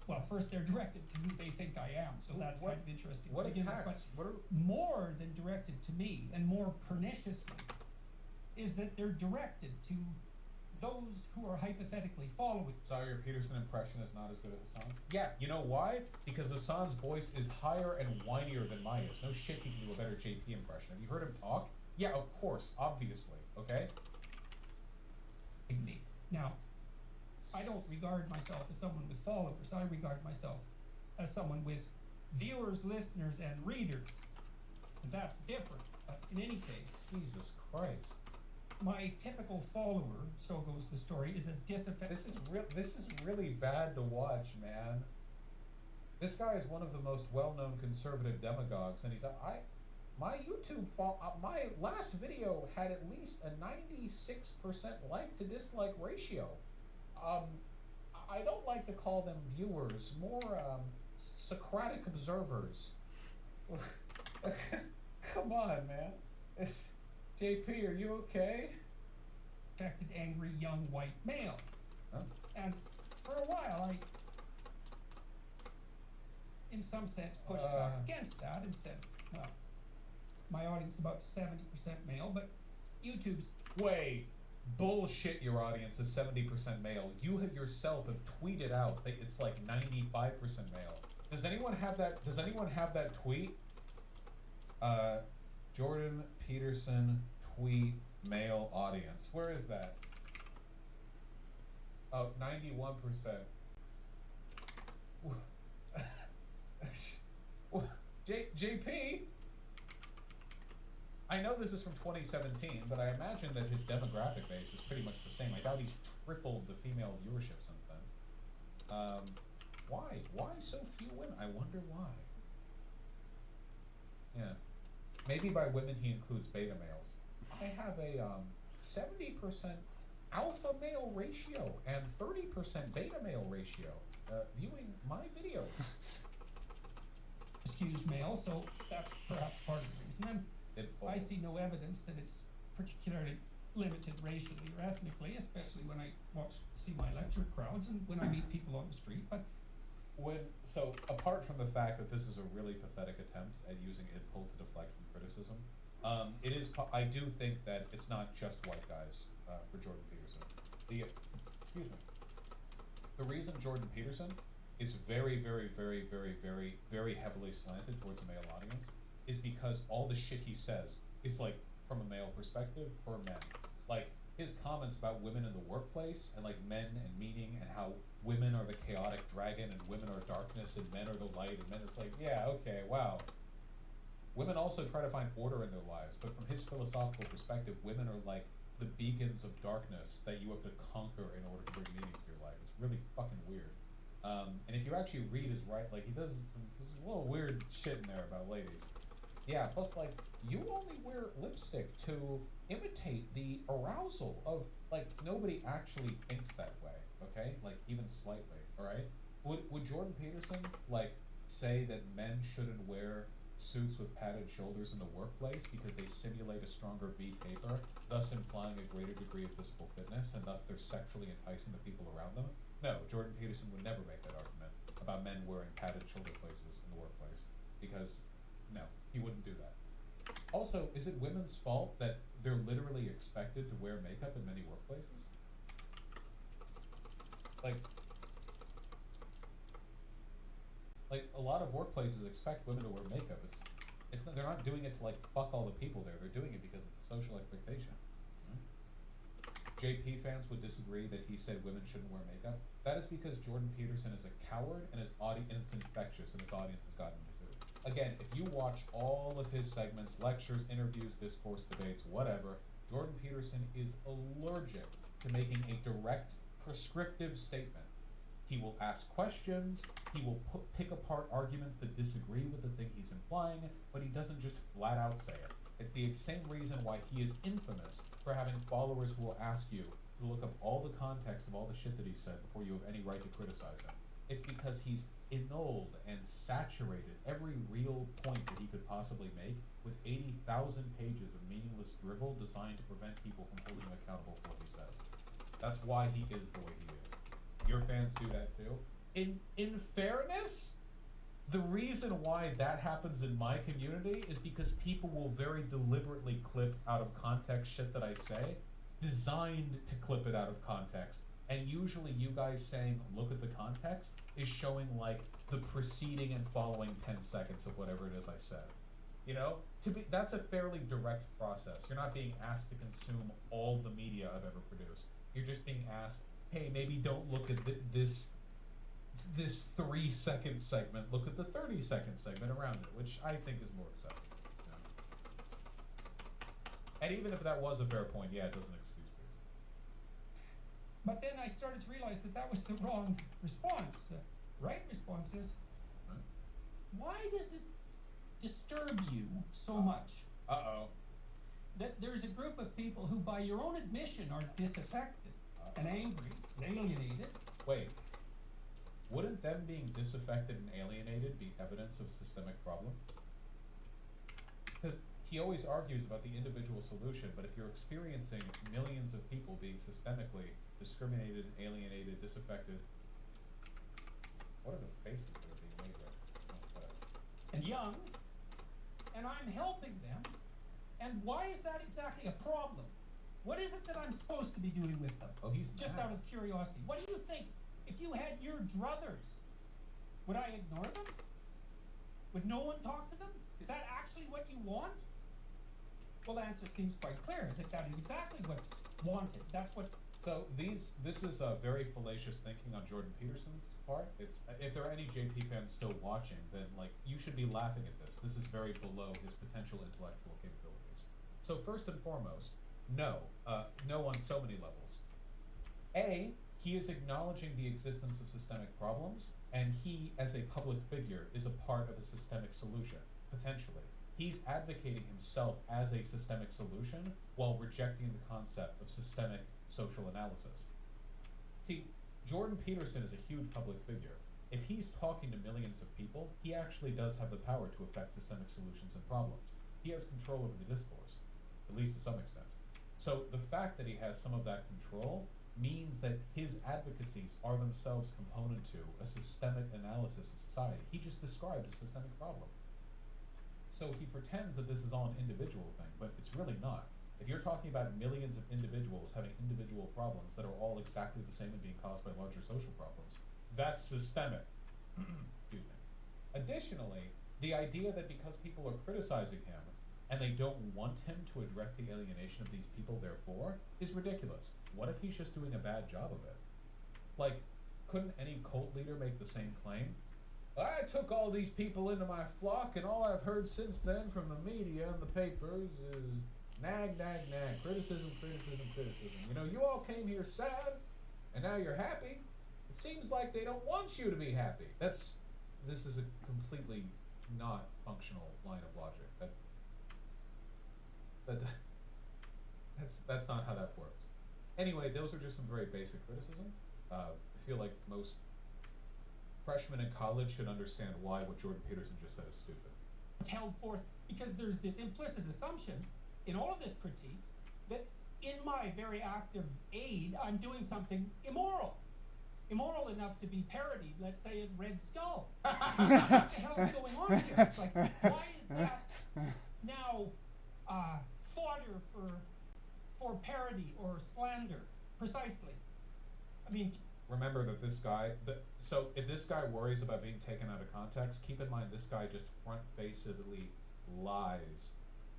well, first they're directed to who they think I am, so that's What- kind of interesting. What to begin with, attacks? but What are? more than directed to me, and more perniciously, is that they're directed to those who are hypothetically following. So your Peterson impression is not as good as Hassan's? Yeah, you know why? Because Hassan's voice is higher and whinier than mine is. No shit he can do a better JP impression. Have you heard him talk? Yeah, of course, obviously, okay? Me. Now, I don't regard myself as someone with followers. I regard myself as someone with viewers, listeners, and readers. And that's different. But in any case, Jesus Christ. my typical follower, so goes the story, is a disaffected. This is really bad to watch, man. This guy is one of the most well-known conservative demagogues, and he's my YouTube my last video had at least a 96% like to dislike ratio. I don't like to call them viewers, more Socratic observers. Come on, man. JP, are you okay? Affected, angry, young, white male. Huh? And for a while, I, in some sense, pushed back against that and said, well, my audience is about 70% male, but YouTube's... Wait. Bullshit, your audience is 70% male. You yourself have tweeted out that it's like 95% male. Does anyone have that tweet? Jordan Peterson tweet male audience. Where is that? Oh, 91%. JP? I know this is from 2017, but I imagine that his demographic base is pretty much the same. I doubt he's tripled the female viewership since then. Why? Why so few women? I wonder why. Yeah. Maybe by women he includes beta males. I have a 70% alpha male ratio and 30% beta male ratio viewing my videos. Skews male, so that's perhaps part of the reason. And I see no evidence that it's particularly limited racially or ethnically, especially when I see my lecture crowds and when I meet people on the street. But so apart from the fact that this is a really pathetic attempt at using idpull to deflect from criticism, I do think that it's not just white guys for Jordan Peterson. Excuse me. The reason Jordan Peterson is very, very, very, very, very, very heavily slanted towards a male audience is because all the shit he says is like from a male perspective for men. Like his comments about women in the workplace and like men and meaning and how women are the chaotic dragon and women are darkness and men are the light and men, it's like, yeah, okay, wow. Women also try to find order in their lives, but from his philosophical perspective, women are like the beacons of darkness that you have to conquer in order to bring meaning to your life. It's really fucking weird. And if you actually read his like he does there's a little weird shit in there about ladies. Yeah, plus like you only wear lipstick to imitate the arousal of like nobody actually thinks that way, okay? Like even slightly, alright? Would Jordan Peterson like say that men shouldn't wear suits with padded shoulders in the workplace because they simulate a stronger V taper, thus implying a greater degree of physical fitness and thus they're sexually enticing the people around them? No, Jordan Peterson would never make that argument about men wearing padded shoulder places in the workplace because no, he wouldn't do that. Also, is it women's fault that they're literally expected to wear makeup in many workplaces? Like a lot of workplaces expect women to wear makeup. It's not, they're not doing it to like fuck all the people there. They're doing it because it's a social expectation. JP fans would disagree that he said women shouldn't wear makeup. That is because Jordan Peterson is a coward and his audience and it's infectious and his audience has gotten into it. Again, if you watch all of his segments, lectures, interviews, discourse, debates, whatever, Jordan Peterson is allergic to making a direct, prescriptive statement. He will ask questions, he will pick apart arguments that disagree with the thing he's implying, but he doesn't just flat out say it. It's the same reason why he is infamous for having followers who will ask you to look up all the context of all the shit that he said before you have any right to criticize him. It's because he's annulled and saturated every real point that he could possibly make with 80,000 pages of meaningless drivel designed to prevent people from holding him accountable for what he says. That's why he is the way he is. Your fans do that too. in fairness, the reason why that happens in my community is because people will very deliberately clip out of context shit that I say, designed to clip it out of context. And usually you guys saying, look at the context, is showing like the preceding and following 10 seconds of whatever it is I said. You know, that's a fairly direct process. You're not being asked to consume all the media I've ever produced. You're just being asked, hey, maybe don't look at this 3-second segment, look at the 30-second segment around it, which I think is more acceptable. You know? And even if that was a fair point, yeah, it doesn't excuse me. But then I started to realize that that was the wrong response. The right response is, why does it disturb you so much that there's a group of people who, by your own admission, are disaffected and angry and alienated? Wait. Wouldn't them being disaffected and alienated be evidence of systemic problem? Because he always argues about the individual solution, but if you're experiencing millions of people being systemically discriminated, alienated, disaffected, what are the faces that are being made right? And young, and I'm helping them, and why is that exactly a problem? What is it that I'm supposed to be doing with them? Oh, he's just mad. Out of curiosity. What do you think? If you had your druthers, would I ignore them? Would no one talk to them? Is that actually what you want? Well, the answer seems quite clear that that is exactly what's wanted. That's what's... So this is very fallacious thinking on Jordan Peterson's part. It's if there are any JP fans still watching, then like you should be laughing at this. This is very below his potential intellectual capabilities. So first and foremost, no on so many levels. A, he is acknowledging the existence of systemic problems, and he, as a public figure, is a part of a systemic solution, potentially. He's advocating himself as a systemic solution while rejecting the concept of systemic social analysis. See, Jordan Peterson is a huge public figure. If he's talking to millions of people, he actually does have the power to affect systemic solutions and problems. He has control over the discourse, at least to some extent. So the fact that he has some of that control means that his advocacies are themselves component to a systemic analysis of society. He just described a systemic problem. So he pretends that this is all an individual thing, but it's really not. If you're talking about millions of individuals having individual problems that are all exactly the same and being caused by larger social problems, that's systemic. Excuse me. Additionally, the idea that because people are criticizing him and they don't want him to address the alienation of these people, therefore, is ridiculous. What if he's just doing a bad job of it? Like, couldn't any cult leader make the same claim? I took all these people into my flock, and all I've heard since then from the media and the papers is nag, nag, nag, criticism, criticism, criticism. You know, you all came here sad, and now you're happy. It seems like they don't want you to be happy. This is a completely not functional line of logic. That's not how that works. Anyway, those are just some very basic criticisms. I feel like most freshmen in college should understand why what Jordan Peterson just said is stupid. It's held forth because there's this implicit assumption in all of this critique that in my very active aid, I'm doing something immoral. Immoral enough to be parodied, let's say, as Red Skull. What the hell is going on here? It's like, why is that now fodder for parody or slander? Precisely. I mean, remember that this guy, so if this guy worries about being taken out of context, keep in mind this guy just front-facedly lies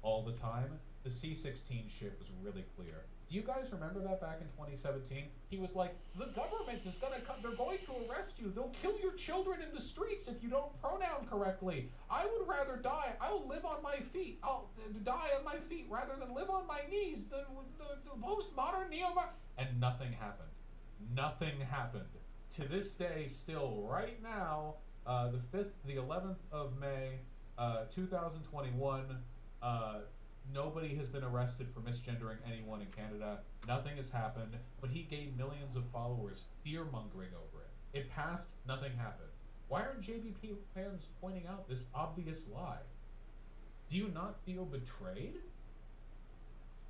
all the time. The C-16 shit was really clear. Do you guys remember that back in 2017? He was like, the government is gonna come, they're going to arrest you, they'll kill your children in the streets if you don't pronoun correctly. I would rather die, I'll live on my feet, I'll die on my feet rather than live on my knees, the postmodern and nothing happened. Nothing happened. To this day, still, right now, the 11th of May, 2021, nobody has been arrested for misgendering anyone in Canada. Nothing has happened, but he gained millions of followers fear-mongering over it. It passed, nothing happened. Why aren't JBP fans pointing out this obvious lie? Do you not feel betrayed?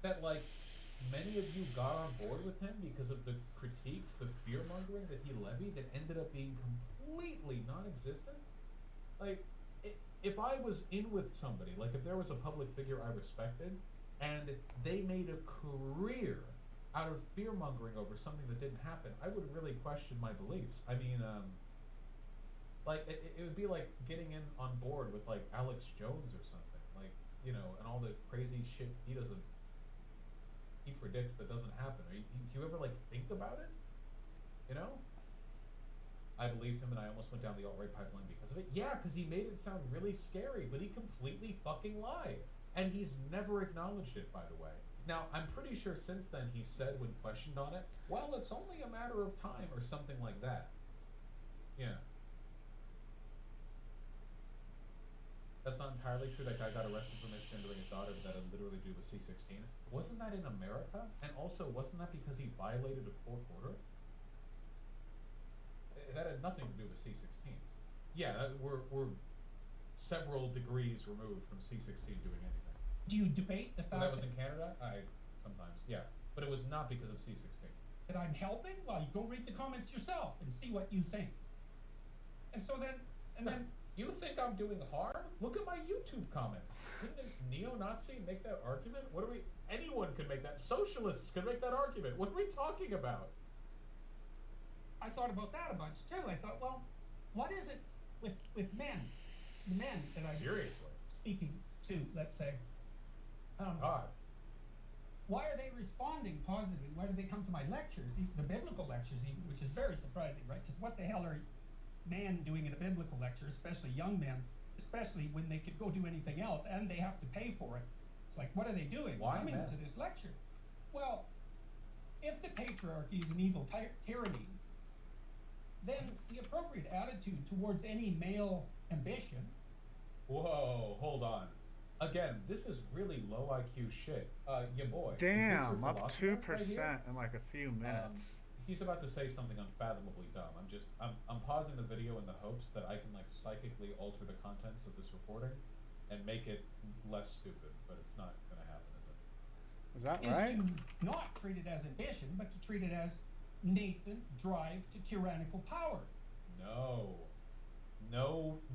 That, like, many of you got on board with him because of the critiques, the fear-mongering that he levied that ended up being completely non-existent. Like, if I was in with somebody, like if there was a public figure I respected, and they made a career out of fear-mongering over something that didn't happen, I would really question my beliefs. I mean, like, it would be like getting in on board with, like, Alex Jones or something. Like, you know, and all the crazy shit he predicts that doesn't happen. Do you ever, like, think about it? You know? I believed him and I almost went down the alt-right pipeline because of it. Yeah, because he made it sound really scary, but he completely fucking lied. And he's never acknowledged it, by the way. Now, I'm pretty sure since then he said when questioned on it, well, it's only a matter of time or something like that. Yeah. That's not entirely true. That guy got arrested for misgendering his daughter, but that had literally to do with C-16. Wasn't that in America? And also, wasn't that because he violated a court order? That had nothing to do with C-16. Yeah, we're several degrees removed from C-16 doing anything. Do you debate the fact So that was in Canada? Sometimes, yeah. But it was not because of C-16. that I'm helping? Well, you go read the comments yourself and see what you think. And so then, You think I'm doing harm? Look at my YouTube comments. Didn't a neo-Nazi make that argument? Anyone could make that. Socialists could make that argument. What are we talking about? I thought about that a bunch too. I thought, well, what is it with men? The men that I'm Seriously. speaking to, let's say. God. Why are they responding positively? Why do they come to my lectures, the biblical lectures even, which is very surprising, right? Because what the hell are men doing in a biblical lecture, especially young men, especially when they could go do anything else and they have to pay for it? It's like, what are they doing coming to this lecture? Well, if the patriarchy is an evil tyranny, then the appropriate attitude towards any male ambition. Whoa, hold on. Again, this is really low IQ shit. Your boy. Damn, up 2% right in like a few minutes. He's about to say something unfathomably dumb. I'm pausing the video in the hopes that I can like psychically alter the contents of this recording and make it less stupid, but it's not gonna happen, is it? Is that Is right? to not treat it as ambition, but to treat it as nascent drive to tyrannical power.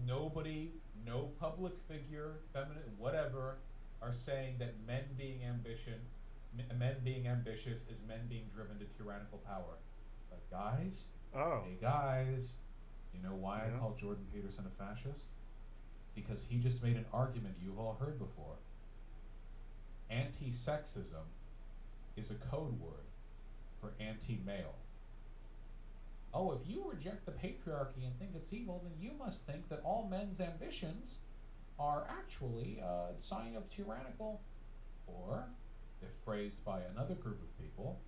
Nobody, no public figure, feminine, whatever, are saying that men being ambitious is men being driven to tyrannical power. But guys, hey guys, you know why I call Jordan Peterson a fascist? Because he just made an argument you've all heard before. Anti-sexism is a code word for anti-male. Oh, if you reject the patriarchy and think it's evil, then you must think that all men's ambitions are actually a sign of tyrannical, or, if phrased by another group of people,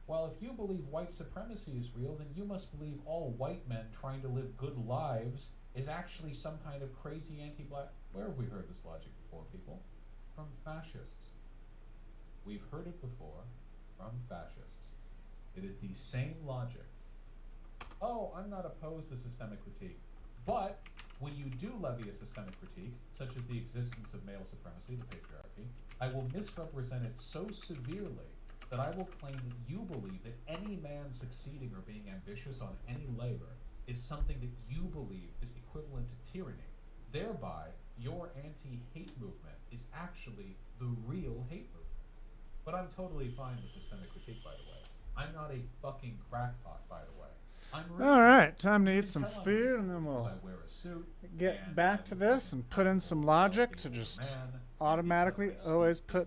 well, if you believe white supremacy is real, then you must believe all white men trying to live good lives is actually some kind of crazy anti-black... Where have we heard this logic before, people? From fascists. We've heard it before from fascists. It is the same logic. Oh, I'm not opposed to systemic critique. But when you do levy a systemic critique, such as the existence of male supremacy, the patriarchy, I will misrepresent it so severely that I will claim that you believe that any man succeeding or being ambitious on any labor is something that you believe is equivalent to tyranny. Thereby, your anti-hate movement is actually the real hate movement. But I'm totally fine with systemic critique, by the way. I'm not a fucking crackpot, by the way. Alright, time to eat some food and then we'll get back to this and put in some logic to just automatically always put